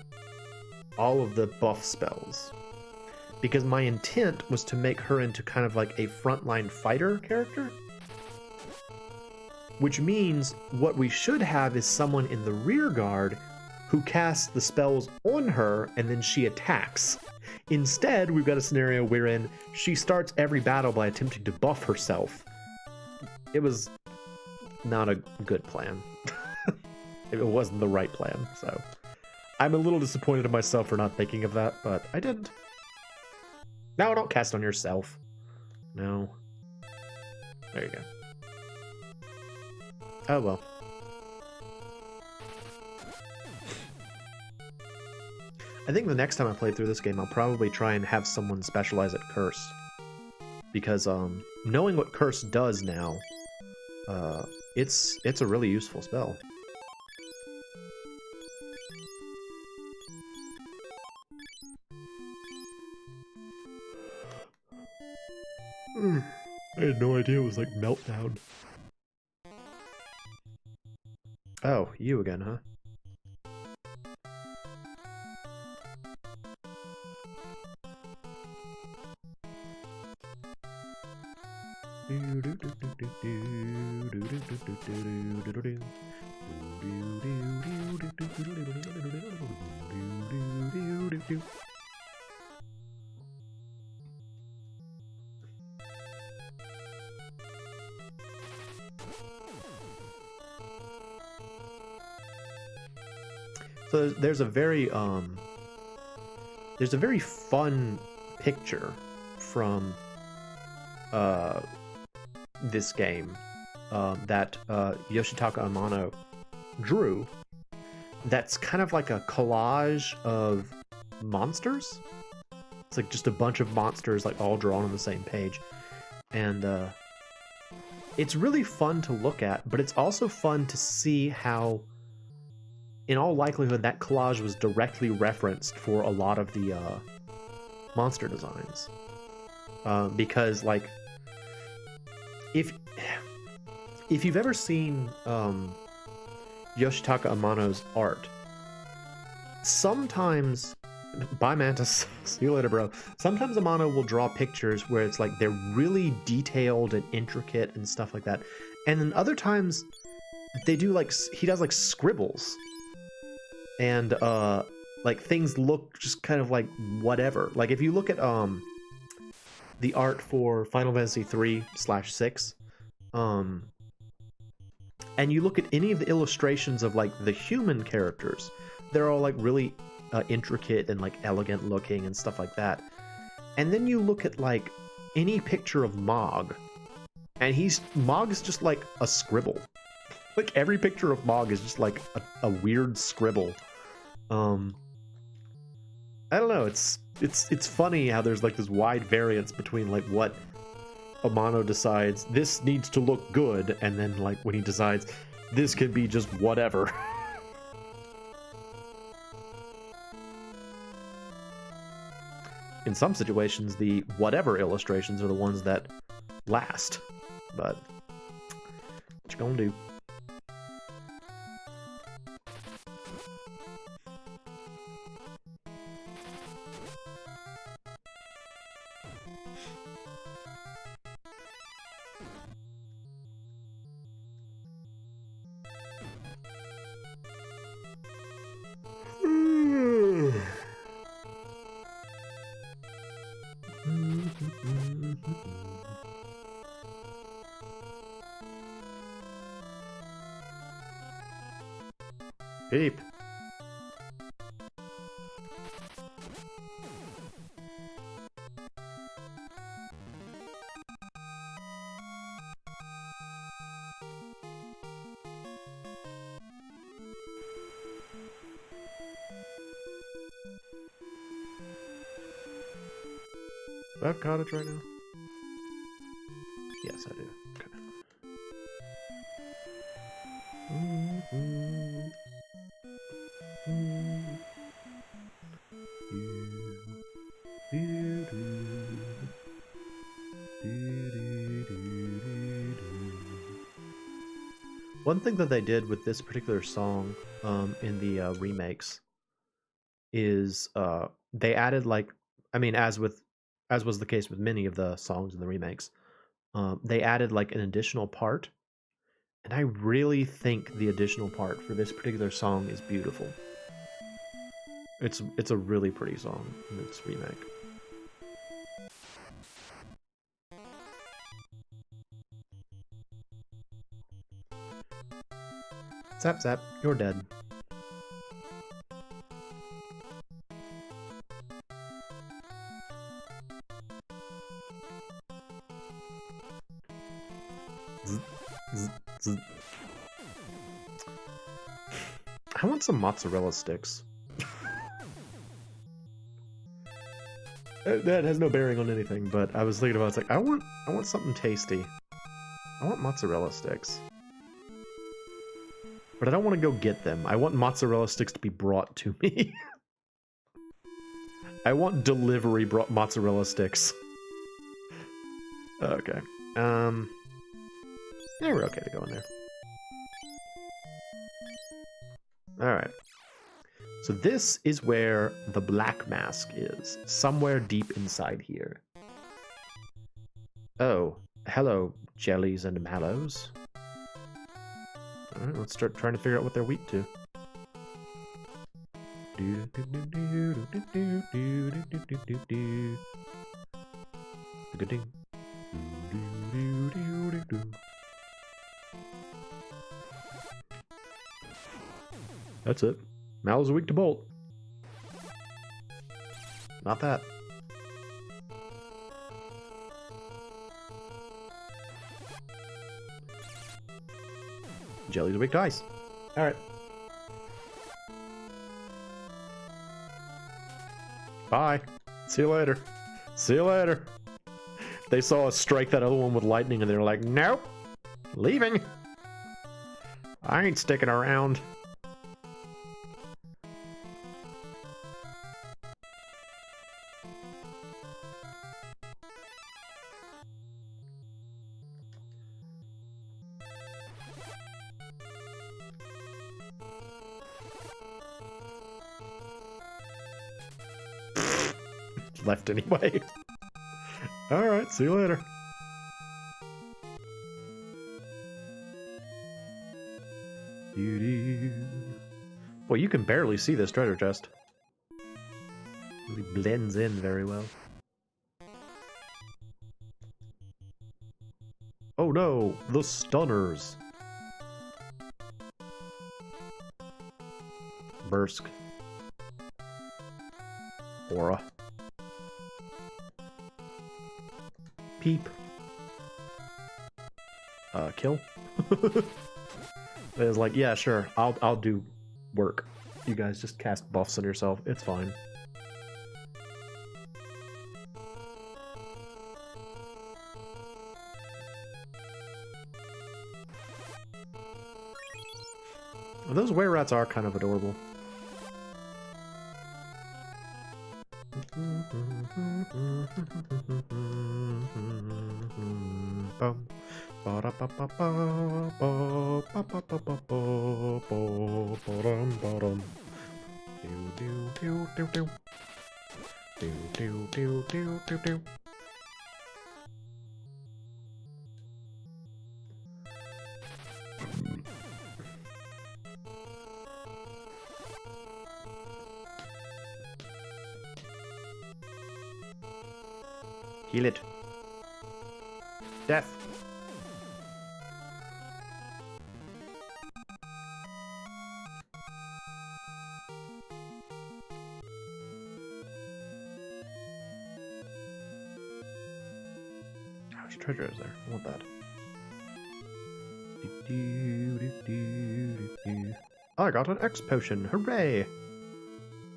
A: all of the buff spells, because my intent was to make her into kind of like a frontline fighter character. Which means what we should have is someone in the rear guard who casts the spells on her and then she attacks. Instead, we've got a scenario wherein she starts every battle by attempting to buff herself. It was not a good plan. It wasn't the right plan, so I'm a little disappointed in myself for not thinking of that, but I didn't. No, don't cast on yourself. No. There you go. Oh well. I think the next time I play through this game, I'll probably try and have someone specialize at Curse. Because knowing what Curse does now, it's a really useful spell. I had no idea it was like Meltdown. Oh, you again, huh? So there's a very fun picture from this game that Yoshitaka Amano drew. That's kind of like a collage of monsters. It's like just a bunch of monsters like all drawn on the same page, and it's really fun to look at. But it's also fun to see how, in all likelihood, that collage was directly referenced for a lot of the monster designs. Because, like, if you've ever seen Yoshitaka Amano's art, sometimes, bye Mantis, see you later, bro. Sometimes Amano will draw pictures where it's like they're really detailed and intricate and stuff like that, and then other times they do like he does like scribbles. And like things look just kind of like whatever. Like if you look at the art for Final Fantasy 3/6, and you look at any of the illustrations of like the human characters, they're all like really intricate and like elegant looking and stuff like that. And then you look at like any picture of Mog, and Mog is just like a scribble. Like every picture of Mog is just like a weird scribble. I don't know. It's funny how there's like this wide variance between like what Amano decides this needs to look good, and then like when he decides this can be just whatever. In some situations, the whatever illustrations are the ones that last. But what you gonna do? Beep. Do I have cottage right now? Yes, I do. Okay. Mm-hmm. One thing that they did with this particular song in the remakes is they added like, I mean, as was the case with many of the songs in the remakes, they added like an additional part, and I really think the additional part for this particular song is beautiful. It's a really pretty song in its remake. Zap zap, you're dead. Zzz, zzz, zzz. I want some mozzarella sticks. That has no bearing on anything, but I was thinking about, it's like, I want something tasty. I want mozzarella sticks. But I don't want to go get them. I want mozzarella sticks to be brought to me. I want delivery brought mozzarella sticks. Okay. Yeah, we're okay to go in there. Alright. So this is where the black mask is. Somewhere deep inside here. Oh, hello, jellies and mallows. Alright, let's start trying to figure out what they're weak to. That's it. Mallows are weak to bolt. Not that. Jelly's weak to ice. Alright. Bye. See you later. See you later. They saw us strike that other one with lightning and they were like, nope. Leaving. I ain't sticking around. Left anyway. Alright, see you later. Boy, you can barely see this treasure chest. Really blends in very well. Oh no, the stunners. Bursk. Aura. Peep. Kill. It was like, yeah, sure, I'll do work. You guys just cast buffs on yourself. It's fine. Well, those were-rats are kind of adorable. Heal it. Death. How much treasure is there? I want that. I got an X potion. Hooray!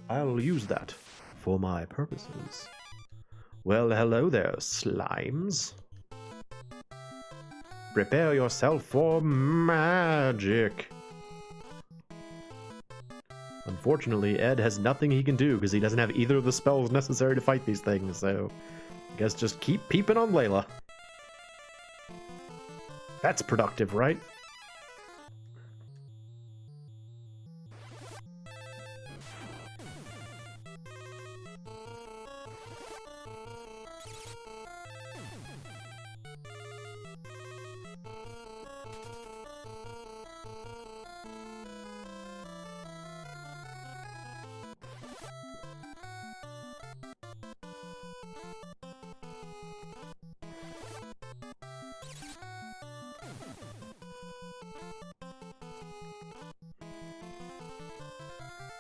A: I'll use that for my purposes. Well, hello there, slimes. Prepare yourself for magic. Unfortunately, Ed has nothing he can do because he doesn't have either of the spells necessary to fight these things, so I guess just keep peeping on Layla. That's productive, right?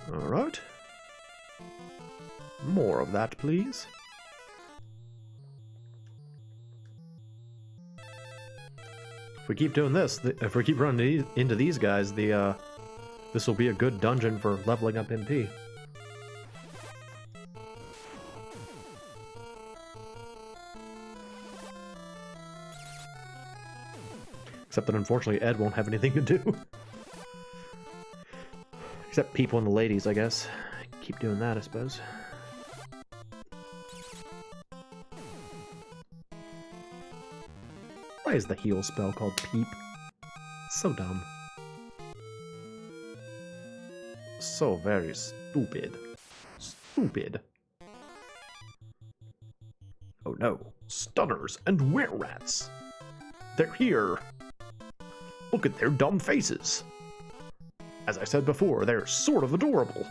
A: Alright. More of that, please. If we keep doing this, if we keep running into these guys, this will be a good dungeon for leveling up MP. Except that unfortunately Ed won't have anything to do. Except people and the ladies, I guess. Keep doing that, I suppose. Why is the heal spell called Peep? So dumb. So very stupid. Stupid. Oh no. Stunners and were-rats. They're here. Look at their dumb faces. As I said before, they're sort of adorable.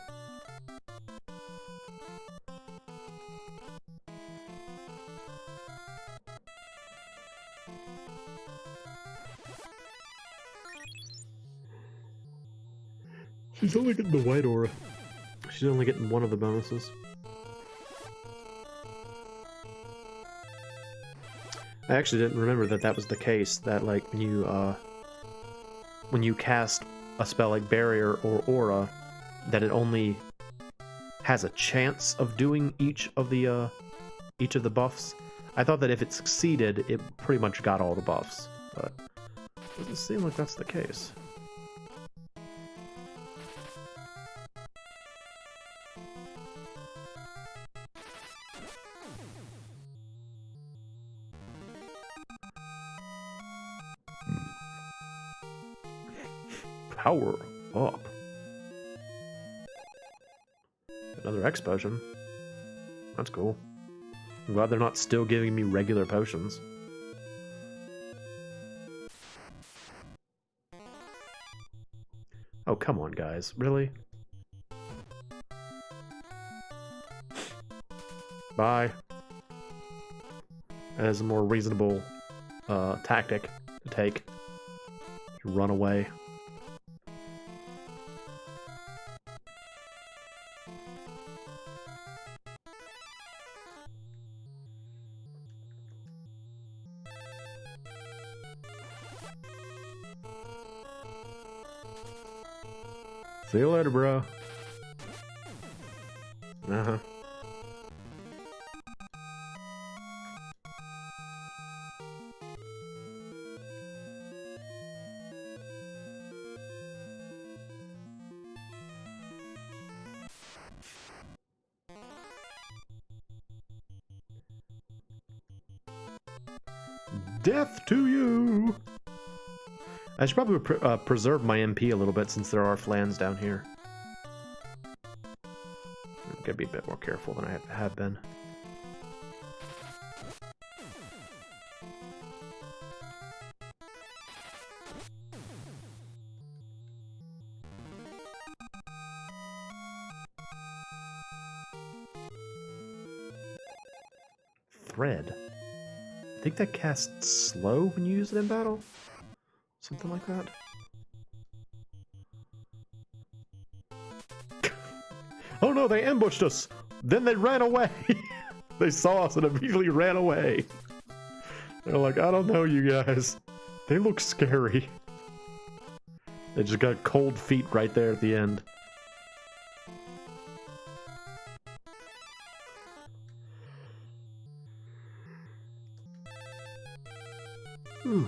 A: She's only getting the white aura. She's only getting one of the bonuses. I actually didn't remember that that was the case, that like when you cast a spell like Barrier or Aura, that it only has a chance of doing each of the buffs. I thought that if it succeeded, it pretty much got all the buffs, but it doesn't seem like that's the case. Power up. Another X potion. That's cool. I'm glad they're not still giving me regular potions. Oh, come on, guys. Really? Bye. That is a more reasonable tactic to take. You run away. See you later, bro. Uh-huh. Death to you! I should probably preserve my MP a little bit since there are flans down here. I'm gonna be a bit more careful than I have been. Thread. I think that casts slow when you use it in battle? Something like that. Oh no, they ambushed us! Then they ran away! They saw us and immediately ran away. They're like, I don't know, you guys. They look scary. They just got cold feet right there at the end. Ooh.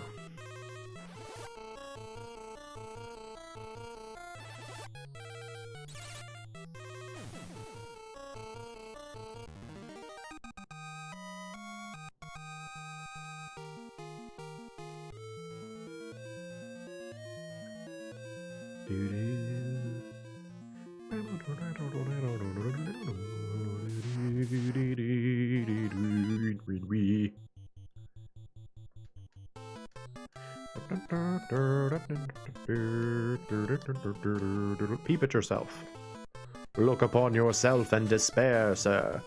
A: Peep at yourself. Look upon yourself and despair, sir.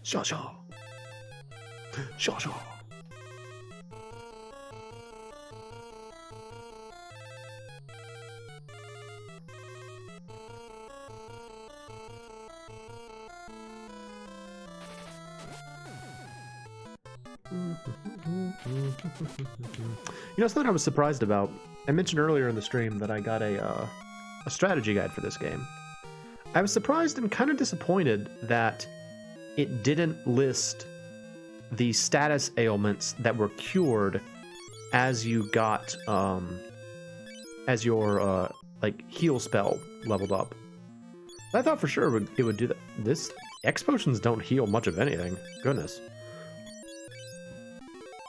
A: Shaw shaw. Shaw shaw. You know, something I was surprised about. I mentioned earlier in the stream that I got a strategy guide for this game. I was surprised and kind of disappointed that it didn't list the status ailments that were cured as you got as your like heal spell leveled up. I thought for sure it would do that. This X potions don't heal much of anything. Goodness.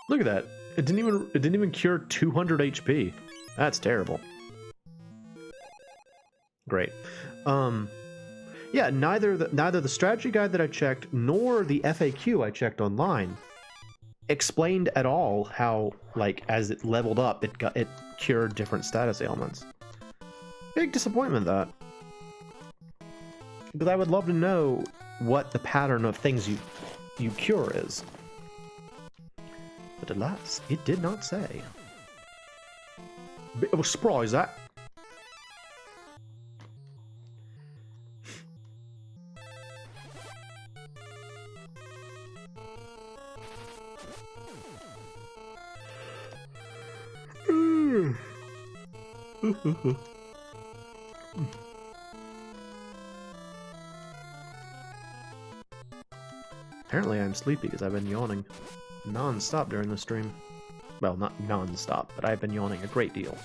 A: Look at that. It didn't even cure 200 HP. That's terrible. Great. Yeah, neither the strategy guide that I checked nor the FAQ I checked online explained at all how, like, as it leveled up, it cured different status ailments. Big disappointment, that. Because I would love to know what the pattern of things you cure is. But alas, it did not say. Bit of a surprise, that. Apparently I'm sleepy because I've been yawning non-stop during the stream. Well, not non-stop, but I've been yawning a great deal.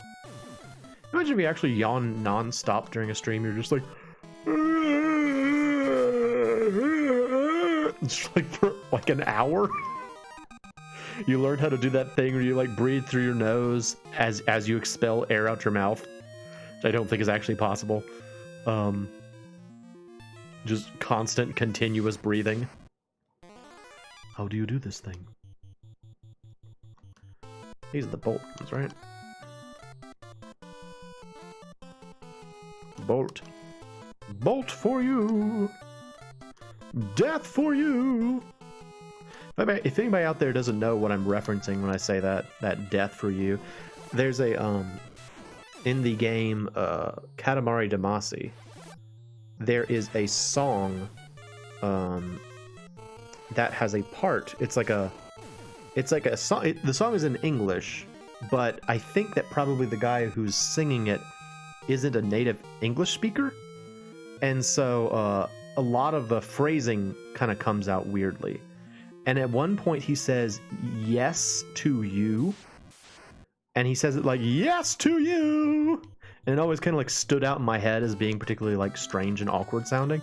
A: Imagine if you actually yawn non-stop during a stream, you're just like... Just like for like an hour. You learn how to do that thing where you like breathe through your nose as you expel air out your mouth, which I don't think is actually possible. Just constant, continuous breathing. How do you do this thing? These are the bolt ones, right? Bolt. Bolt for you! Death for you! If anybody out there doesn't know what I'm referencing when I say that death for you, there's a, in the game, Katamari Damacy, there is a song, that has a part. It's like a song. The song is in English, but I think that probably the guy who's singing it isn't a native English speaker, and so a lot of the phrasing kind of comes out weirdly. And at one point he says "yes to you," and he says it like "yes to you," and it always kind of like stood out in my head as being particularly like strange and awkward sounding,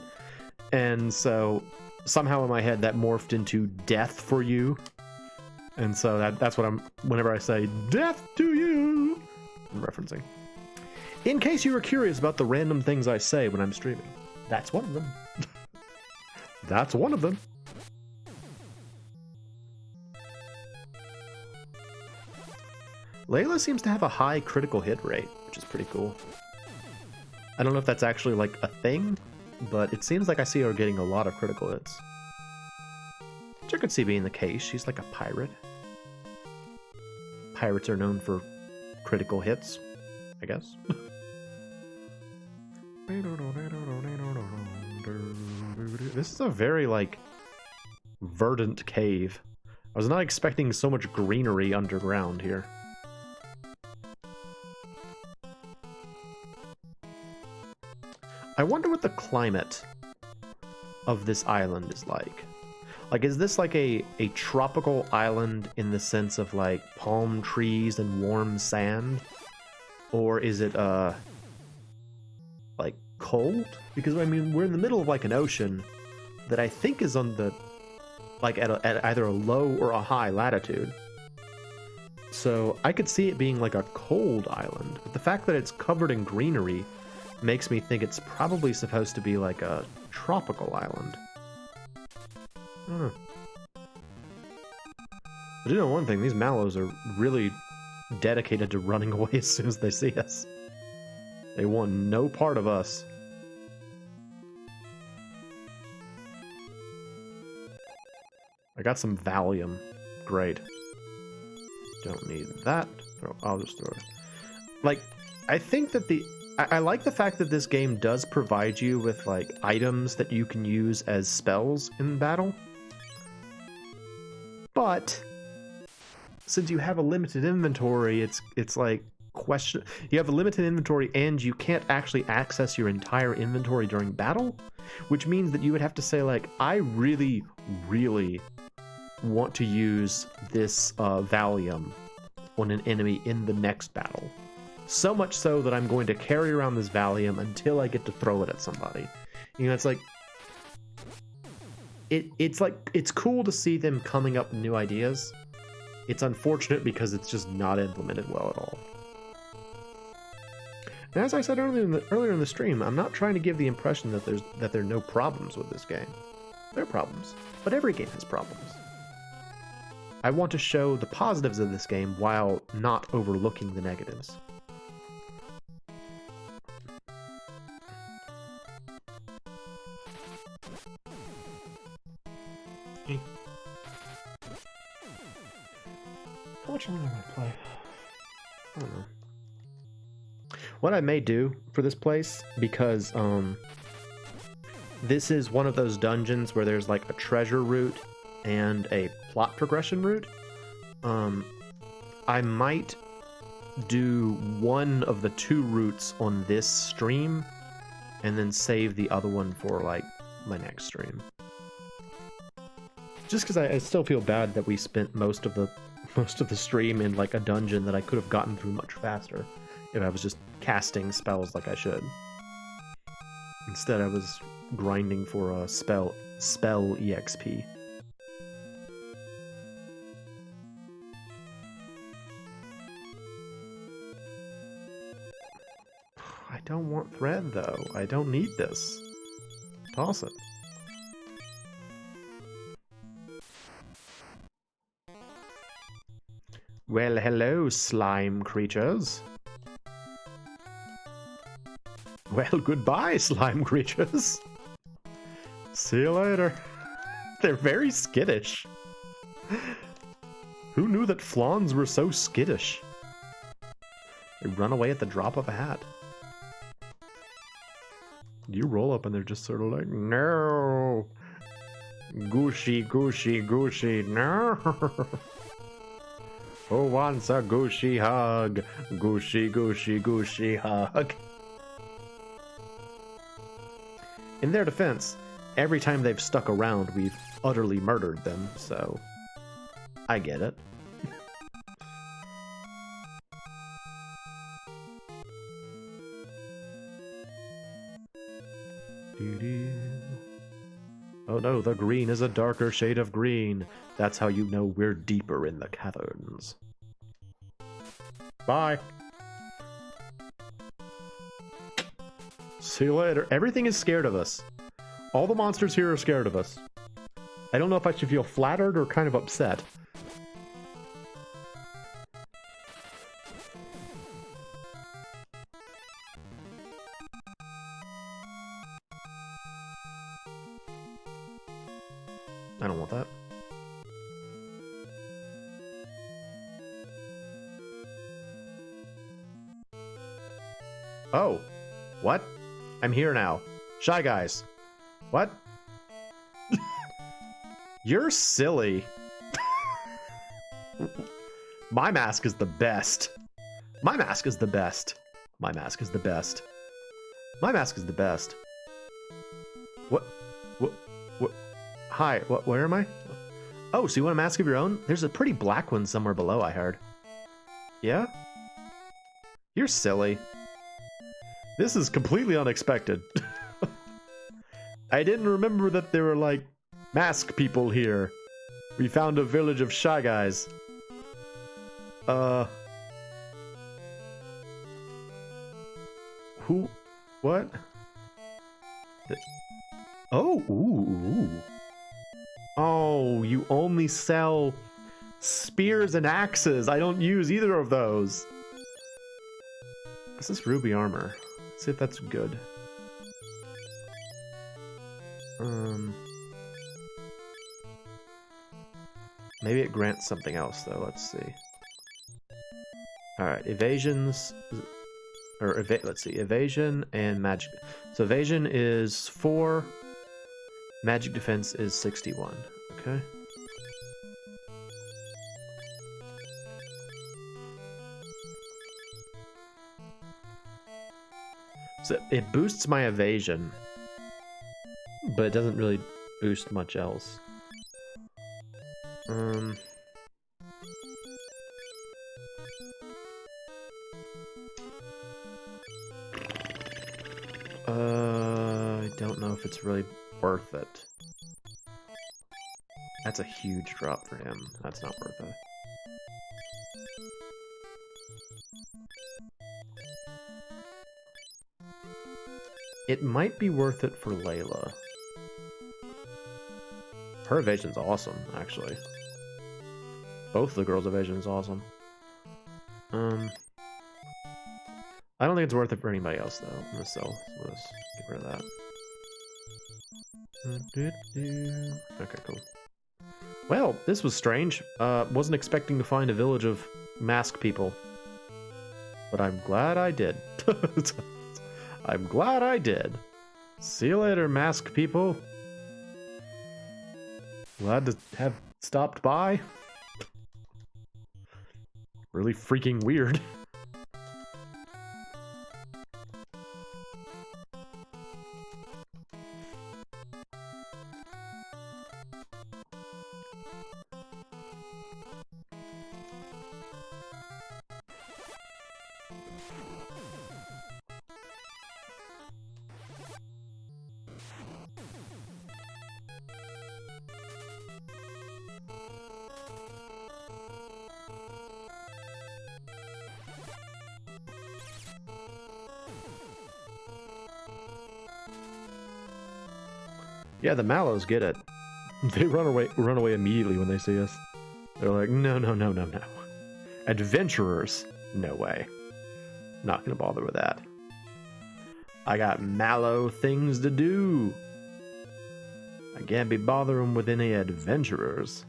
A: and so somehow in my head that morphed into "death for you," and so that's what I'm, whenever I say "death to you," I'm referencing. In case you were curious about the random things I say when I'm streaming, that's one of them. That's one of them. Layla seems to have a high critical hit rate, which is pretty cool. I don't know if that's actually like a thing, but it seems like I see her getting a lot of critical hits. Which I could see being the case. She's like a pirate. Pirates are known for critical hits, I guess. This is a very, like, verdant cave. I was not expecting so much greenery underground here. I wonder what the climate of this island is like. Like, is this like a tropical island in the sense of like palm trees and warm sand? Or is it like cold? Because I mean, we're in the middle of like an ocean that I think is on the like at either a low or a high latitude. So I could see it being like a cold island, but the fact that it's covered in greenery makes me think it's probably supposed to be like a tropical island. I do know one thing, these mallows are really, dedicated to running away as soon as they see us. They want no part of us. I got some Valium. Great. Don't need that. I'll just throw it. Like, I think that I like the fact that this game does provide you with, like, items that you can use as spells in battle. But since you have a limited inventory, it's like question. You have a limited inventory and you can't actually access your entire inventory during battle, which means that you would have to say, like, I really, really want to use this Valium on an enemy in the next battle. So much so that I'm going to carry around this Valium until I get to throw it at somebody. You know, it's like it's cool to see them coming up with new ideas. It's unfortunate because it's just not implemented well at all. And as I said earlier in the stream, I'm not trying to give the impression that there are no problems with this game. There are problems, but every game has problems. I want to show the positives of this game while not overlooking the negatives. How much longer am I going to play? I don't know. What I may do for this place, because this is one of those dungeons where there's like a treasure route and a plot progression route, I might do one of the two routes on this stream and then save the other one for like my next stream. Just because I still feel bad that we spent most of the stream in like a dungeon that I could have gotten through much faster if I was just casting spells like I should. Instead, I was grinding for a spell EXP. I don't want thread though. I don't need this. Toss it. Well, hello, slime creatures. Well, goodbye, slime creatures. See you later. They're very skittish. Who knew that flans were so skittish? They run away at the drop of a hat. You roll up and they're just sort of like, no. Gooshy, gooshy, gooshy, no. Who wants a gooshy hug? Gooshy, gooshy, gooshy hug. In their defense, every time they've stuck around, we've utterly murdered them, so I get it. Oh no, the green is a darker shade of green. That's how you know we're deeper in the caverns. Bye. See you later. Everything is scared of us. All the monsters here are scared of us. I don't know if I should feel flattered or kind of upset. I don't want that. Oh, what? I'm here now. Shy Guys. What? You're silly. My mask is the best. My mask is the best. My mask is the best. My mask is the best. What? Hi, where am I? Oh, so you want a mask of your own? There's a pretty black one somewhere below, I heard. Yeah? You're silly. This is completely unexpected. I didn't remember that there were, like, mask people here. We found a village of Shy Guys. Who? What? Oh, ooh. Oh, you only sell spears and axes. I don't use either of those. This is ruby armor. Let's see if that's good. Maybe it grants something else though. Let's see. All right, evasions, or let's see, evasion and magic. So evasion is 4. Magic defense is 61. Okay. So it boosts my evasion, but it doesn't really boost much else. I don't know if it's really worth it. That's a huge drop for him. That's not worth it. It might be worth it for Layla. Her evasion's awesome, actually. Both the girls' evasion is awesome. I don't think it's worth it for anybody else, though. I'm gonna sell this. Get rid of that. Okay, cool. Well, this was strange. Wasn't expecting to find a village of masked people. But I'm glad I did. I'm glad I did. See you later, masked people. Glad to have stopped by. Really freaking weird. Yeah, the Mallows get it. They run away immediately when they see us. They're like, no, no, no, no, no. Adventurers? No way. Not gonna bother with that. I got Mallow things to do. I can't be bothering with any adventurers.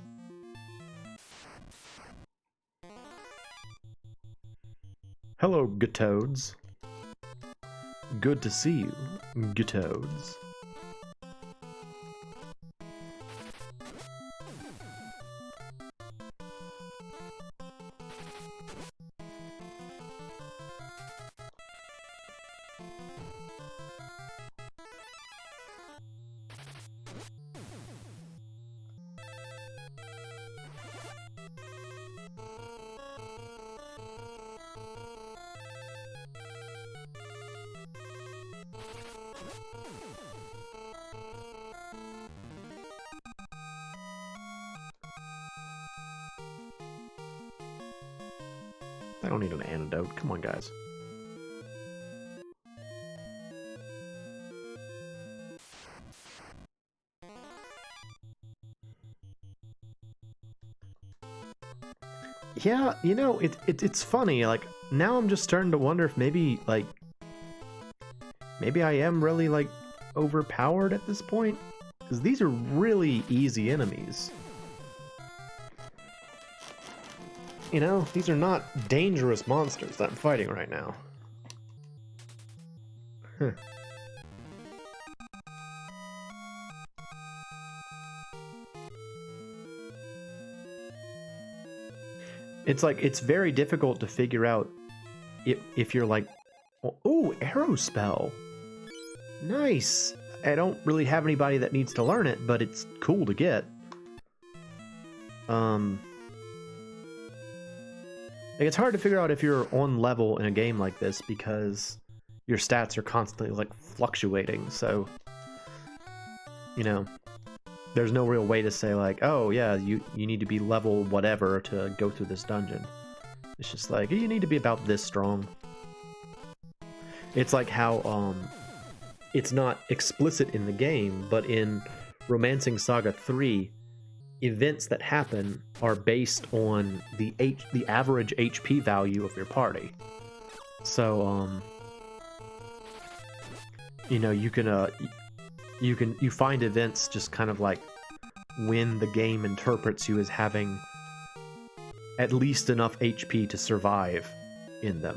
A: Hello, Gatoads. Good to see you, Gatoads. I don't need an antidote. Come on, guys. Yeah, you know, it's funny. Like, now I'm just starting to wonder if maybe I am really, like, overpowered at this point. Because these are really easy enemies. You know, these are not dangerous monsters that I'm fighting right now. Huh. It's like, it's very difficult to figure out if you're like, oh, arrow spell. Nice. I don't really have anybody that needs to learn it, but it's cool to get. Like, it's hard to figure out if you're on level in a game like this because your stats are constantly like fluctuating. So, you know, there's no real way to say like, oh yeah, you need to be level whatever to go through this dungeon. It's just like, you need to be about this strong. It's like how it's not explicit in the game, but in Romancing Saga 3, events that happen are based on the average HP value of your party. So you know, you find events just kind of like when the game interprets you as having at least enough HP to survive in them.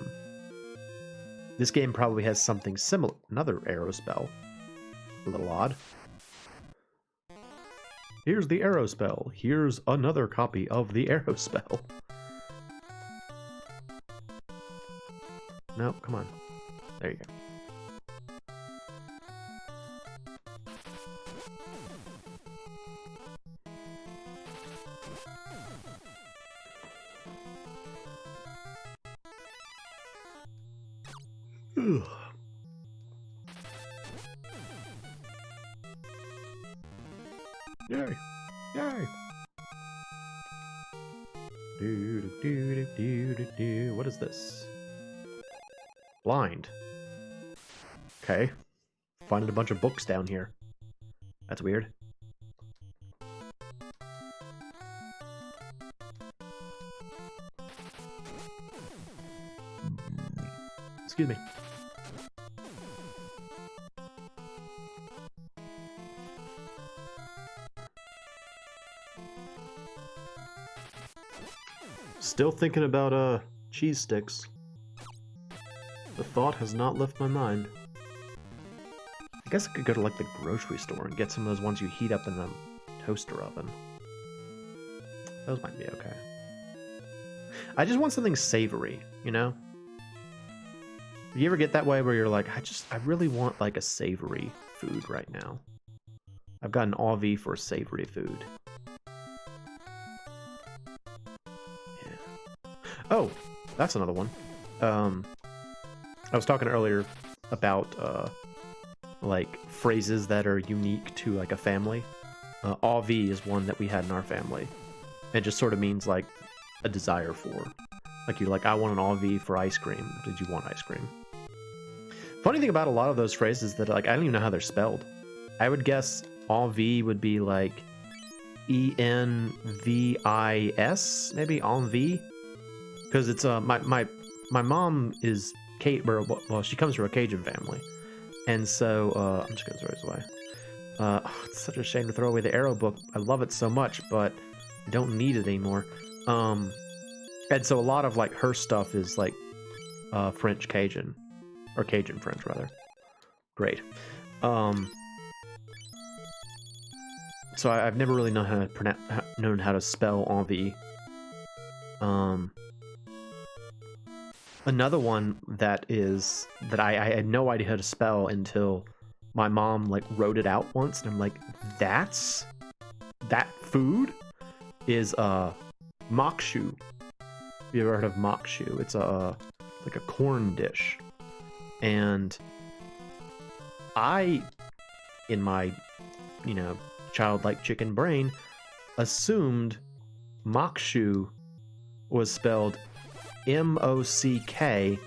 A: This game probably has something similar. Another arrow spell. A little odd. Here's the arrow spell. Here's another copy of the arrow spell. No, come on. There you go. Yay! Yay! What is this? Blind. Okay. Finding a bunch of books down here. That's weird. Excuse me. Still thinking about cheese sticks. The thought has not left my mind. I guess I could go to like the grocery store and get some of those ones you heat up in the toaster oven. Those might be okay. I just want something savory, you know? You ever get that way where you're like, I really want like a savory food right now. I've got an AV for savory food. Oh, that's another one. I was talking earlier about like phrases that are unique to like a family. AV is one that we had in our family. It just sort of means like a desire for. Like you're like, I want an AV for ice cream. Did you want ice cream? Funny thing about a lot of those phrases that like I don't even know how they're spelled. I would guess AV would be like ENVIS, maybe envie. Because it's my mom is well, she comes from a Cajun family, and so I'm just gonna throw this away. It's such a shame to throw away the arrow book. I love it so much, but I don't need it anymore. And so a lot of like her stuff is like French Cajun, or Cajun French rather. Great. So I've never really known how to spell envie. Another one that I had no idea how to spell until my mom like wrote it out once, and I'm like, that food is mokshu. Have you ever heard of mokshu? It's like a corn dish, and I, in my childlike chicken brain, assumed mokshu was spelled MOCKSHOE,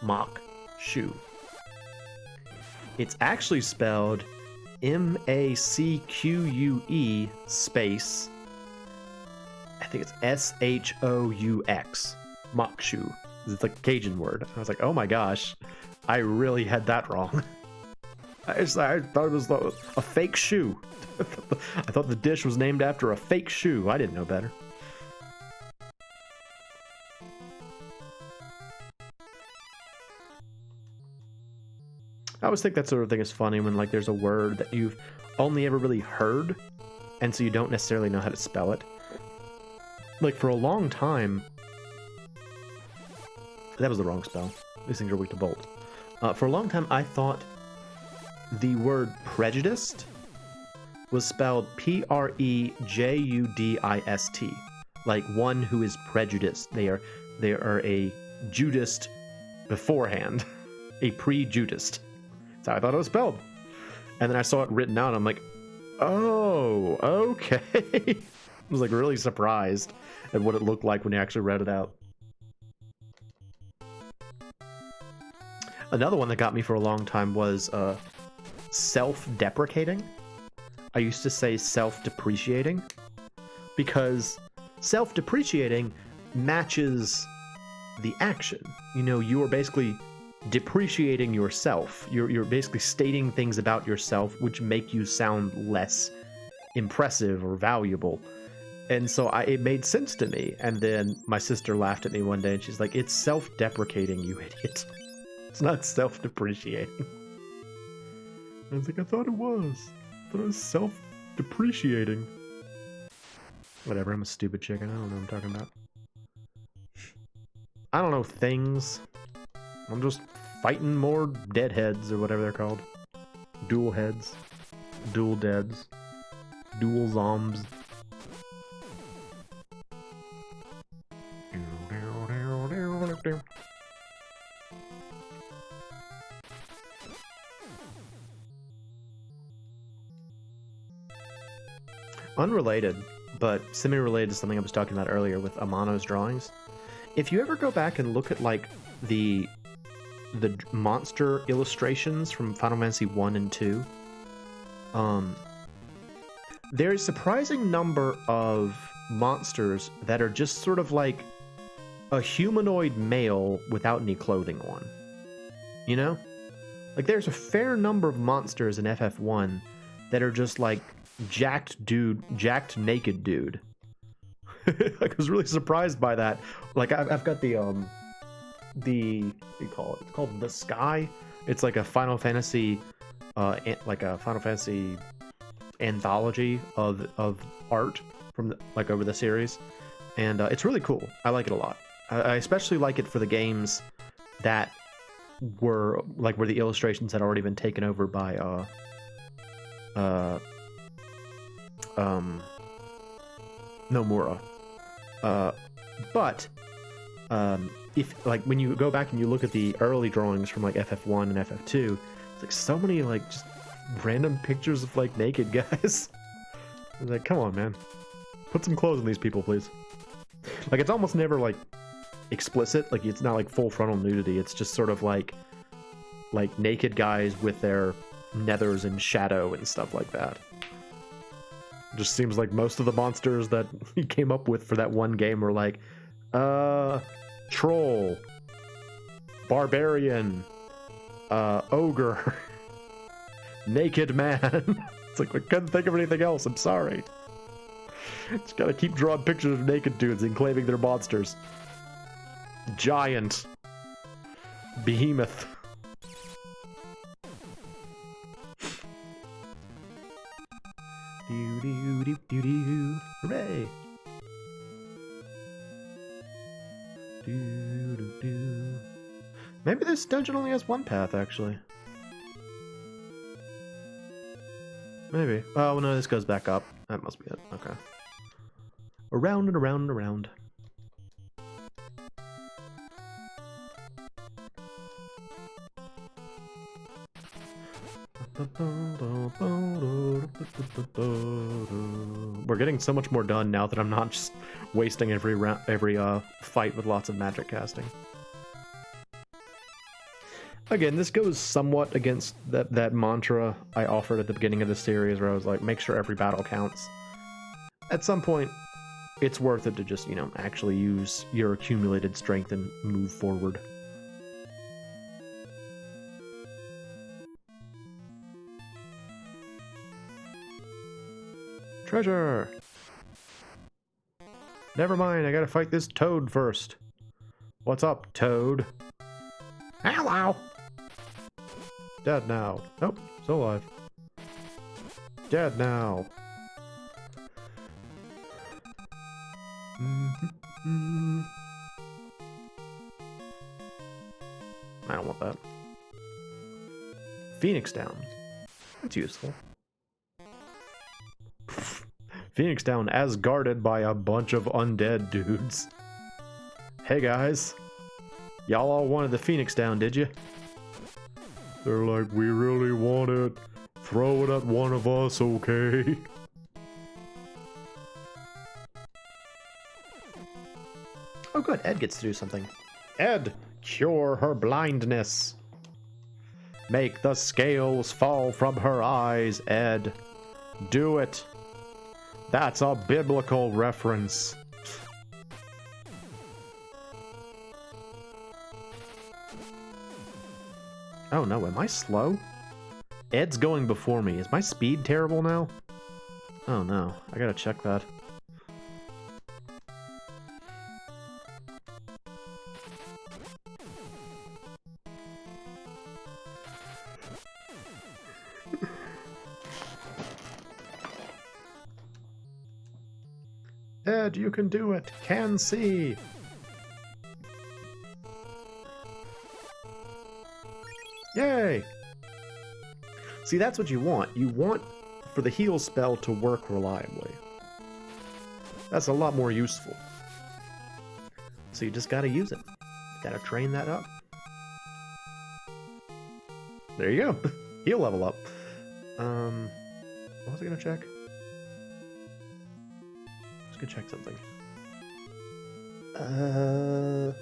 A: mock shoe. It's actually spelled MACQUE space, I think it's SHOUX, mock shoe. It's like a Cajun word. I was like, oh my gosh, I really had that wrong. I thought it was a fake shoe. I thought the dish was named after a fake shoe. I didn't know better. I always think that sort of thing is funny when like there's a word that you've only ever really heard, and so you don't necessarily know how to spell it. Like for a long time, that was the wrong spell. These things are weak to bolt. For a long time, I thought the word prejudiced was spelled PREJUDIST, like one who is prejudiced. They are a Judist beforehand, a prejudiced. That's how I thought it was spelled. And then I saw it written out, and I'm like, oh, okay. I was like really surprised at what it looked like when you actually read it out. Another one that got me for a long time was self-deprecating. I used to say self-depreciating, because self-depreciating matches the action. You know, you are basically depreciating yourself. You're basically stating things about yourself which make you sound less impressive or valuable. And so it made sense to me. And then my sister laughed at me one day and she's like, it's self-deprecating, you idiot. It's not self-depreciating. I was like, I thought it was. I thought it was self-depreciating. Whatever, I'm a stupid chicken. I don't know what I'm talking about. I don't know things. I'm just fighting more deadheads or whatever they're called. Dual heads. Dual deads. Dual zombs. Unrelated, but semi-related to something I was talking about earlier with Amano's drawings. If you ever go back and look at like the monster illustrations from Final Fantasy 1 and 2, there's a surprising number of monsters that are just sort of like a humanoid male without any clothing on. You know? Like there's a fair number of monsters in FF1 that are just like jacked naked dude. I was really surprised by that. Like I've got the what do you call it? It's called The Sky. It's like a Final Fantasy anthology of art from like over the series, and it's really cool. I like it a lot. I especially like it for the games that were like where the illustrations had already been taken over by Nomura. But if like when you go back and you look at the early drawings from like FF1 and FF2, it's like so many like just random pictures of like naked guys. I'm like, come on, man, put some clothes on these people, please. Like it's almost never like explicit. Like it's not like full frontal nudity. It's just sort of like naked guys with their nethers and shadow and stuff like that. Just seems like most of the monsters that he came up with for that one game were like, troll, barbarian, ogre, naked man. It's like, I couldn't think of anything else, I'm sorry. Just gotta keep drawing pictures of naked dudes and claiming they're monsters. Giant. Behemoth. Do do do do do. Hooray! Do do do. Maybe this dungeon only has one path, actually. Maybe. Oh no, this goes back up. That must be it. Okay. Around and around and around. We're getting so much more done now that I'm not just wasting every fight with lots of magic casting. Again, this goes somewhat against that mantra I offered at the beginning of the series where I was like, make sure every battle counts. At some point, it's worth it to just, you know, actually use your accumulated strength and move forward. Treasure! Never mind, I gotta fight this toad first. What's up, toad? Hello! Dead now. Nope, still alive. Dead now. I don't want that. Phoenix Down. That's useful. Phoenix Down as guarded by a bunch of undead dudes. Hey guys. Y'all all wanted the Phoenix Down, did you? They're like, we really want it. Throw it at one of us, okay? Oh good, Ed gets to do something. Ed, cure her blindness. Make the scales fall from her eyes, Ed. Do it. That's a biblical reference. Oh no, am I slow? Ed's going before me. Is my speed terrible now? Oh no, I gotta check that. Ed, you can do it. Can see. Yay! See, that's what you want. You want for the heal spell to work reliably. That's a lot more useful. So you just gotta use it. Gotta train that up. There you go. Heal level up. What was I gonna check? I was gonna check something. Can't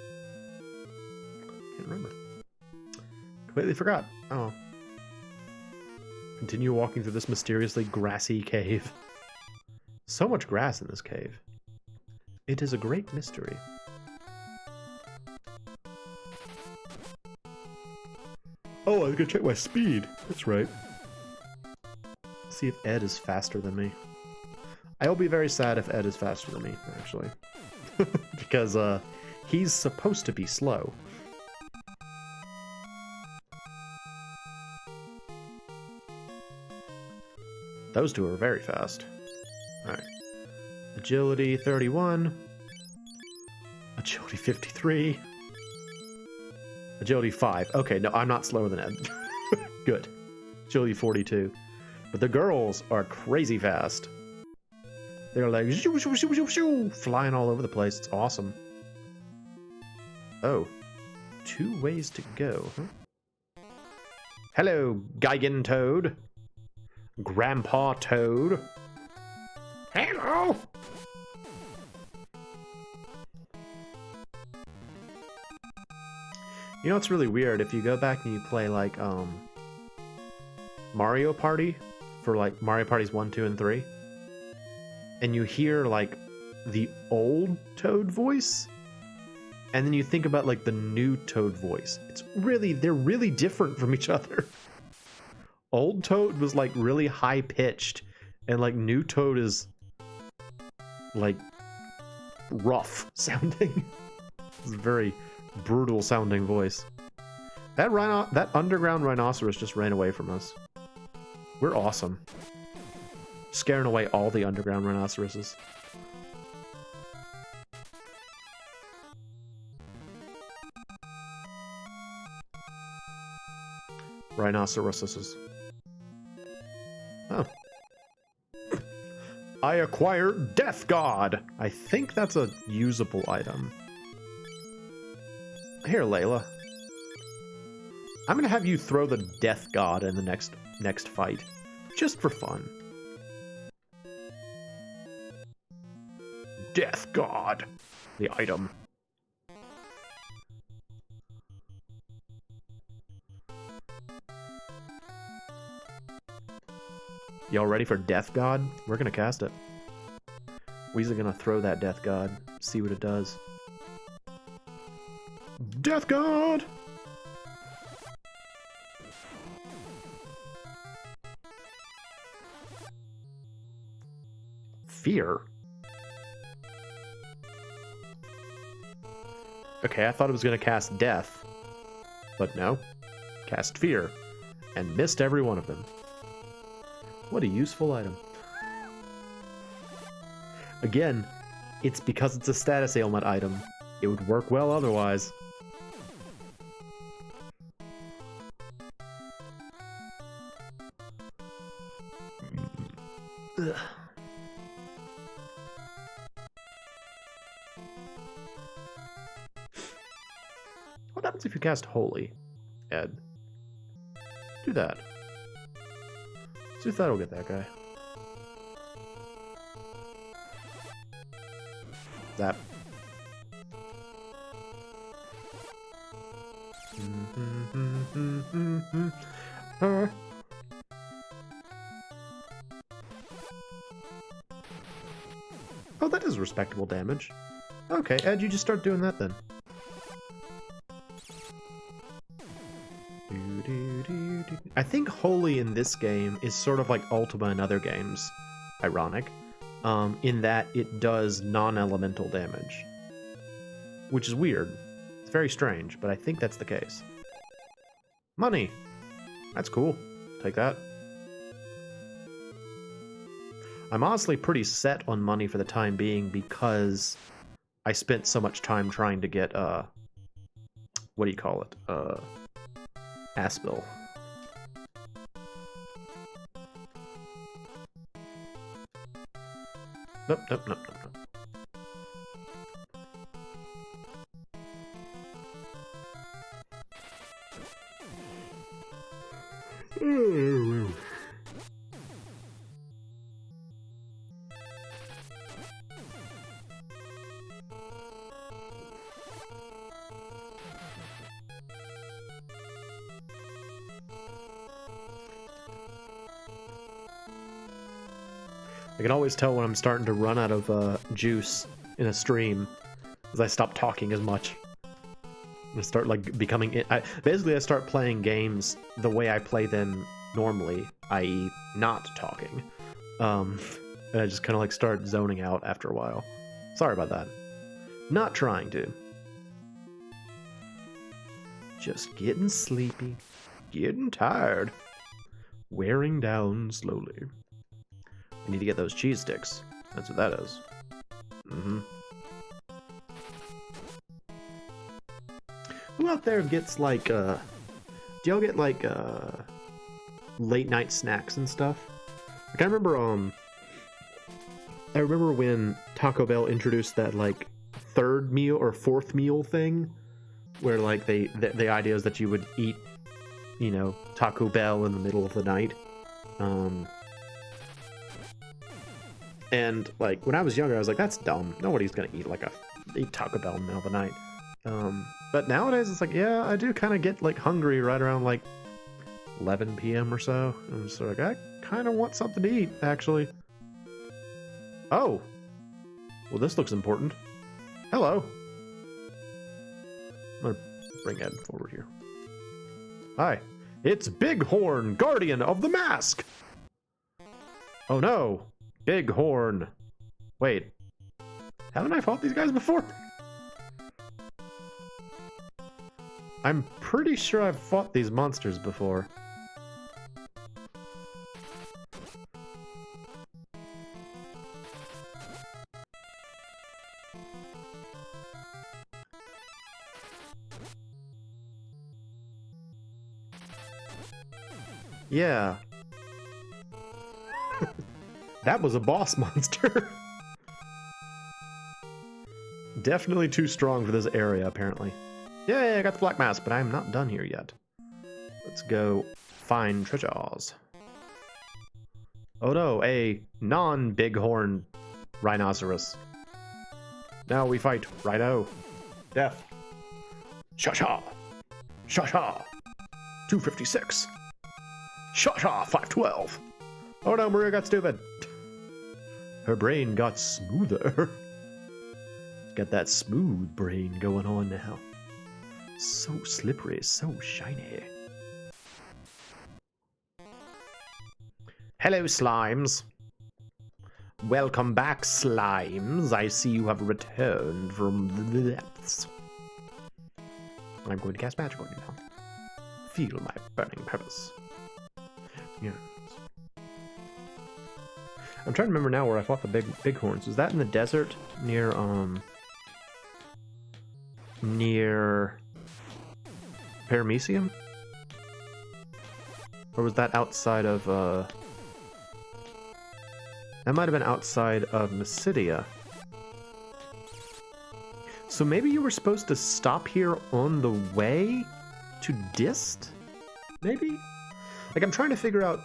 A: remember. Completely forgot. Oh. Continue walking through this mysteriously grassy cave. So much grass in this cave. It is a great mystery. Oh, I was gonna check my speed. That's right. See if Ed is faster than me. I'll be very sad if Ed is faster than me, actually. Because, he's supposed to be slow. Those two are very fast. Alright. Agility 31. Agility 53. Agility 5. Okay, no, I'm not slower than Ed. Good. Agility 42. But the girls are crazy fast. They're like shoo, shoo, shoo, shoo, shoo, flying all over the place. It's awesome. Oh. 2 ways to go, huh? Hello, Geigen Toad. Grandpa Toad. Hello! You know what's really weird? If you go back and you play like Mario Party for like Mario Parties 1, 2, and 3, and you hear like the old Toad voice, and then you think about like the new Toad voice, they're really different from each other. Old Toad was like really high pitched, and like new Toad is like rough sounding. It's a very brutal sounding voice. That underground rhinoceros just ran away from us. We're awesome. Scaring away all the underground rhinoceroses. Rhinoceroses. Oh. I acquired Death God. I think that's a usable item. Here, Layla. I'm gonna have you throw the Death God in the next fight, just for fun. Death God, the item. Y'all ready for Death God? We're gonna cast it. Weezer gonna throw that Death God, see what it does. Death God! Fear? Okay, I thought it was gonna cast Death, but no. Cast Fear, and missed every one of them. What a useful item. Again, it's because it's a status ailment item. It would work well otherwise. Ugh. What happens if you cast Holy, Ed? Do that. See if that'll get that guy. That. is respectable damage. Okay, Ed, you just start doing that then. I think Holy in this game is sort of like Ultima in other games. Ironic. In that it does non-elemental damage. Which is weird. It's very strange, but I think that's the case. Money! That's cool. Take that. I'm honestly pretty set on money for the time being because I spent so much time trying to get, what do you call it? Aspil. Nope, nope, nope, nope, nope. I can always tell when I'm starting to run out of juice in a stream as I stop talking as much. I start like becoming basically I start playing games the way I play them normally, i.e. not talking. And I just kind of like start zoning out after a while. Sorry about that. Not trying to. Just getting sleepy, getting tired, wearing down slowly. I need to get those cheese sticks. That's what that is. Mm-hmm. Who out there gets like, do y'all get like, late night snacks and stuff? Like I remember when Taco Bell introduced that like third meal or fourth meal thing, where like the idea is that you would eat, you know, Taco Bell in the middle of the night. And like when I was younger, I was like, that's dumb. Nobody's gonna eat Taco Bell in the middle of the night. But nowadays it's like, yeah, I do kind of get like hungry right around like 11 p.m. or so. I'm just sort of like, I kind of want something to eat, actually. Oh, well, this looks important. Hello. I'm gonna bring Ed forward here. Hi, it's Bighorn, Guardian of the Mask. Oh no, Bighorn. Wait, haven't I fought these guys before? I'm pretty sure I've fought these monsters before. Yeah. That was a boss monster. Definitely too strong for this area, apparently. Yay, I got the black mask, but I'm not done here yet. Let's go find treasures. Oh no, a non-bighorn rhinoceros. Now we fight Rhino. Death. Sha-sha. Sha-sha. 256. Sha-sha, 512. Oh no, Maria got stupid. Her brain got smoother. Got that smooth brain going on now. So slippery, so shiny. Hello, slimes. Welcome back, slimes. I see you have returned from the depths. I'm going to cast magic on you now. Feel my burning purpose. Yes. I'm trying to remember now where I fought the bighorns. Was that in the desert near Paramecium? Or was that outside of that might have been outside of Mysidia. So maybe you were supposed to stop here on the way to Dist? Maybe? Like, I'm trying to figure out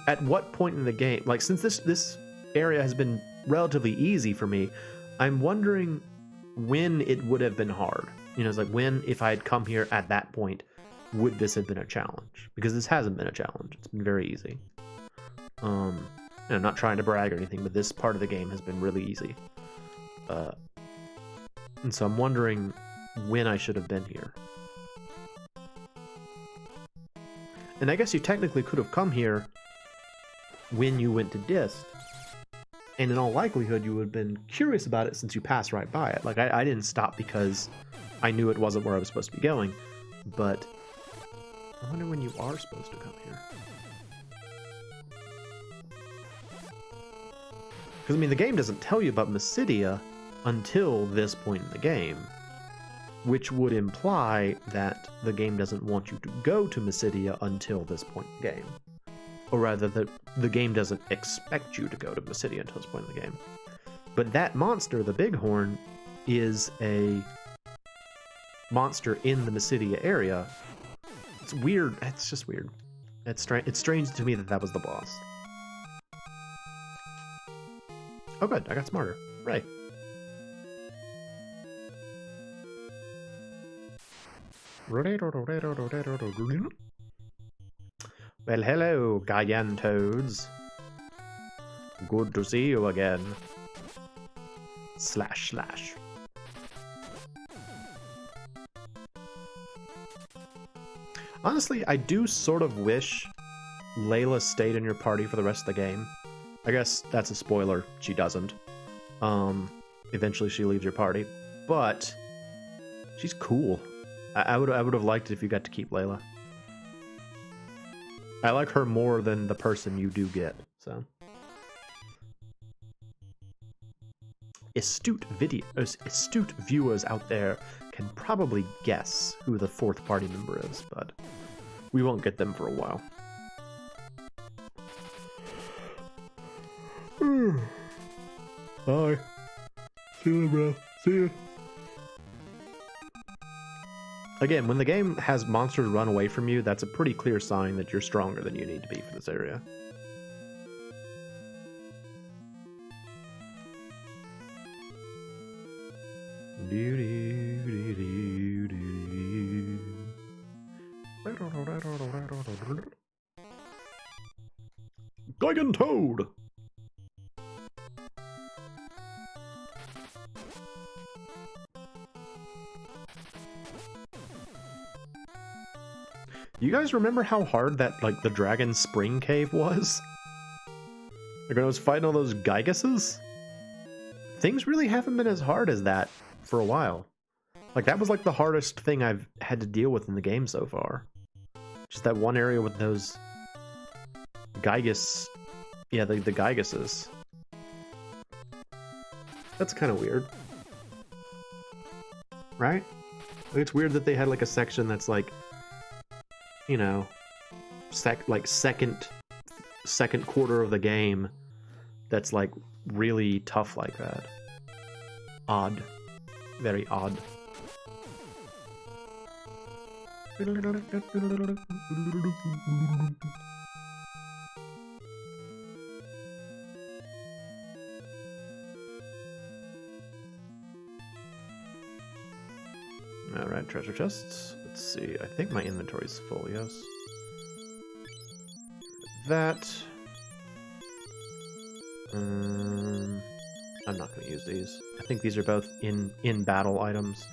A: at what point in the game, like, since this area has been relatively easy for me, I'm wondering when it would have been hard. You know, it's like, when, if I had come here at that point, would this have been a challenge? Because this hasn't been a challenge. It's been very easy. And I'm not trying to brag or anything, but this part of the game has been really easy. And so I'm wondering when I should have been here. And I guess you technically could have come here when you went to Dist. And in all likelihood, you would have been curious about it since you passed right by it. Like, I didn't stop because I knew it wasn't where I was supposed to be going. But I wonder when you are supposed to come here. Because, I mean, the game doesn't tell you about Mysidia until this point in the game. Which would imply that the game doesn't want you to go to Mysidia until this point in the game. Or rather, the game doesn't expect you to go to Mysidia until this point in the game. But that monster, the Bighorn, is a monster in the Mysidia area. It's weird. It's just weird. It's strange to me that that was the boss. Oh good, I got smarter. Right. Well, hello, Gigantoads. Good to see you again. Slash slash. Honestly, I do sort of wish Layla stayed in your party for the rest of the game. I guess that's a spoiler. She doesn't. Eventually she leaves your party. But she's cool. I would have liked it if you got to keep Layla. I like her more than the person you do get, so. Astute viewers out there can probably guess who the fourth party member is, but we won't get them for a while. Bye. See you, bro. See you. Again, when the game has monsters run away from you, that's a pretty clear sign that you're stronger than you need to be for this area. Gigantoad! You guys remember how hard that, like, the Dragon Spring Cave was? Like, when I was fighting all those Gygases? Things really haven't been as hard as that for a while. Like, that was, like, the hardest thing I've had to deal with in the game so far. Just that one area with those Gygas... Yeah, the Gygases. That's kind of weird. Right? Like, it's weird that they had, like, a section that's, like... You know, second quarter of the game that's like really tough like that. Odd. Very odd. Alright, treasure chests. Let's see, I think my inventory's full, yes. That. I'm not going to use these. I think these are both in-battle items.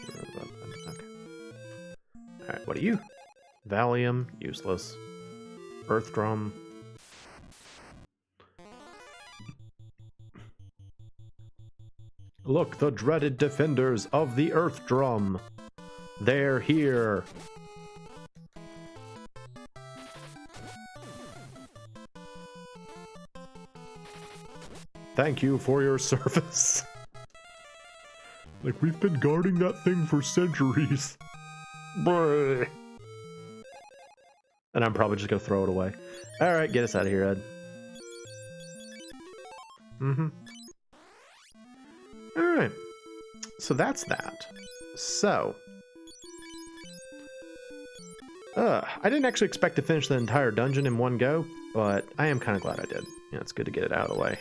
A: Okay. Alright, what are you? Valium, useless. Earth Drum. Look, the dreaded defenders of the Earth Drum. They're here. Thank you for your service. Like, we've been guarding that thing for centuries. Brr. And I'm probably just gonna throw it away. Alright, get us out of here, Ed. Alright. So that's that. So... I didn't actually expect to finish the entire dungeon in one go, but I am kind of glad I did. Yeah, it's good to get it out of the way.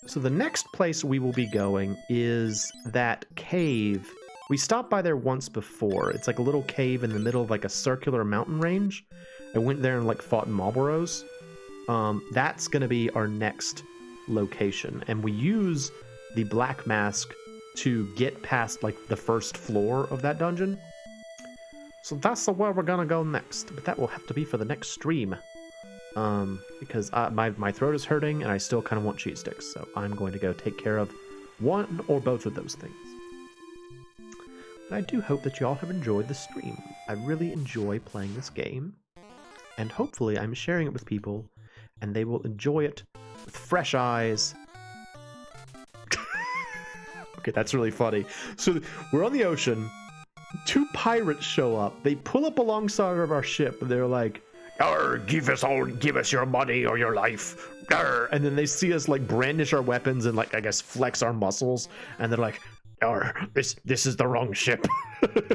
A: So the next place we will be going is that cave. We stopped by there once before. It's like a little cave in the middle of like a circular mountain range. I went there and like fought Marlboros. That's going to be our next location. And we use the black mask to get past like the first floor of that dungeon. So that's where we're going to go next. But that will have to be for the next stream. Because my throat is hurting and I still kind of want cheese sticks. So I'm going to go take care of one or both of those things. But I do hope that y'all have enjoyed the stream. I really enjoy playing this game. And hopefully I'm sharing it with people and they will enjoy it with fresh eyes. Okay, that's really funny. So we're on the ocean. 2 pirates show up. They pull up alongside of our ship and they're like, "Arr, give us your money or your life." Arr. And then they see us like brandish our weapons and like, I guess, flex our muscles. And they're like, "Arr, this is the wrong ship."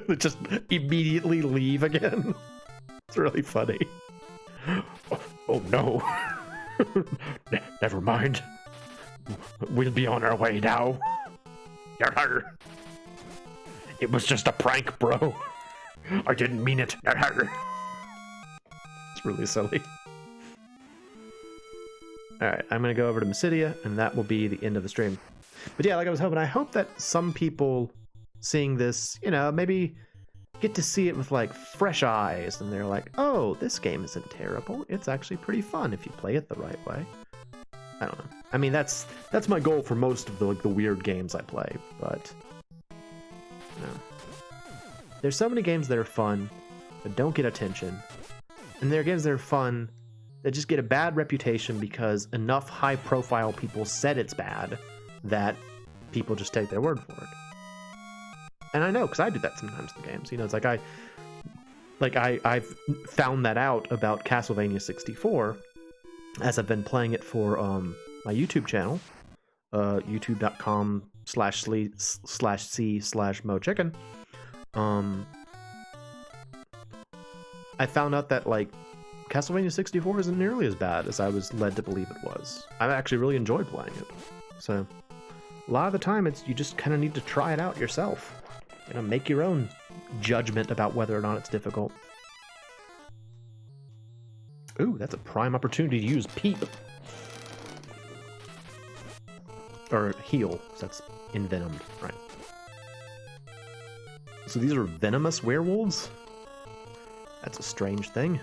A: They just immediately leave again. It's really funny. Oh no. Never mind. We'll be on our way now. Arr. It was just a prank, bro. I didn't mean it. Arr. It's really silly. Alright, I'm going to go over to Mysidia, and that will be the end of the stream. But yeah, like I was hoping, I hope that some people seeing this, you know, maybe get to see it with like fresh eyes, and they're like, oh, this game isn't terrible. It's actually pretty fun if you play it the right way. I don't know. I mean, that's my goal for most of the weird games I play, but you know, there's so many games that are fun that don't get attention, and there are games that are fun that just get a bad reputation because enough high-profile people said it's bad that people just take their word for it. And I know, because I do that sometimes in games. You know, it's like I've found that out about Castlevania 64 as I've been playing it for my YouTube channel, youtube.com/c/MoeChicken. I found out that like Castlevania 64 isn't nearly as bad as I was led to believe it was. I actually really enjoyed playing it. So a lot of the time, you just kind of need to try it out yourself. You know, make your own judgment about whether or not it's difficult. Ooh, that's a prime opportunity to use Peep. Or heal, so that's envenomed, right. So these are venomous werewolves? That's a strange thing.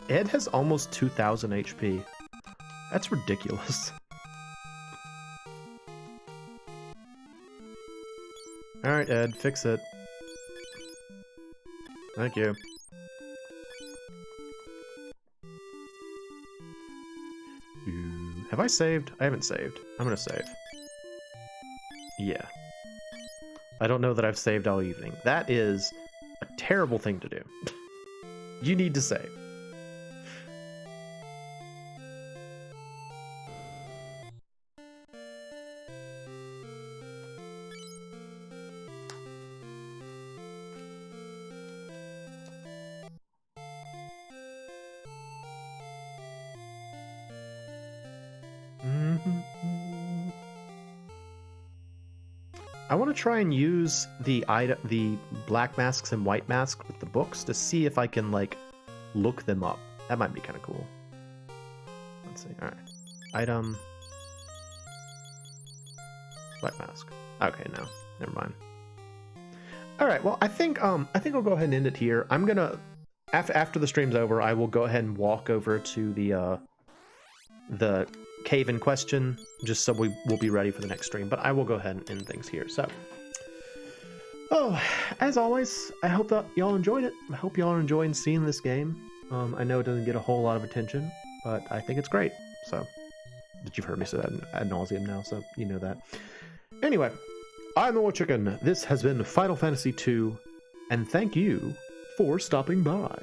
A: Ed has almost 2,000 HP. That's ridiculous. Alright, Ed, fix it. Thank you. Have I saved? I haven't saved. I'm gonna save. Yeah. I don't know that I've saved all evening. That is a terrible thing to do. You need to save. I want to try and use the black masks and white masks with the books to see if I can like look them up. That might be kind of cool. Let's see. All right, item, white mask. Okay, no, never mind. All right, well, I think I'll go ahead and end it here. I'm gonna after the stream's over, I will go ahead and walk over to the cave in question, just so we will be ready for the next stream. But I will go ahead and end things here. So, as always, I hope that y'all enjoyed it. I hope y'all are enjoying seeing this game. I know it doesn't get a whole lot of attention, but I think it's great. So, that you've heard me say that ad nauseum now, so you know that. Anyway, I'm the MoeChicken. This has been Final Fantasy II, and thank you for stopping by.